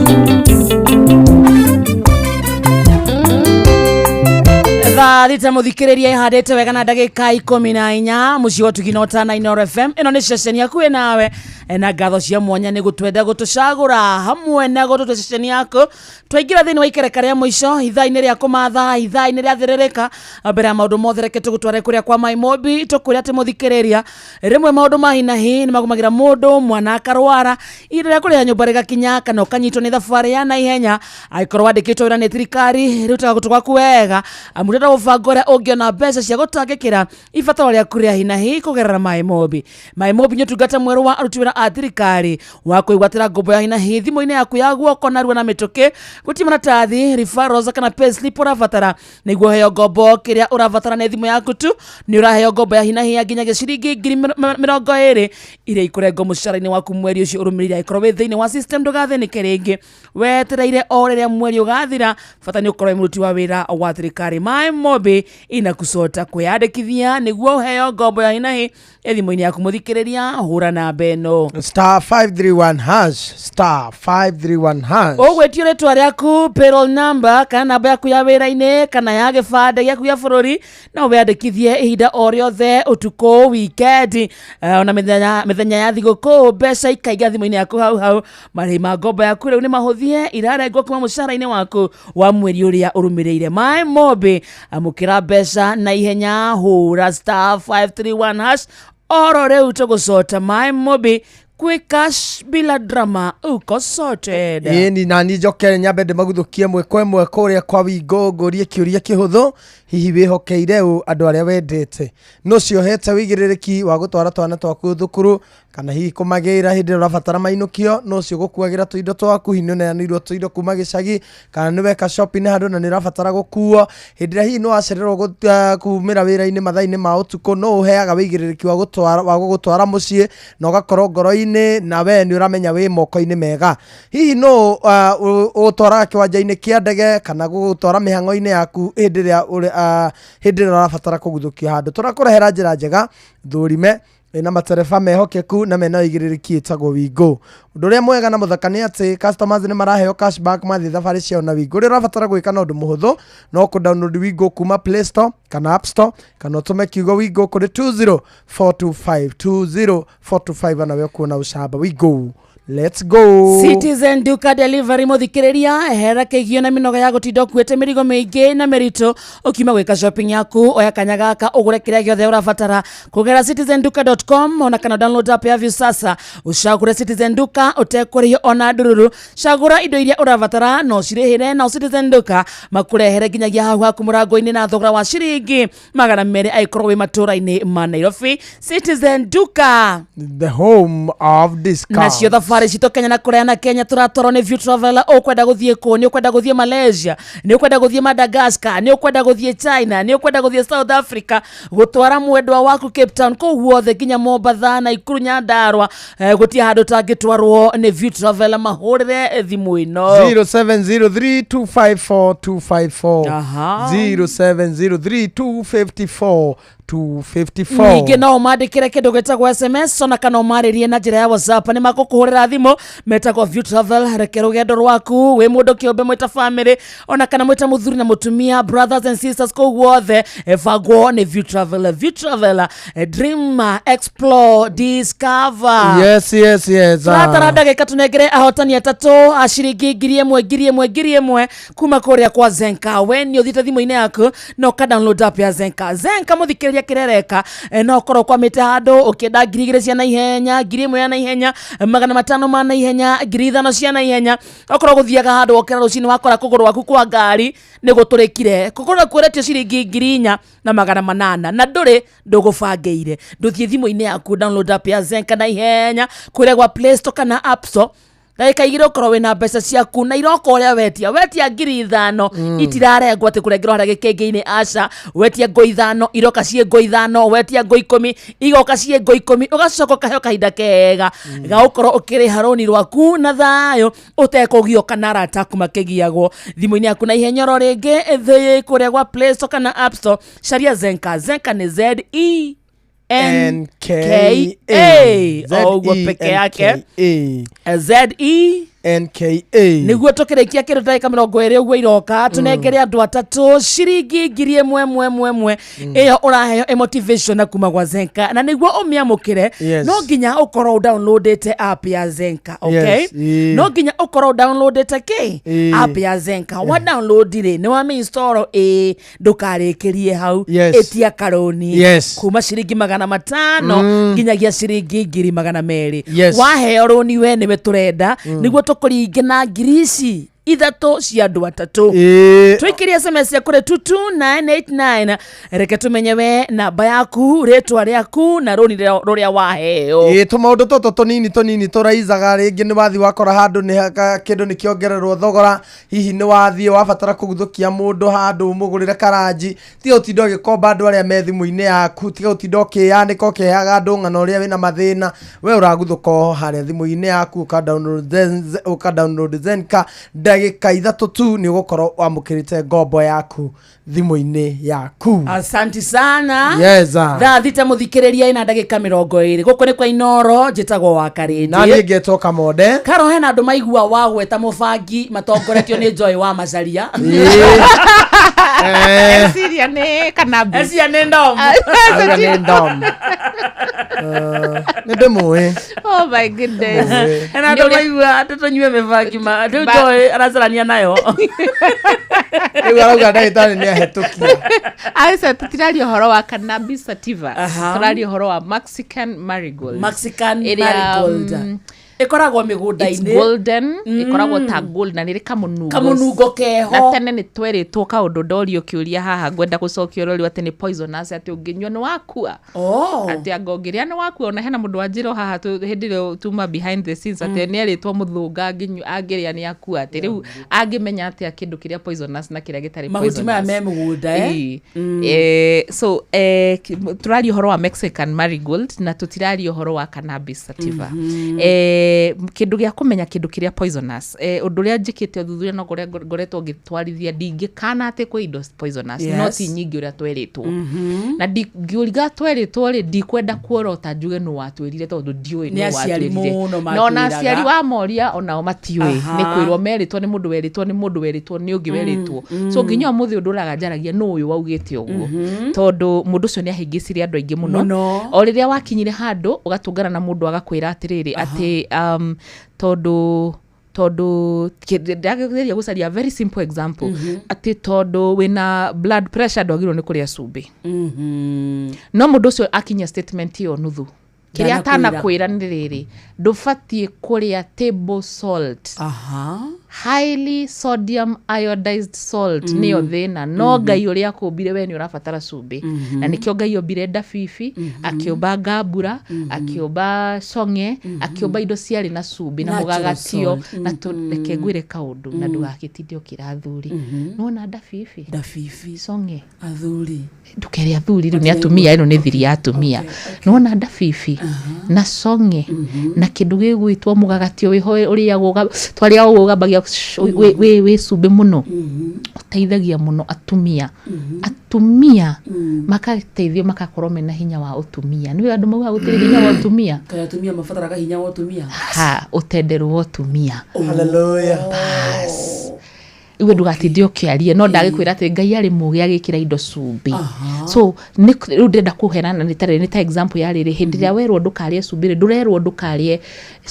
Thita muthikiriria ihandite wega na ndagika 14 muci wa tuginota na Inooro FM ino ni ceceni yaku nawe na ngatho cia mwanya ni gutwenda gutucagura hamwe na gutu ceceni yaku twaingira thini wa ikereka ria mwisho ithaa-ini ria kumatha ithaa-ini ria thiririka mbere ya maundu mothe reke tugutware kuria kwa MyMobi tukuria ati muthikiriria rimwe maundu mahina hi ni magumagira mundu mwana akarwara ira kuria nyumba rega kinya kana ukanyitwo ni thabari ya na ihenya aikorwo andikitwo wira ni thirikari riu tugagutu gwaku wega amureta mubango ria ungiona mbeca cia gutangikira ibataro ria kuria hina hi kugerera MyMobi. MyMobi nĩ ũtungata mwerũ wa aruti wĩra a thirikari wa kũigwatĩra ngombo ya hina hi thimũ-inĩ yaku ya guoko narua na mĩtũkĩ gũtirĩ maratathi referrals kana payslip ũrabatara nĩguo heo ngombo. Kĩrĩa ũrabatara nĩ thimũ yaku tu nĩ ũraheo ngombo ya hina hi ya nginyagia ciringi 20,000 iria ikũrengwo mũcara-inĩ waku mweri ũcio ũrũmĩrĩire ikorwo wĩ thĩinĩ wa system ndũgathĩnĩke rĩngĩ wetereire o rĩrĩa mweri ũgathira. Bata nĩ ũkorwo mũruti wa wĩra wa thirikari. MyMobi inakusota kwĩyandĩkithia nĩguo ũheo ngombo ya hina hi thimũ-inĩ yaku. Mũthikĩrĩria hũra namba ĩno *531#. Ũgwĩtio rĩtwa rĩaku, payroll number kana namba yaku ya wĩra-inĩ kana ya gĩbandĩ gĩaku gĩa bũrũri na wĩyandĩkithie ihinda o rĩothe, ũtukũ, weekend, ona mĩthenya ya thigũkũ. Mbeca ikaiga thimũ-inĩ yaku hau. Marĩhi ma ngombo yaku rĩu nĩ mahũthie, irarengwo kuma mũcara-inĩ waku wa mweri ũrĩa ũrũmĩrĩire. MyMobi, amũkĩra mbeca na ihenya, hũra *531# oro rĩu tũgũcota. MyMobi, quick cash bila drama, uko sorted. Ni nani njokere nyambe ndĩmagũthũkie ĩmwe kwa ĩmwe kũrĩa kwa Wingo ngũrie kĩũria kĩhũthũ, hihi wĩhokeire andũ arĩa wendete no ciohete wĩigĩrĩrĩki wa gũtwara twana twaku thukuru kana hihi kũmagĩra hĩndĩ ũrabatara mainũkio, no cio gũkuagĩra tũindo twaku, hihi nĩũneanĩirwo tũindo kuma gĩcagi kana nĩweka shopping handũ na nĩũrabatara gũkuo hĩndĩ ĩrĩa hihi nĩwacererwo kumĩra wĩra-inĩ mathaa-inĩ ma ũtukũ, no ũheaga wĩigĩrĩrĩki wa gũgũtwara mũciĩ na ũgakorwo ngoro-inĩ na we nĩũramenya wĩ moko-inĩ mega. Hihi no ũtwaraga kĩwanja-inĩ kĩa ndege kana gũgũtwara mĩhang'o-inĩ yaku hĩndĩ ĩrĩa ũrabatara kũguthũkio handũ. Tũrakũrehera njĩra njega, thũrime na matereba mehokeku na mena wĩigĩrĩrĩki ĩtagwo Wingo. Ũndũ ũrĩa mwega na mũthaka nĩ atĩ customers nĩ maraheo cashback mathiĩ thabarĩ ciao na Wingo. Ũrĩa ũrabatara gwĩka na ũndũ mũhũthũ no kũ-download Wingo kuma Play Store kana App Store kana ũtũme kiugo Wingo kũrĩ 20425 nawe kuona ũcamba. Wingo, let's go. Citizen Duka Delivery muthikĩrĩria, hera kĩgio na mĩnoga ya gũtinda ũkuĩte mĩrigo mĩingĩ na mĩritũ ũkiuma gwĩka shopping yaku. Oya kanya gaka ũgũre kĩrĩa gĩothe ũrabatara kũgerera citizenduka.com ona kana download app ya View sasa. Ũcagũre Citizen Duka ũtekũrĩhio ona ndururu. Cagũra indo iria ũrabatara no cirĩhĩre na Citizen Duka makũrehere nginyagia hau haku mũrango-inĩ na thogora wa ciringi 200 aikorwo wĩ matũra-inĩ ma Nairobi. Citizen Duka, the home of discount. Nacio thabarĩ citũ Kenya na Korea na Kenya tũratwarwo nĩ View Traveler. Ũkwenda gũthiĩ kũ? Nĩ ũkwenda gũthiĩ Malaysia, nĩ ũkwenda gũthiĩ Madagascar, nĩ ũkwenda gũthiĩ China, nĩ ũkwenda gũthiĩ South Africa, gũtwara mwendwa waku Cape Town, kũu guothe nginya Mombasa na Ikuru Nyandarua, gũtirĩ handũ tangĩtwarwo nĩ View Traveler. Mahũrĩre thimũ ĩno 0703254254 0703254254. Ningĩ no ũmandĩkĩre kĩndũ gĩtagwo SMS ona kana ũmarĩrie na njĩra ya WhatsApp. Nĩ magũkũhũrĩra thimũ, metagwo View Travel. Reke rũgendo rwaku wĩ mũndũ kĩũmbe, mwĩta family ona kana mwĩta mũthuri na mũtumia, brothers and sisters, kũu guothe bangwo nĩ View Travel. View Travel, dream, explore, discover. Yes. Tũratara ndagĩka tũnengere ahotani atatũ a ciringi 1,000 kuma kũrĩa kwa Zenka. We nĩ ũthiĩte thimũ-inĩ yaku no ka download app ya Zenka. Zenka mũthikĩrĩria kĩrereka no korwo kwa mĩte handũ ũkĩenda 2,000 cia na ihenya, 1,000 ya na ihenya, 500 ma na ihenya, 5,000 cia na ihenya. Okorwo gũthiaga handũ okĩra rũcinĩ wakora kũgũrũ waku kwa ngari nĩ gũtũrĩkire, kũgũrũ kwĩretio ciringi 4,800 na ndũgũbangĩire. Ndũthiĩ thimũ-inĩ yaku, download app ya Zenka na ihenya kũrĩa gwa Play Store kana App Store. Ndagĩka igĩrĩ ũkorwo wĩna mbeca ciaku na iroka ũrĩa wetia 5,000 itirarengwo atĩ kũrengerwo harĩa gĩkĩngĩ-inĩ. Aca, wetia ngo 5 iroka ciĩ ngo 5, wetia ngo 10 igoka ciĩ ngo 10, ũgacoka ũkaheo kahinda kega ga gũkorwo ũkĩrĩha rũni rwaku na thayũ ũtekũgio kana arata aku makĩgiagwo. Thimũ-inĩ yaku na ihenya oro rĩngĩ thĩ kũrĩa gwa Play Store kana App Store caria Zenka. Zenka nĩ ZENKA oguo peke yake, ZENKA nĩguo tũkĩrĩkia kĩndũ ndagĩka 20 ũguo iroka tũnengere andũ atatũ ciringi 1,000 ĩyo ũraheo motivation na kuma gwa Zenka. Na nĩguo ũmĩamũkĩre no nginya ũkorwo downloadete app ya Zenka, okay? No nginya ũkorwo downloadete app ya Zenka. Wa download rĩ nĩ wa install ndũkarĩkĩrie hau, etia karoni kuma ciringi 500 nginyagia ciringi 2,200. Waheo rũni we nĩwe tũrenda nĩguo tũkũringe na ngirici ithatũ cia andũ atatũ. Twikirie SMS ya kure 22989 reke tumenye we namba yaku, ritwa riaku na roni ruria waheo. Tumaundu toto tunini turaizaga ringi ni wathi wakora handu ni kindu ni kiongererwo thogora, hihi ni wathi wabatara kuguthukia mundu handu mugurire karaji, ti utindo gikomba andu aria me thimu-ini yaku, tiga utindo kianika ukiheaga andu ng'ano uria wina mathina, we uraguthuka haria thimu-ini yaku uka-download Zenka ndagika ithatũ tu ni ugukorwo wamukirite ngombo yaku thimu-ini yaku. Asante sana. Yes. Thaa thita muthikiriria ina ndagika 20 guku ni kwa Inoro njitagwo wa Karindi. Na ni ngetwo Kamode. Karo hena andu maigua wagweta mubangi matongoretio ni Joy wa Mazaria. Esiria ne cannabis. Esiria ne ndom. Esiria ne ndom. Nende muwe. Oh my goodness. Hena andu maigua tutonywe mubangi ma Joy arazarania nayo. Ni arauga ndagitari ni ahetokia. Aisa tutirario horo wa cannabis sativa. Tutirario horo wa Mexican marigold. Mexican marigold. Ikoragwo migunda-ini. It's golden. Ikoragwo ta gold na niri kamunungo. Kamunungo keho. Na tene ni tweritwo kaundu ndorio kiuria haha ngwenda gucokio rori ati ni poisonous ati unginywa ni wakua. Ati angongiria ni wakua ona hena mundu wanjiro haha hindire tuma behind the scenes ati ni eritwo muthunga angiria ni akua ati riu angimenya ati kindu kiria poisonous na kiria gitari poisonous. Mahuti maya me mugunda So turario horo wa Mexican marigold na tutirario horo wa cannabis sativa. Kindu gia kumenya kindu kiria poisonous undu ria njikite thuthuria no ngoretwo ngitwarithia ndingikana ati kwa indo poisonous no ti nyingi uria tweritwo na ngiuriga tweritwo ri ndikwenda kuorota njuge no watwirire tondu ndiui no watwirire no na aciari wa moria onao matiui ni kwirwo meritwo ni mundu weritwo ni ungi weritwo so nginya muthi undu uraga njaragia no uyu waugite uguo tondu mundu ucio ni ahingicirie andu aingi muno o riria wakinyire handu ugatungana na mundu agakwira atiriri ati todo ndageria gucaria very simple example ati todo wina blood pressure ndwagirwo ni kuria cumbi no mundu ucio akinya statement iyo nuthu kiria atana kwira ni riri ndubatie kuria table salt highly sodium iodized salt niyo thina no ngai uria kumbire we ni urabatara cumbi na nikio ngai ombire ndabibi akiomba ngambura akiomba songe akiomba indo ciari na cumbi na mugagatio na tureke ngwire kaundu na ndugakitinde ukirathuri nona ndabibi songe athuri ndukere athuri ni atumia ino ni thiri ya atumia nona ndabibi na songe na kindu gigwitwo mugagatio wiho uriagwo twaria ugabagia we cumbi muno uteithagia muno atumia makateithio makakorwo mena hinya wa utumia niwe andu mau gutiri hinya wa utumia kaya atumia mabataraga hinya wa utumia utenderu wa utumia hallelujah iwe ndugatinde ukiarie no ndagikwira ati ngai ari mugi agikira indo cumbi so ni ndenda kuherana ni ta example ya riri hindi ya werwo ndukarie cumbi ndurerwo ndukarie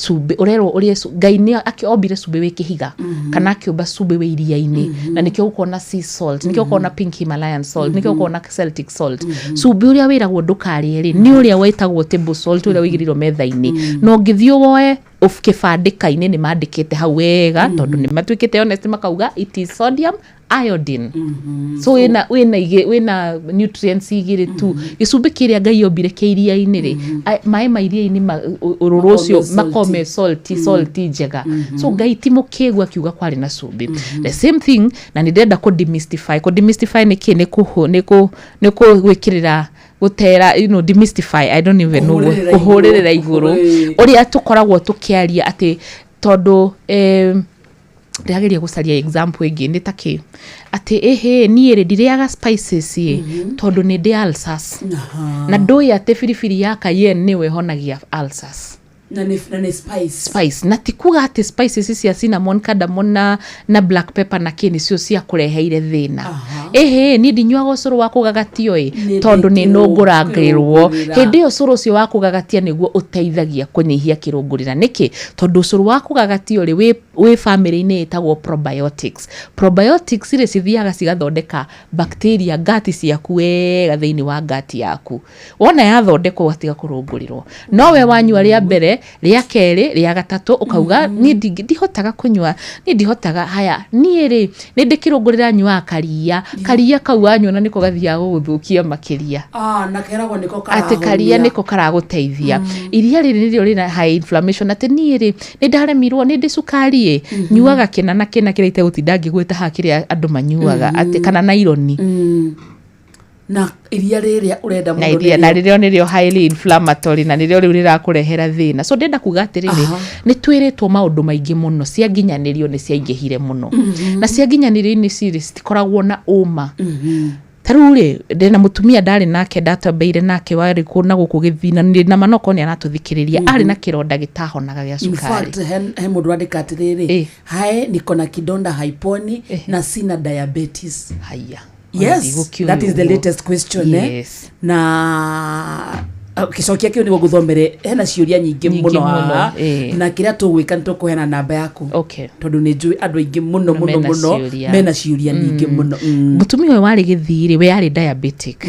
cumbi urerwo urie ngai ni akiombire cumbi wi kihiga kana akiomba cumbi wi iria-ini na nikio ukona sea salt nikio ukona pink Himalayan salt nikio ukona Celtic salt cumbi uria wiragwo ndukarie ri ni uria wetagwo table salt uria wigirirwo metha-ini no ngithio woe ukibandika-ini ni mandikite hau wega tondu ni matwikite honest makauga it is sodium iodine so wina nutrients igire tu gicumbi kiria ngai ombire kiria-ini ri mai mairia-ini ururu ucio makome salty njega so ngai ti mukigwa kiuga kwari na cumbi the same thing na ni ndenda ku demystify ni ki ni ku gwikirira gutera demystify I don't even know kuhurira iguru uria tukoragwo tukiaria ati tondu ndageria gucaria example ingi ni taki ati nie ndiriaga spices tondu ni ndi ulcers na ndoi ati firifiri ya cayenne niwe honagia ulcers na ni spice na tikuga ati spices cia cinnamon cardamom na black pepper na kini cio cia kureheire thina ni ndinyuaga ucuru wa kugagatia tondu ni nungurangirwo hindi ucuru ucio wa kugagatia niguo uteithagia kunyihia kirungurira niki tondu ucuru wa kugagatia wi family ini itagwo probiotics ire cithiaga cigathondeka bacteria gati ciaku wega thiini wa gati yaku wona yathondekwo watiga kurungurirwo no we wanyua ria mbere ria keri ria gatatu ukauga ni ndihotaga kunyua ni ndihotaga haya ni ri ni ndikirungurira nyua karia kau wanyua na niko gathia guthukia makiria na keragwo niko karaho ati karia niko karaguteithia iria riri nirio rina high inflammation ati ni ri ni ndaremirwo ni ndi sukari nyuaga kina na kina kirite gutinda ngigweta hakiria andu manyuaga ati kana na ironi na iria riria urenda mundu iria na ririo nirio highly inflammatory na nirio riu rirakurehera thina so ndenda kuga atiriri ni twiritwo maundu maingi muno cia nginyanirio ni ciaingihire muno na cia nginyanirio ni series tikoragwo na uma taruri ndena mutumia ndari nake database nake wari kuna guku githina na manoko ni anatuthikiriria ari na kironda gitahonaga gya sukari. In fact he mundu andika atiriri hae niko na kidonda hyponi na sina diabetes. Haya. Yes, that is the latest question. Yes. Na kicokia kiu ni guthomere hena ciuria nyingi muno na kiria tugwika nitukuhena namba yaku tondu ni njui andu aingi muno mena ciuria nyingi muno. Mutumia wari githiri we ari diabetic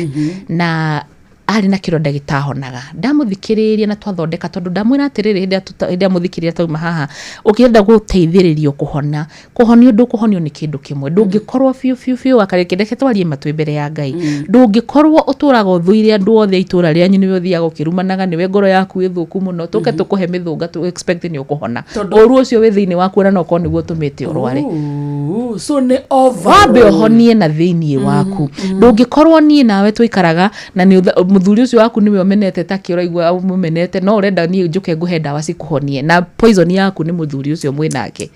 na ari na kironda gitahonaga ndamuthikiriria na twathondeka tondu ndamwira atiriri hindi amuthikiriria tauma haha ukienda guteithiririo kuhonio ndukuhonio ni kindu kimwe ndungikorwo fiu akarekendeke twarie matwe mbere ya Ngai ndungikorwo uturaga uthuire andu othe itura rianyu niwe uthiaga ukirumanaga niwe ngoro yaku ithuku muno tuke tukuhe mithunga tu expect ni ukuhona oru ucio wi thiini waku na noko niguo tumite urware so ne over wabe ohonie na thiini waku ndungikorwo nie nawe twikaraga na ni muthuri ucio waku niwe omenete takiraigwa umumenete no urenda ni njuke nguhe ndawa cikuhonie na poison yaku ni muthuri ucio mwinake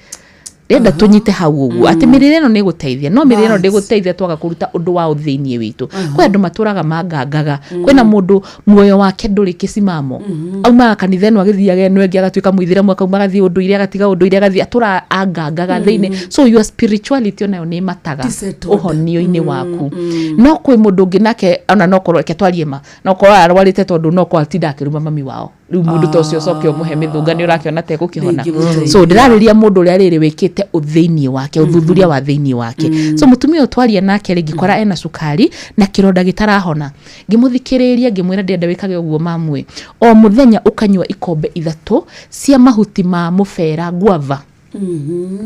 renda tunyite hau uguo ati mirire no niguteithia no mirire no ndiguteithia twaga kuruta undu wa uthiini witu kwe andu maturaga mangangaga kwena mundu muoyo wake nduri kisimamo auma kanithenu agithiaga no engi agatuika muithira mwaka uma gathie undu iria gatiga undu iria gathie atura angangaga thiini so your spirituality onayo ni mataga uhonio-ini waku no kwe mundu ngi nake ona no korwo ke twariema no korwo arwarite tondu no kwa atinda akiruma mami wao riu mundu tocio coke umuhe mithunga ni urakiona te gukihona so ndirariria mundu uria riri wikite uthiini wake uthuthuria wa thiini wake so mutumia utwaria nake ngikora ena sukari na kironda gitarahona ngimuthikiriria ngimwira ndenda wikage uguo mamwe o muthenya ukanywa ikombe 3 cia mahuti ma mufera guava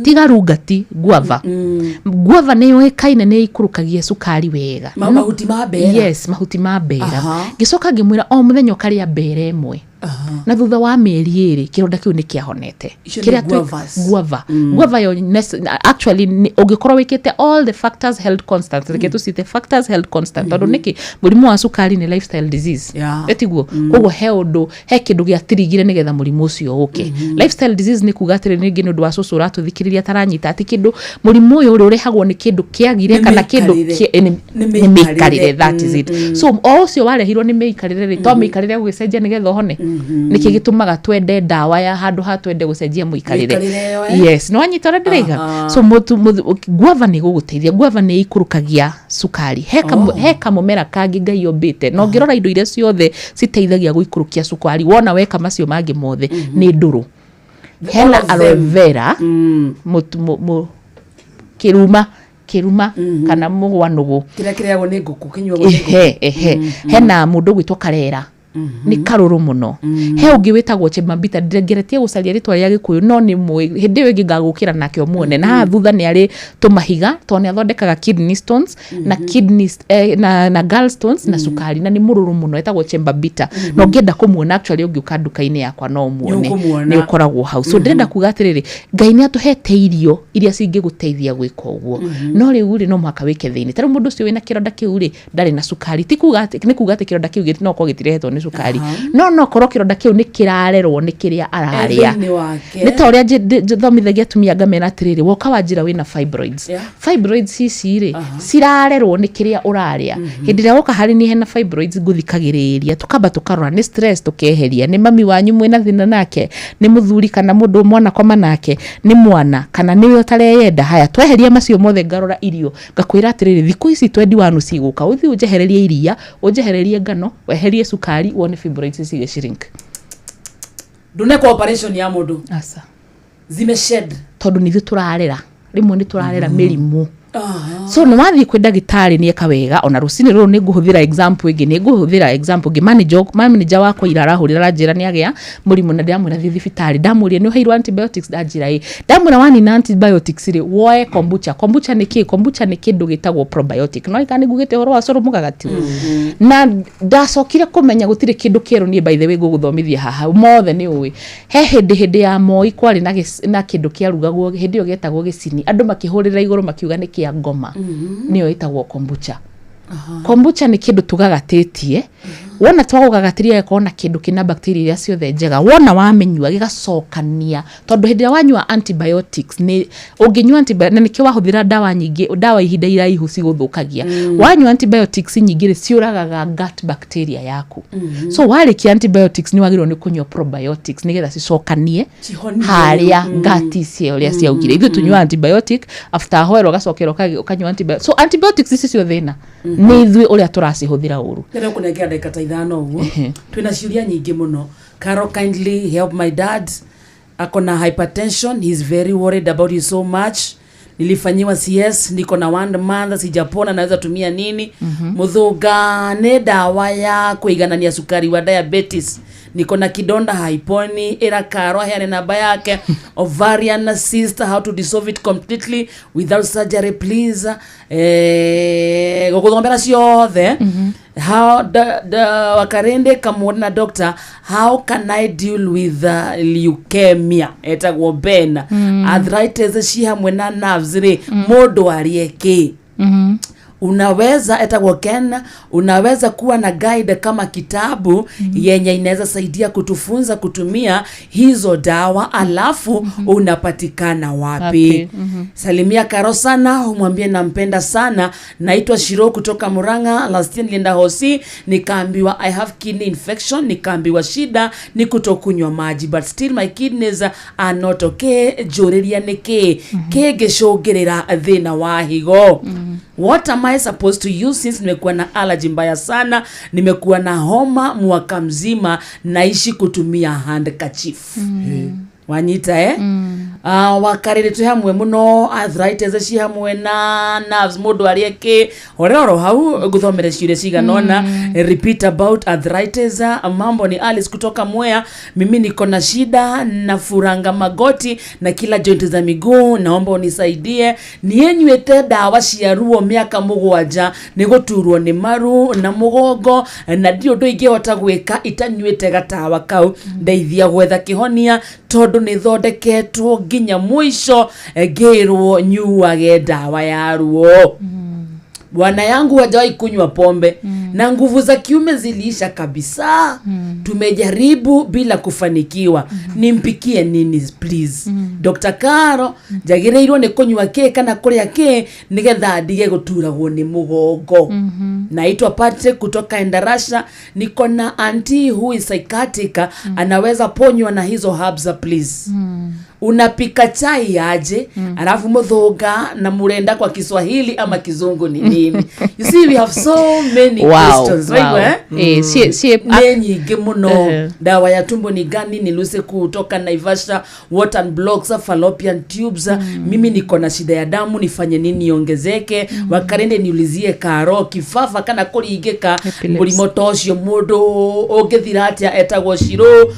tiga rugati guava guava ni yoikaine ni ikurukagia sukari wega mahuti ma bera yes mahuti ma bera gicoka ngimwira o muthenya ukaria bera emwe na thutha wa mieri iri kironda kiu ni kiahonete kiria guava yo actually ugikorwo wikite all the factors held constant reketu cite factors held constant tondu niki murimu wa sukari ni lifestyle disease etiguo koguo he undu he kindu gia tirigire nigetha murimu ucio uke lifestyle disease ni kugatire ningi ndu wa cucu ratuthikiriria taranyita ati kindu murimu uyu uri urehagwo ni kindu kiagire kana kindu ni mikarire that is it so also warehirwo ni mikarire to mikarire gucenjia nigetha hone niki gitumaga twende ndawa ya handu ha twende gucenjia muikarire yes no anyita ndiriga so guava ni guguteithia guava ni ikurukagia sukari heka mumera kangi Ngai yombite no ngirora indo iria ciothe citeithagia guikurukia sukari wona weka macio mangi mothe ni nduru hena aloe vera kiruma kana mugwanugu kiria yago ni nguku kinywa hena mundu gwitwo Karera ni karuru muno he ungi witagwo Chemambita ndigeretie gucaria ritwa ria Gikuyu no ni hindi wingi ngagukira nake omuone na thutha ni ari tumahiga to ni athondekaga kidney stones na kidneys na gallstones na sukari na ni mururu muno etagwo Chemambita no ngenda kumuona actually ungi ukanduka-ini yakwa no muone ni ukoragwo hau so ndenda kuga atiriri Ngai ni atuhete irio iria cingiguteithia gwika uguo no riu ri no mwaka wike thiini taru mundu ucio wina kironda kiu ri ndari na sukari ti kuga ni kuga ati kironda kiu no ko gitirehetwo ni cukari no korwo kironda kiu ni kirarerwo ni kiria araria ni ta uria thomithagia tumia ngamena atiriri woka wanjira wina fibroids fibroids ici ri cirarerwo ni kiria uraria hindi ria woka hari ni hena fibroids nguthikagiriria tukamba tukarora ni stress tukeheria ni mami wanyu mwina thina nake ni muthuri kana mundu mwana kwa manake ni mwana kana ni we utareyenda haya tweheria macio mothe ngarora irio ngakwira atiriri thiku ici 21 ciguka uthi ujehererie iria ujehererie ngano weherie sukari wone fibroids sige shrink ndune kwa operation ya mundu asa zimeshed tondu nithu turarera rimwe ni turarera mirimu so no wathi kwi ndagitari ni eka wega ona rucini ru ni nguhuthira example ingi ni nguhuthira example ngi manager wakwa ira arahurira ranjira ni agia murimu na ndamwira thi thibitari ndamuria ni uheirwo antibiotics ndajira ndamwira wani na antibiotics ri woe kombucha ni ki kombucha ni kindu gitagwo probiotic no ikani ngugite horo wa coro mugagati na ndacokire kumenya gutire kindu kieru ni by the way guguthomithia haha mothe ni uwi he hindi ya moi kwari na kindu kiarugagwo hindi yo getagwo gicini andu makihurira iguru makiuga ni kia ngoma niyo itagwo kombucha kombucha ni kindu tugagatitie wona twagugagatiria kona kindu kina bacteria iria ciothe njega wona wamenyua gigacokania tondu hindi ya wanyua antibiotics ni unginyua antibiotics ni kiwahuthira dawa nyingi dawa ihinda iraihu ciguthukagia wanyua antibiotics nyingi ciuragaga gut bacteria yaku so warikia antibiotics ni wagirwo ni kunyua probiotics nigetha cicokanie haria gut cia ciaugire ithu tunyua antibiotic after hoero gacokero ukanyua antibiotics so antibiotics ici cio thina ni ithui uria turacihuthira uru kero kunengera ndagika ithano uguo twina ciuria nyingi muno Carol kindly help my dad akona hypertension he's very worried about you so much nilifanyiwa CS niko na 1 month sijapona naweza tumia nini mudhuga ne dawa ya kuiganania sukari wa diabetes niko na kidonda haiponi era Carol hene namba yake ovarian cyst how to dissolve it completely without surgery please gogombera ciothe how the wakarende kamwona doctor how can I deal with leukemia etagwo Ben arthritis ci hamwe na nerves ri mundu arieke unaweza etagwo Ken unaweza kuwa na guide kama kitabu yenye inaweza saidia kutufunza kutumia hizo dawa alafu unapatikana wapi salimia Karo sana umwambie nampenda sana naitwa Shiro kutoka Muranga last year nilienda hosi nikaambiwa I have kidney infection nikaambiwa shida ni kutokunywa maji but still my kidneys are not okay joreria niki kegecungirira thina wa higo what am I supposed to use since nimekuwa na allergy mbaya sana nimekuwa na homa mwaka mzima naishi kutumia handkerchief wanyita wakarire tu hamwe muno arthritis ci hamwe na nerves mundu arieke orero hau guthomere ciure ciganona repeat about arthritis mambo ni Alice kutoka Mwea mimi niko na shida na furanga magoti na kila joint za miguu naomba unisaidie nienywete dawa cia ruo miaka 7 niguturwo ni maru na mugongo na ndio ndo ingehota gwika itanywete gatawa kau ndeithia gwetha kihonia tondu ni thondeketwo nginya mwisho ngirwo nyuage dawa ya ruo bwana yangu hajawahi kunywa pombe na nguvu za kiume ziliisha kabisa tumejaribu bila kufanikiwa nimpikie nini please Dr. Karo jagireirwo ni kunywa ke kana kuria ke nigetha ndige guturagwo ni mugongo naitwa Patrick kutoka Endarasha niko na auntie who is psychiatric anaweza ponywa na hizo herbs please unapika chai aje alafu mudhuga na murenda kwa Kiswahili ama Kizungu ni nini you see we have so many questions right nyingi muno dawa ya tumbo ni gani niluse kutoka Naivasha water and blocks fallopian tubes mimi niko na shida ya damu nifanye nini iongezeke wakarende niulizie Karo kifafa kana kuringika murimo tocio mundu ungithira atia etagwo Shiro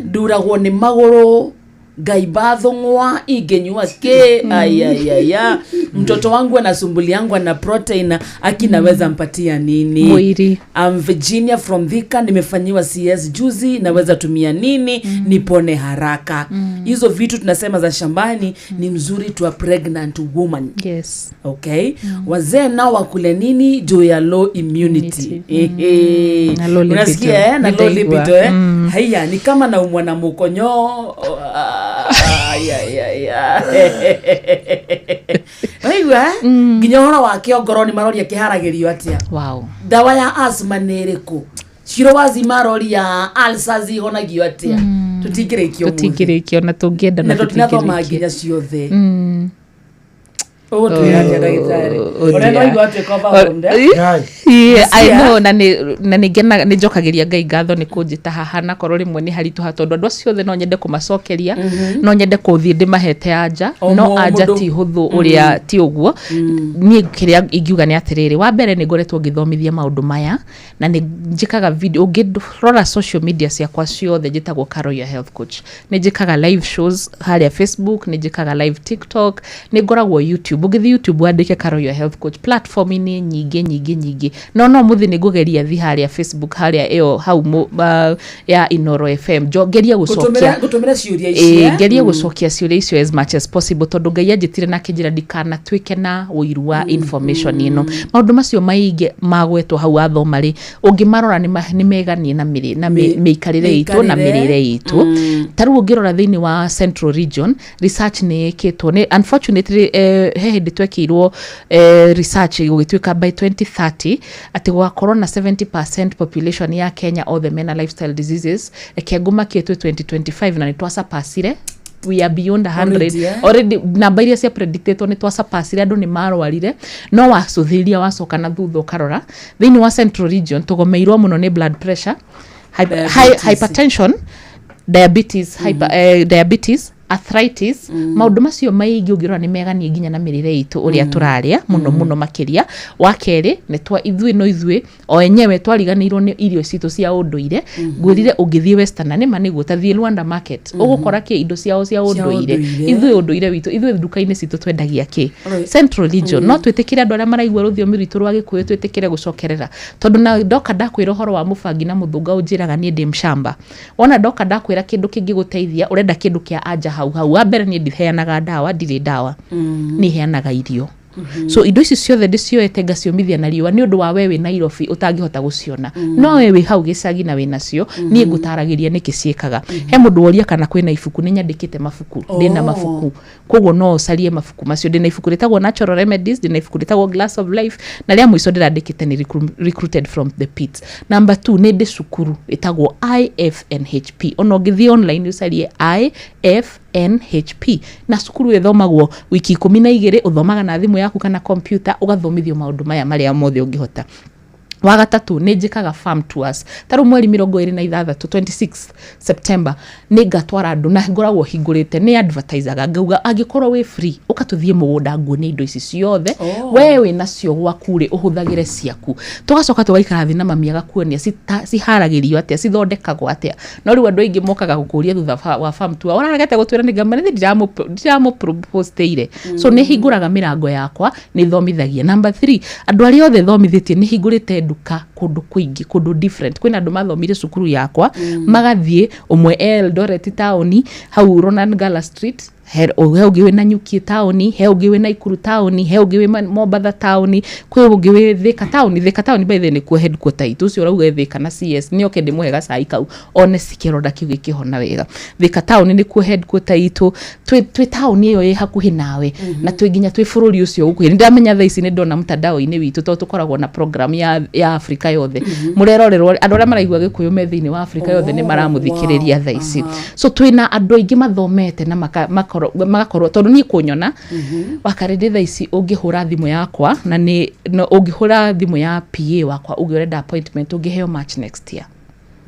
nduragwo ni maguru Gaibatho ngwa igenyua ke ayayaya mtoto wangu anasumbuli yangu ana protein akinaweza mpatia nini mwili. Virginia from Thika, nimefanyiwa CS juzi, naweza tumia nini nipone haraka. Hizo vitu tunasema za shambani ni mzuri to a pregnant woman. Yes. Okay. Wazee nao wakule nini juu ya low immunity. Unasikia na low libido haya ni kama na umwana mukonyo. Aiwa ginyora wa kiongoro ni marori akiharagirio atia. Wow. Dawa ya asthma neriku shiro wazi marori ya alsazi honagio atia. Tutigirikio na tungienda na tutigirikio maginya ciothe. I know na nigena nijokagiria Ngai ngatho ni kunjita haha na korwo rimwe ni haritu hatondu andu acio othe no nyende kumacokeria no nyende kuthii ndimahete anja no anja ti huthu uria ti uguo ni kiria ingiuga ni atiriri wa mbere ni ngoretwo ngithomithia maundu maya na ni njikaga video ngirora social media ciakwa ciothe njitagwo Carol your health coach ni njikaga live shows haria Facebook ni njikaga live TikTok ni ngoragwo YouTube ugithi YouTube wandike Carol your health coach platform ini nyingi no muthi ni ngugeria thi haria Facebook haria eo hau ya Inoro FM geria gutumira ciuria icio geria gucokia ciuria icio as much as possible tondu Ngai anjitire na kinjira ndikana twike na uiru wa information ino maundu macio maingi magwetwo hau athoma ri ungimarora ni meganie na meikarire itu na mirire itu taru ungirora thini wa Central Region research ni ikitwo ni unfortunately hehindi twekirwo research igituika by 2030 ati gwakorwo na 70% population ya Kenya all the mena lifestyle diseases ekenguma kietwe 2025 na nitwasa pasire we are beyond 100 already namba iria cia predicted ni twasa pasire andu ni marwarire no wacuthiria wacoka na thutha karora thini wa Central Region tugomeirwo muno ni blood pressure hypertension diabetes arthritis maundu macio maingi ungirora ni meganie nginya na mirire itu uria turaria muno makiria wa keri ni twa ithui o enyewe twariganirwo ni irio citu cia unduire ngwirire ungithie Western ni maniguo tathie Rwanda market ugukora ki indo ciao cia unduire ithui unduire witu ithui nduka-ini citu twendagia ki Central Region no twitikire andu aria maraigua ruthiomi ritu rwa Gikuyu twitikire gucokerera tondu na ndoka ndakwira horo wa mubangi na muthunga unjiraga ni ndi mshamba ona ndoka ndakwira kindu kingi guteithia urenda kindu kia anja hau wa mbere ni ndiheanaga dawa ndire dawa ni heanaga irio so indo ici ciothe ndicioete ngaciomithia na riwa ni undu wa wewe Nairobi utangihota guciona no wewe hau gicagi na we nacio ni ngutaragiria niki ciekaga he mundu woria kana kwina ibuku ni nyandikite mabuku ndina mabuku koguo no ucarie mabuku macio ndina ibuku ritagwo Natural Remedies ndina ibuku ritagwo Glass of Life na ria mwico ndirandikite ni Recruited from the Pits. Number 2 ni ndi cukuru itagwo IFNHP ono ngithi online ucarie IFNHP na cukuru ithomagwo wiki 12 uthomaga na thimu yaku kana computer ugathomithio maundu maya maria mothe ungihota. Wa gatatu ni njikaga farm tours taru mweri 26 September ni ngatwara andu na ngoragwo hingurite ni advertisaga ngauga angikorwo we free ukatuthie mugunda nguone indo ici ciothe wewe nacio gwakure uhuthagire ciaku tugacoka tugaikara thina mamiaga kuonia ciharagirio atia cithondekagwo atia no riu andu aingi mokaga gukuria thutha wa farm tour oraregete gutwira ni ngamane ndiramo propose teire so ni hinguraga mirango yakwa ni thomithagia. Number 3 andu aria othe thomithitie ni hingurite nduka kundu kuingi kundu different kwina andu mathomire cukuru yakwa magathie umwe Eldoret town hau Ronan Gala Street he ungiwe na Nyuki town he ungiwe na Ikuru town he ungiwe Mombasa town kwe ungiwe Thika town by the ni ku headquarter itu cio rauga Thika na CS ni okende mwega sai kau one sikironda kiu gikihona wega Thika town ni ku headquarter itu twi town iyo ye hakuhi nawe na twi nginya twi bururi ucio gukuhi ndamenya tha ici ni ndona mtandao-ini witu to tukoragwo na program ya Africa yothe murerorerwo andu aria maraigua Gikuyu me thiini wa Africa yothe ni maramuthikiriria tha ici so twina andu aingi mathomete na magakorwo tondu ni kunyona wakarede tha ici ungihura thimu yakwa na ni ungihura thimu ya PA wakwa ungirenda appointment ungiheo match next year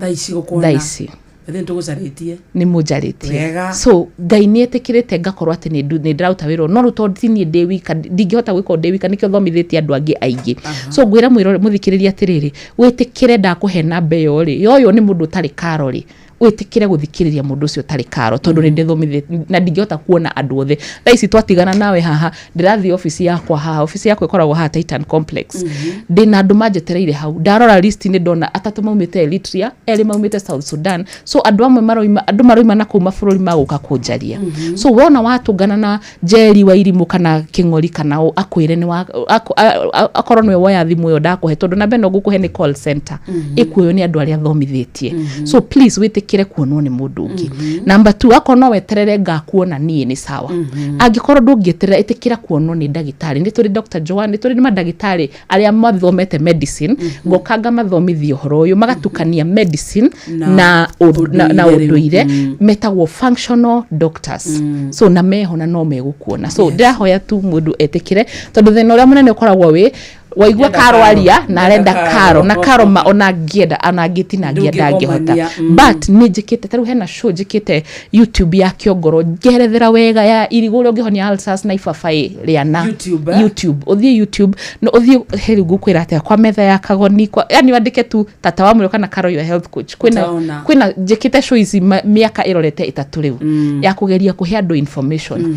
tha ici gukona tha ici then tugusaritie ni mujaritie so Ngai ni etikirite ngakorwo ati ni ndirauta wiro no rutondi ni ndi wika ndingihota gwika ndi wika nikio thomithitie andu angi aingi so ngwira muthikiriria atiriri witikire ndakuhe namba yo ri yoyo ni mundu tari Karoli witikire guthikiriria mundu ucio tari karo tondu ni ndithomithie na ndingihota kuona andu othe tha ici twatigana nawe haha ndirathi office yakwa haha office yakwa ikoragwo haha Titan Complex ndina andu manjetereire hau ndarora list ni ndona atatu maumite Eritrea eri maumite South Sudan so andu amwe maroima na kuma bururi maguka kunjaria so wona watungana na Jerry wa Irimu kana King'ori kana akwire ni akorwo nwe woya thimu yo ndakuhe tondu na beno gukuhe ni call center ikuyo ni andu aria thomithitie so please witikire kuonwo ni mundu ungi number 2 akono weterere ngakuona nie ni sawa angikorwo ndungieterera itikira kuonwo ni ndagitari ni turi Dr. Joan ni turi madagitari aria mathomete medicine ngokanga mathomithio horo uyu magatukania medicine na unduire metagwo functional doctors so na meho na no megukuona so ndahoya tu mundu etikire tondu thina uria munene ukoragwo wi waigua karo aria na arenda karo na karo ma ona ngienda anagitina ngienda ngihota but ni njikite taru hena show njikite YouTube ya Kiongoro ngerethera wega ya iriguru ngihonia ulcers na ifabai riana YouTube uthie YouTube no uthie herigu kwira atia kwa metha ya kagoni kwa yani wandike tu tata wa mulio kana Karo your health coach kwina njikite show ici miaka irorete itatu riu ya kugeria kuhe andu information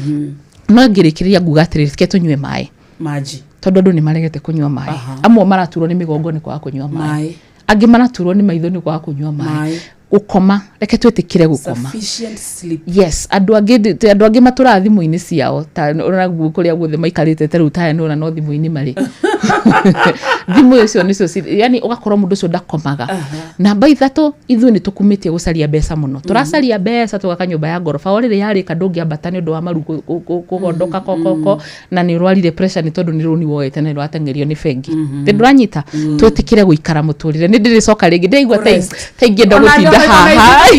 no ngirikiria ngugatirire tunywe mai maji tondu andu ni maregete kunywa mai amwe maraturwo ni migongo ni kwa kunywa mai angi maraturwo ni maitho ni kwa kunywa mai ukoma reke twitikire gukoma sufficient sleep yes andu angi matura thimu-ini ciao ta ona kuria guothe maikarite teru ta no na no thimu-ini mari thimu icio nicio yani ugakorwo mundu ucio ndakomaga namba 3 ithu ni tukumitie gucaria mbeca muno turacaria mbeca tugaka nyumba ya ngorofa orire yari kadungi ambata ni undu wa maru kugondoka kokoko na ni rwarire pressure ni tondu ni runi woete na rwatengerio ni bengi nduranyita twitikire guikara muturire ni ndiricoka ringi ndeigua taingi ndagutinda haha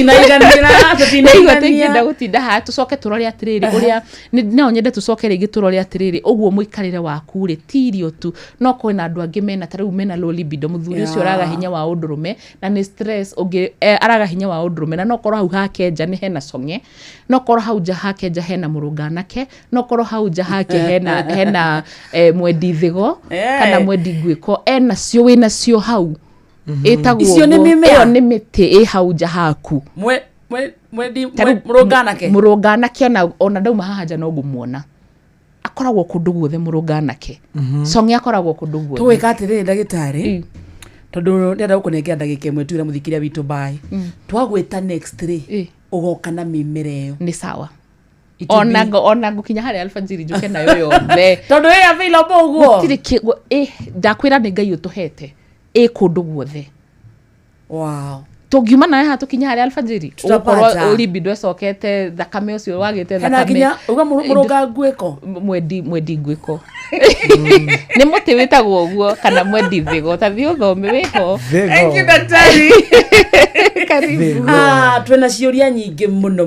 ndeigua gutinda haha tucoke turore atiriri uria no nyende tucoke ringi turore atiriri uguo muikarire waku ri tirio tu no kwina andu angi mena tariu mena low libido muthuri ucio araga hinya wa undurume na ni stress ungi araga hinya wa undurume na no korwo hau hake nja ni hena songe no korwo hau nja hake nja hena muruganake no korwo hau nja hake hena mwendi thigo kana mwendi ngwiko ena cio wina cio hau etagwo icio ni mimea ni miti hau nja haku mwendi muruganake ona ndauma haha nja no ngumuona akoragwo kundu guothe muruganake songe akoragwo kundu guothe tuweka atiriri ndagitari tondu ndenda gukunengera ndagika imwe tuira muthikiria witu bai twagwita next 3 ugoka na mimera iyo ni sawa ona ngukinya hari alfajiri njuke nayo yothe tondu ĩ available uguo ndakwira ni Ngai utuhete kundu guothe wow tugiuma nawe ha tukinya hari alfajiri ukorwo libido ecokete thakame ucio wagite thakame kana kinya uga muruga ngwiko mwendi ngwiko ni muti witagwo uguo kana mwendi thigo tathi uthome wiho thank you daktari karibu twena ciuria nyingi muno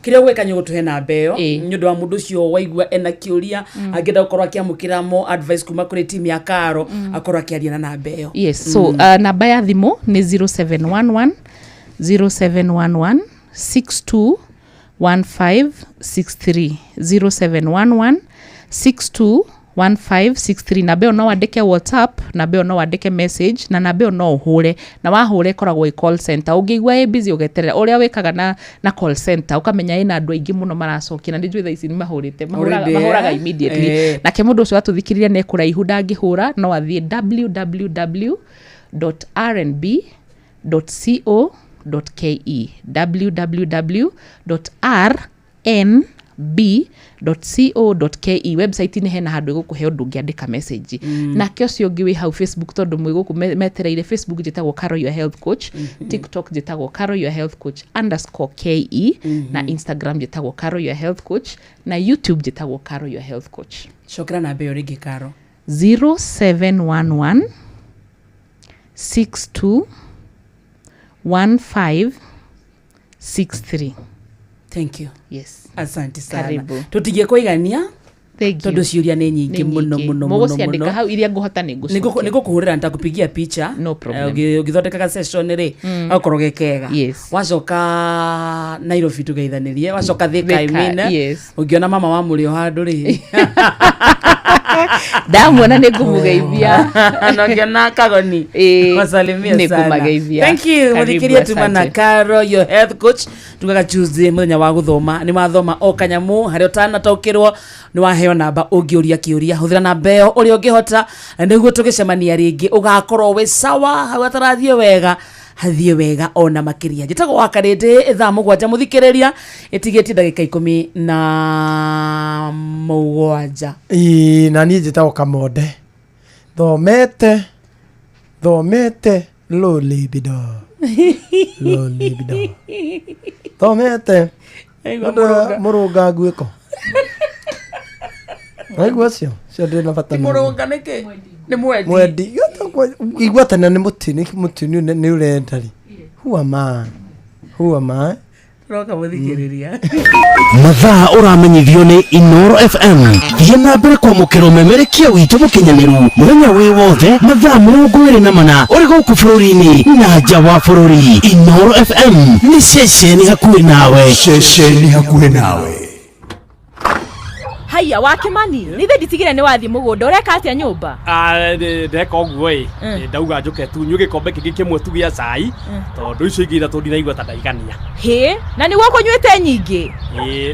kiria gweka nyugutuhe na mbeo nyundu wa mundu ucio waigua ena kiuria angenda gukorwo akiamukira mo advice kuma kuri team ya Karo akorwo akiaria na mbeo yes so namba ya thimu ni 0711 0711 621563 0711 621563 na beo no wandike WhatsApp na beo no wandike message na beo no uhure na wahure koragwo call center ungigwa busy ugeterera uria wikaga na call center ukamenya ina andu aingi muno maracokina ndi njwe ici ni mahurite mahuraga immediately na ke mundu ucio atuthikiriria ne kuraihu ndangihura no athie www.rnb.co.ke www.rnb.co.ke website ni hena handu gukuhe undu ngiandika message na kio cio ngi wi hau Facebook tondu mwiguku metereire Facebook jitagwo Karo your health coach TikTok jitagwo Karo your health coach _ke na Instagram jitagwo Karo your health coach na YouTube jitagwo Karo your health coach shokera na beyo rigi Karo 0711 621563 thank you yes asante sana tutige kuigania tondu ciuria ni nyingi muno muguciandika hau iria nguhota nigukuhurira ntakupigia picha no problem ugithondekaga session ri akorwo gekega wacoka Nairobi tugeithanirie wacoka Thika imina ungiona mama wa muri o handu ri Ndamuona nĩngũmũgeithia. Anakiona Kagoni. Wasalimia sana. Thank you. Muthikiria tumana Karo, your health coach. Tugaga Tuesday muthenya wa guthoma. Ni mathoma o kanyamu hario tana taukirwo ni waheo namba ungiuria kiuria. Huthira namba ĩyo uria ungihota niguo tugicemania ringi ugakorwo we sawa hau atarathie wega. Hathie wega ona makiria njitagwo wakarite ithaa mugwanja muthikiriria itigiti ndagika 17 na niĩ njitagwo Kamonde thomete lolibido thomete murunga nguiko aigua cio ndina bata murunga niki ni mwendi igua tena ni mutini ni urendari who am I roka muthikiriria mathaa uramenyithio ni Inoro FM thiĩ na mbere kwamũkĩra ũmemerekia witũ mũkinyanĩru mũthenya wĩ wothe mathaa 24 ũrĩ gũkũ bũrũri-inĩ na nja wa bũrũri. Inoro FM nĩ ceceni hakuhĩ nawe. Haya Wakimani, nithe nditigire ni wathi mugunda ureka atia nyumba? Ndeka uguo ndauga njuke tu nyuge kombe kingi kimwe tu gĩa cai tondu icio ingi ithatu ndiraigua ta ndaigania. He, na niguo kunywite nyingi?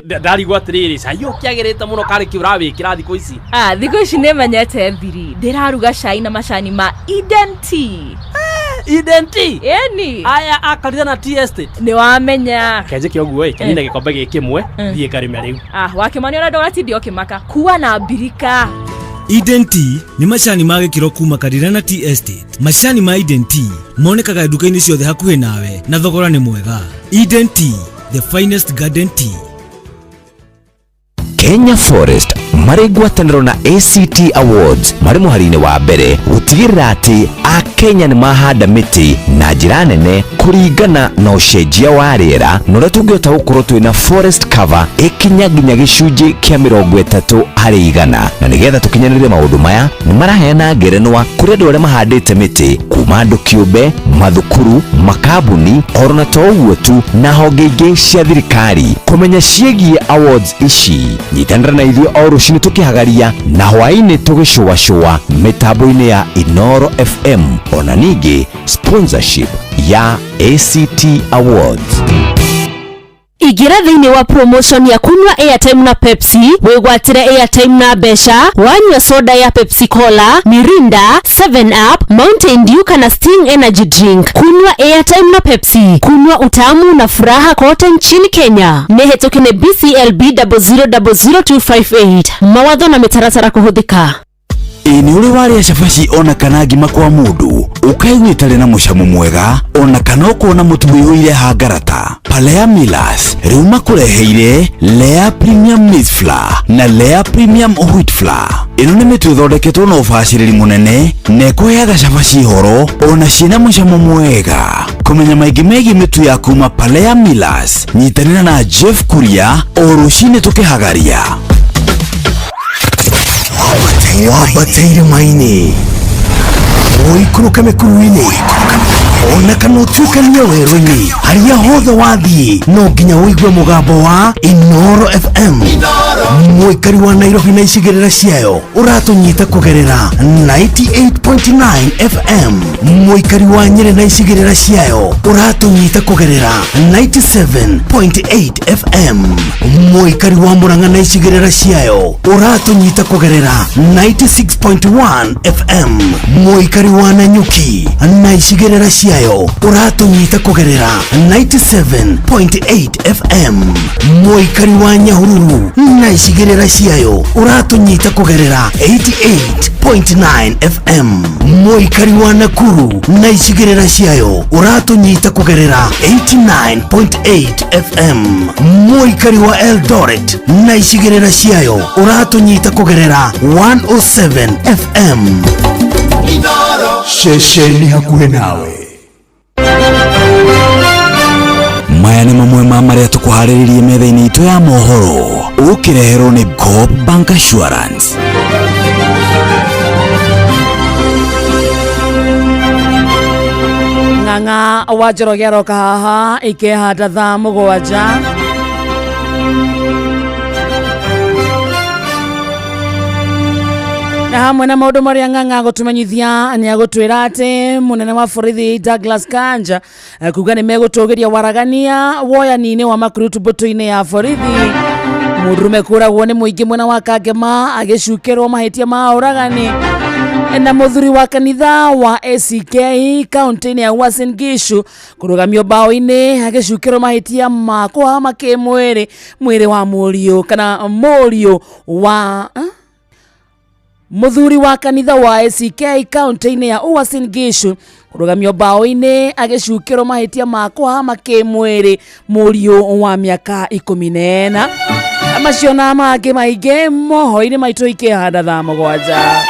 Ndarigua atiriri cai ukiagirite muno kari kiura wikira thikũ ici. Thikũ ici nĩ menyete thiri, ndiraruga cai na macani ma Eden Tea. Eden Tea? Eni. Aya akarira na tea estate. Ni wamenya. Kenje kioguo kenine gikombe gikimwe thie karime riu. Wakimani ona ndogati okimaka kuwa na birika. Eden Tea ni macani ma gĩkĩro kuma Karirana Tea Estate. Macani ma Eden Tea monekaga nduka-inĩ ciothe hakuhĩ nawe na thogora nĩ mwega. Eden Tea, the finest garden tea. Kenya Forest marĩ ngwatanĩro na ACT Awards marĩ mũhari-inĩ wa mbere gũtigĩrĩra atĩ Akenya nĩ mahanda mĩtĩ na njĩra nene kũringana na ũcenjia wa rĩera na ũrĩa tũngĩhota gũkorwo twĩna forest cover ĩkinya nginya gĩcunjĩ kĩa 30% na nĩgetha tũkinyanĩrie maũndũ maya nĩ maraheana ngerenwa kũrĩ andũ arĩa mahandĩte mĩtĩ kuma andũ kĩũmbe, mathukuru, makambuni oro na to ũguo tu na honge ingĩ cia thirikari. Kũmenya ciĩgiĩ awards ici nyitanĩra na ithuĩ o rũciinĩ tũkĩhagaria na hwaĩ-inĩ tũgĩcũacũa mĩtambo-inĩ ya Inoro FM ona ningĩ sponsorship ya ACT Awards. Igira thĩinĩ wa promotion ya kunywa airtime na Pepsi, wĩgwatĩre airtime na mbeca, wanyua soda ya Pepsi Cola, Mirinda, 7up, Mountain Dew kana Sting Energy Drink. Kunywa airtime na Pepsi, kunywa utamu na furaha kote nchini Kenya. Nĩhetũkie BCLB 0000258. Mawatho na mĩtaratara kũhũthĩka. Ni uri waria cabaci ona kana ngima kwa mundu ukaigua itarĩ na mucamo mwega ona kana ukona mutu wĩihũire hangarata. Palea Millers rĩu makureheire Lea Premium Maize Flour na Lea Premium Wheat Flour. Ĩno nĩ mĩtu ĩthondeketwo na ũbacĩrĩri mũnene na ĩkũheaga cabaci horo ona ciĩna mucamo mwega. Kũmenya maingĩ megiĩ mĩtu ya kuma Palea Millers nyitanĩra na Jeff Kuria o rũciinĩ tũkĩhagaria. Wabatĩire maini ũikũrũke mĩkuru-inĩ ona kana ũtuĩkanie werũ-inĩ harĩa hothe wathiĩ no nginya ũigue mũgambo wa Inoro FM. Mũikari wa Nairobi na icigĩrĩra ciayo ũratũnyita kũgerera 98.9 FM. Mũikari wa Nyĩrĩ na icigĩrĩra ciayo ũratũnyita kũgerera 97.8 FM. Mũikari wa Murang'a na icigĩrĩra ciayo ũratũnyita kũgerera 96.1 FM. Mũikari wa Nanyuki na icigĩrĩra ciayo ũratũnyita kũgerera 97.8 FM. Mũikari wa Nyahururu na icigĩrĩra ciayo ũratũnyita kũgerera 88.9 FM. Mũikari wa Nakuru na icigĩrĩra ciayo ũratũnyita kũgerera 89.8 FM. Mũikari wa Eldoret na icigĩrĩra ciayo ũratũnyita kũgerera 107 FM. Ceceni hakuhĩ nawe. Maya nĩ mamwe ma marĩa tũkũharĩrĩirie metha-inĩ itũ ya mohoro ũkĩreherwo nĩ Coop Bank Assurance. Ng'ang'a wa Njoroge aroka haha ikĩhanda thaa 7. hamwe na maundu maria ng'ang'a gutumenyithia ni agutwira ati munene wa borithi Douglas Kanja kuga ni megutugiria waragania woyanini wa makurutu mbutu-ini ya borithi. Murume kuragwo ni muingi mwena wa Kangema agicukirwo mahitia ma uragani na muthuri wa kanitha wa ACK kaunti-ini ya Uasin Gishu kurugamio bao-ini agicukirwo mahitia ma kuhama kimwiri mwiri wa murio kana murio wa muthuri wa kanitha wa ACK kaunti-ini ya Uasin Gishu kurugamio bao-ini agicukirwo mahitia ma kuhama kimwiri murio wa miaka 14. Macio na mangĩ maingĩ mohoro-inĩ maitũ ikĩhanda thaa 7.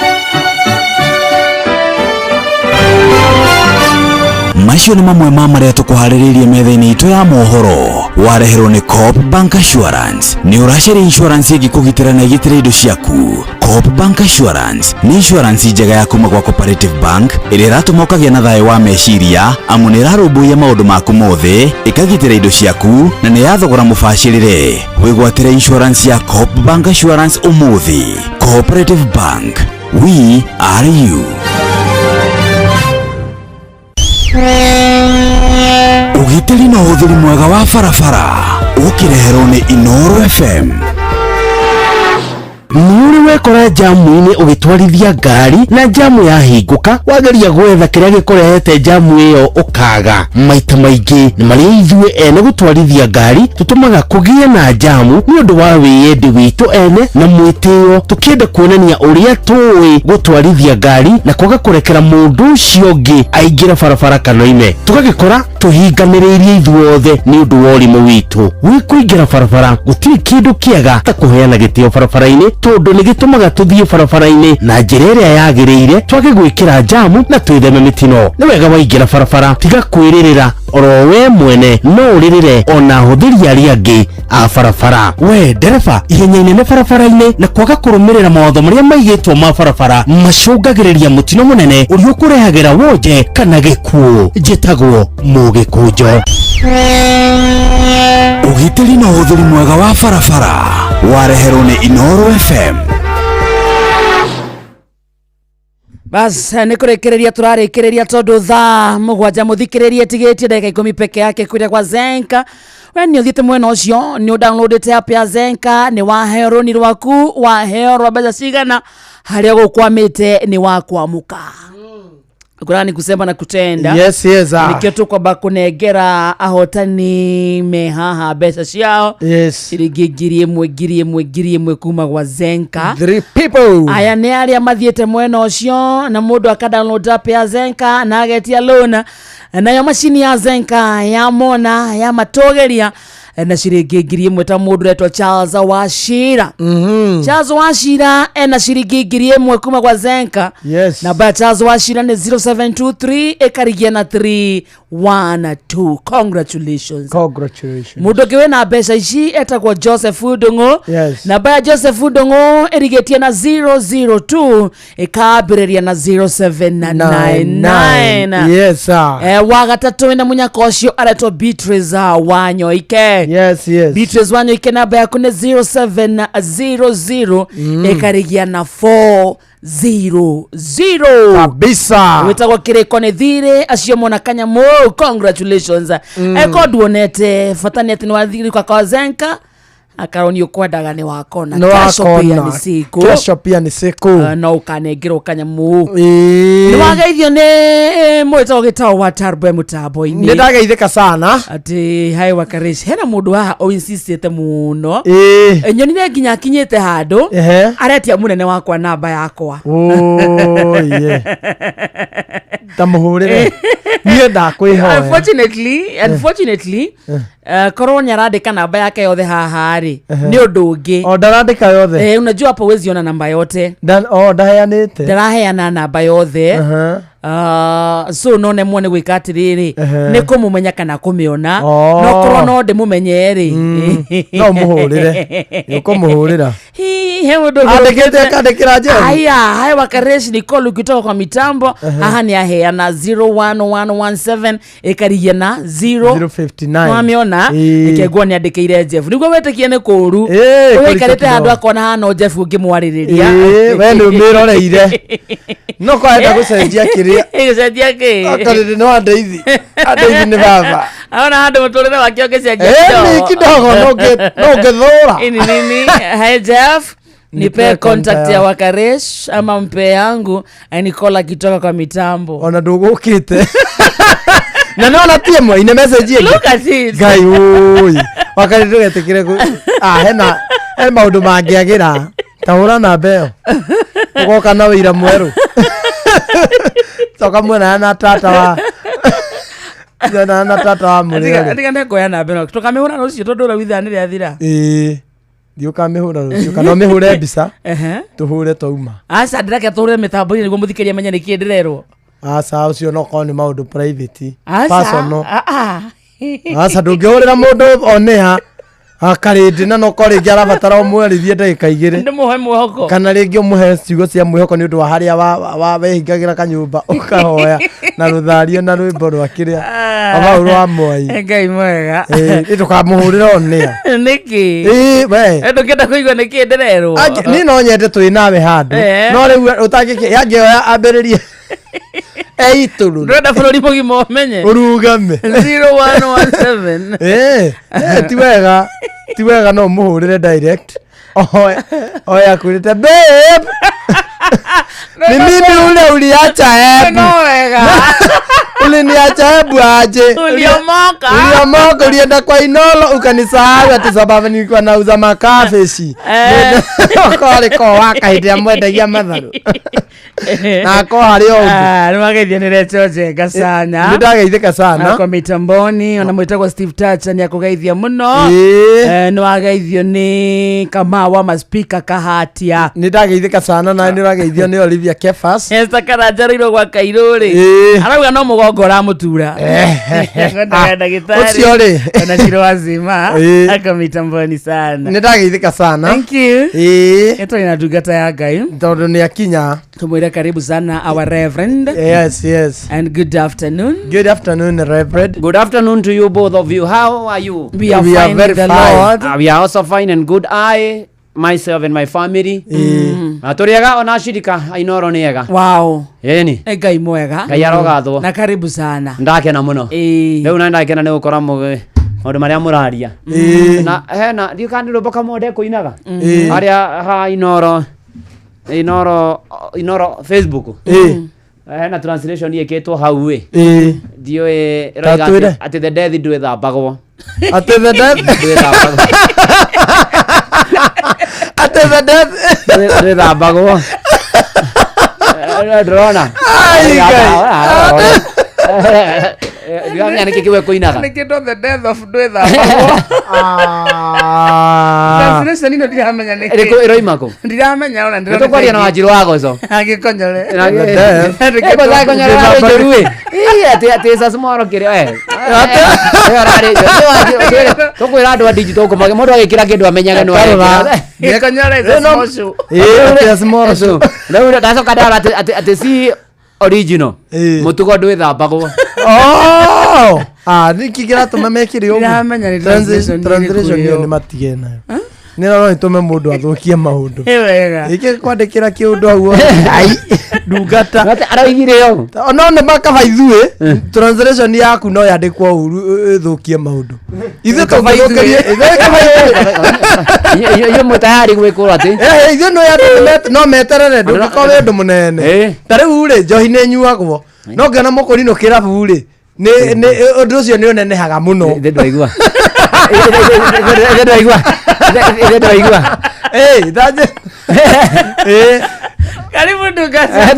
Macio nĩ mamwe ma marĩa tũkũharĩrĩirie metha-inĩ itũ ya mohoro. Wareherwo nĩ Coop Bank Assurance. Nĩ ũracaria insurance ĩngĩkũgitĩra na ĩgitĩre indo ciaku. Coop Bank Assurance nĩ insurance njega ya kuma gwa Cooperative Bank ĩrĩa ĩratũma ũkagĩa na thayũ wa meciria amu nĩ ĩrarũmbũiya maũndũ maku mothe, ĩkagitĩra indo ciaku na nĩ yathogora mũbacĩrĩre. Wĩgwatĩre insurance ya Coop Bank Assurance ũmũthĩ. Cooperative Bank, we are you. Ugitĩri na ũhũthĩri mwega wa barabara ũkĩreherwo nĩ Inoro FM. Nĩũrĩ wekora jamu-inĩ ũgĩtwarithia ngari na jamu yahingũka wageria gwetha kĩrĩa gĩkũrehete jamu ĩyo ũkaga. Maita maingĩ nĩ marĩa ithuĩ ene gũtwarithia ngari tũtũmaga kũgĩe na jamu nĩ ũndũ wa wĩyendi witũ ene na mwĩtĩo, tũkĩenda kuonania ũrĩa tũĩ gũtwarithia ngari na kwaga kũrekera mũndũ ũcio ũngĩ aingĩra barabara kanoime. Tũgagĩkora tũhinganĩrĩirie ithuothe nĩ ũndũ wa ũrimũ witũ. Wĩkũingĩra barabara gũtirĩ kĩndũ kĩega ta kũheana gĩtĩo barabara-inĩ, tondu nĩ gĩtũmaga tũthiĩ barabara-inĩ na njĩra ĩrĩa yagĩrĩire, twage gwĩkĩra jamu na twĩtheme mĩtino. Nĩ wega waingĩra barabara tiga kwĩrĩrĩra oro we mwene no ũrĩrĩre ona ahũthĩri arĩa angĩ a barabara. We ndereba, ihenya inene barabara-inĩ na kwaga kũrũmĩrĩra mawatho marĩa maigĩtwo ma barabara macũngagĩrĩria mũtino mũnene ũrĩa ũkũrehagĩra wonje kana gĩkuũ. Njĩtagwo Mũgĩkũnjo. Ugitĩri na ũhũthĩri mwega wa barabara wareherwo nĩ Inoro FM. Bas nĩ kũrĩkĩrĩria tũrarĩkĩrĩria tondu thaa 7 mũthikĩrĩrie tigĩtie ndagĩka 10 peke yake kuria kwa Zenka. We nĩ ũthiĩte mwena ũcio nĩ downloadete app ya Zenka, nĩ waheo rũni rwaku, waheo rwa mbeca cigana, harĩa gũkwamĩte nĩ wakwamuka. Kurani kusema na kutenda. Yes. Nikio tu kwa kunegera ahotani mehaha besa ciao. Yes. Irigirie mwe kuma kwa Zenka. 3 people. Aya nĩ arĩa mathiĩte mwena ũcio na mũndũ akadownload app ya Zenka na agetia lona. Nayo machini ya Zenka ya mona ya matogeria na ciringi 1,000 ta mũndũ retwa Charles Wachira. Charles Wachira na ciringi 1,000 kuma kwa Zenka. Yes. Na ba Charles Wachira ni 0723 ekarigia na 312. Congratulations. Mũndũ ũngĩ wĩna mbeca ici etagwo Joseph Ndung'u. Yes. Na ba Joseph Ndung'u erigetie na 002 ekambĩrĩria na 0799. Yes sir. Wa gatatũ na munyaka ũcio aretwo Beatrice Wanyoike. Yes. Beatrice Wanyoike namba yaku nĩ 0700 ekarigia na 400 kabisa. Wetagwo Kirĩko nĩ thirĩ acio mona kanyamu. Congratulations. Eko nduonete fatani ati nĩ wathiri kwa Zenka akaroni ukwendaga ni wakona. Kesho pia ni siku. Na ukanengerwo kanyamu. Nĩ wageithio nĩ mwĩtagwo gĩtao wa Tarbo Mutambo-inĩ. Nĩ ndageithĩka sana. Ati hai wakarish hena mũndũ haha o insistete mũno. Nyonire nginya akinyĩte handũ aretia mũnene wakwa namba yakwa. Yeah. Tamũhũrĩre. Niĩ ndakwĩhoya. Unfortunately korwo nyarandĩka namba yake yothe haha rĩ nĩ ũndũ ũngĩ. Ndarandĩka yothe. Unajua hapo wezi ona namba yote. Ndaheanĩte. Ndaraheana namba yothe. So none mwone gwĩka atĩrĩrĩ nĩ kũmũmenya kana kũmĩona. No korwo no ndĩmũmenye rĩ no mũhũrĩre. Ũkũmũhũrĩra. He mũndũ andĩkĩte akandĩkĩra njĩra. Hai wakareshi ni call ukitoka kwa mitambo. Aha ni aheana 01117 ekarigia na 059. Wamiona sana ikegwo ni andikire Jeff niguo wetikie ni kuru uikarite handu akona hano Jeff ngimwaririria we ni umiroreire no kwenda gucenjia kiria gucenjia ki akarire no andeithi ni baba aona handu muturire wake ugicenjia ni kidogo no ngethura nini hey Jeff nipe contact ya Wakaresh ama mpe yangu Nikola kitoka kwa mitambo ona ndugukite na naona pia mwa ina message yake look at it gai oi wakati tugetekire ku hena maundu mangiagira tahura na beo ugoka na wira mweru toka mwana na tata wa jana na tata wa mure ndiga ndekoya na beo tukamehura no cio tondura withani ria thira ndio kamehura no kana mehure mbica tuhure tauma asa ndirake tuhure mitambo-ini niguo muthikeria menye niki ndirerwo asa ucio no koni maundu private personal asa ndungihurira mundu oneha akarindi na no kori ngi arabatara umwerithie ndagika igiri ndimuhe mwihoko kana ringi umuhe ciugo cia mwihoko ni undu wa haria wa wehingagira kanyumba ukahoya na ruthario na rwimbo rwa kiria aba urwa mwai Ngai mwega tukamuhurira onea niki we ndukenda kuigwa niki ndirerwo ni no nyende twi nawe handu no riu utangike yangeoya ambiririe eitulu ndenda bururi mugimo menye urugame 0117 ti wega no muhurire direct oya kurite babe ni mimi ule uliacha hebu no wega uliniacha hebu aje uliomoka ulienda kwa Inolo ukanisahau ati sababu nilikuwa nauza makafeshi kore ko wakahitia mwendagia matharu na ko hario ni wageithia ni rechoje gasana ndageithika sana kwa mitamboni ona mwitagwa Steve Tacha ni akugeithia muno ni wageithio ni kama wa maspika kahatia ni ndageithika sana na ni wageithio ni Olivia Kefas Esther Karanjariro gwa Kairuri arauga no mugongo ramutura ndagitari ucio ri na ciro wazima aka mitamboni sana ni ndageithika sana thank you eto ina dugata ya Ngai tondu ni akinya tumwire karibu sana our reverend yes and good afternoon reverend good afternoon to you both of you how are you we are fine very the fine Lord we are also fine and good myself and my family aturiega ona shirika Inoro niega wow yeni Ngai mwega Ngai arogathwo na karibu sana ndakena muno riu na ndakena ni gukora maundu maria muraria na hena ndio kandi roboka mode kuinaga aria ha Inoro Facebook hena translation yeketwo hau we ndio roiga ati the death ndwethambagwo ati the death ate the death ndwethambagwo drona Ngamya nikikiwe kuinaga. Nikindo the death of ndwethambagwo. Translation ino ndiramenya niki. Eriko iroimako. Ndiramenya ona ndirona. Tukwaria na Wanjiru wagoco. Agikonyore. Eko zakonyore Wanjiru. Ati sasumoro kire Arari. Tukwira andu a digital komage mundu agikira kindu amenyaga no agikira. Gikonyore sasumoshu. Sasumoshu. Ndio ndacoka ndara ati si original mutugo ndwithambagwo nikigira tumemekire ugu translation ni matige nayo nira no tume mundu athukie maundu iki kwandikira kiundu aguo ai ndungata araigire yo no ne makaba ithue translation yaku no yandikwo uru ithukie maundu ithu tukathukirie iyo mutayari gwikura ati ithu no yandu no meterere ndukiko wendu munene tariu ri njohi ne nyuagwo no ngena mukurino kirabu ri ni undu ucio ni unenehaga muno ndwaigua daje karibu ndungata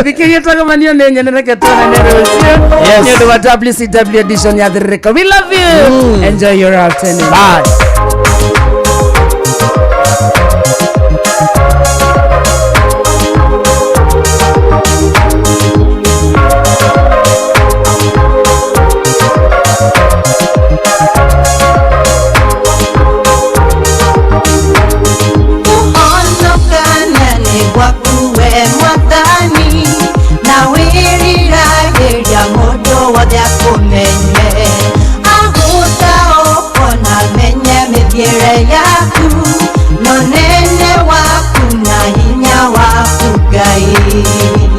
thikiria twagomanio nĩ nyeneneke tuonane rũciũ nĩ ũndũ wa WCW edition ya Thiriko. We love you. Enjoy your afternoon. Bye. Na wĩriragĩria mũndũ wothe akũmenye mbere yaku no nene waku na hinya waku Ngai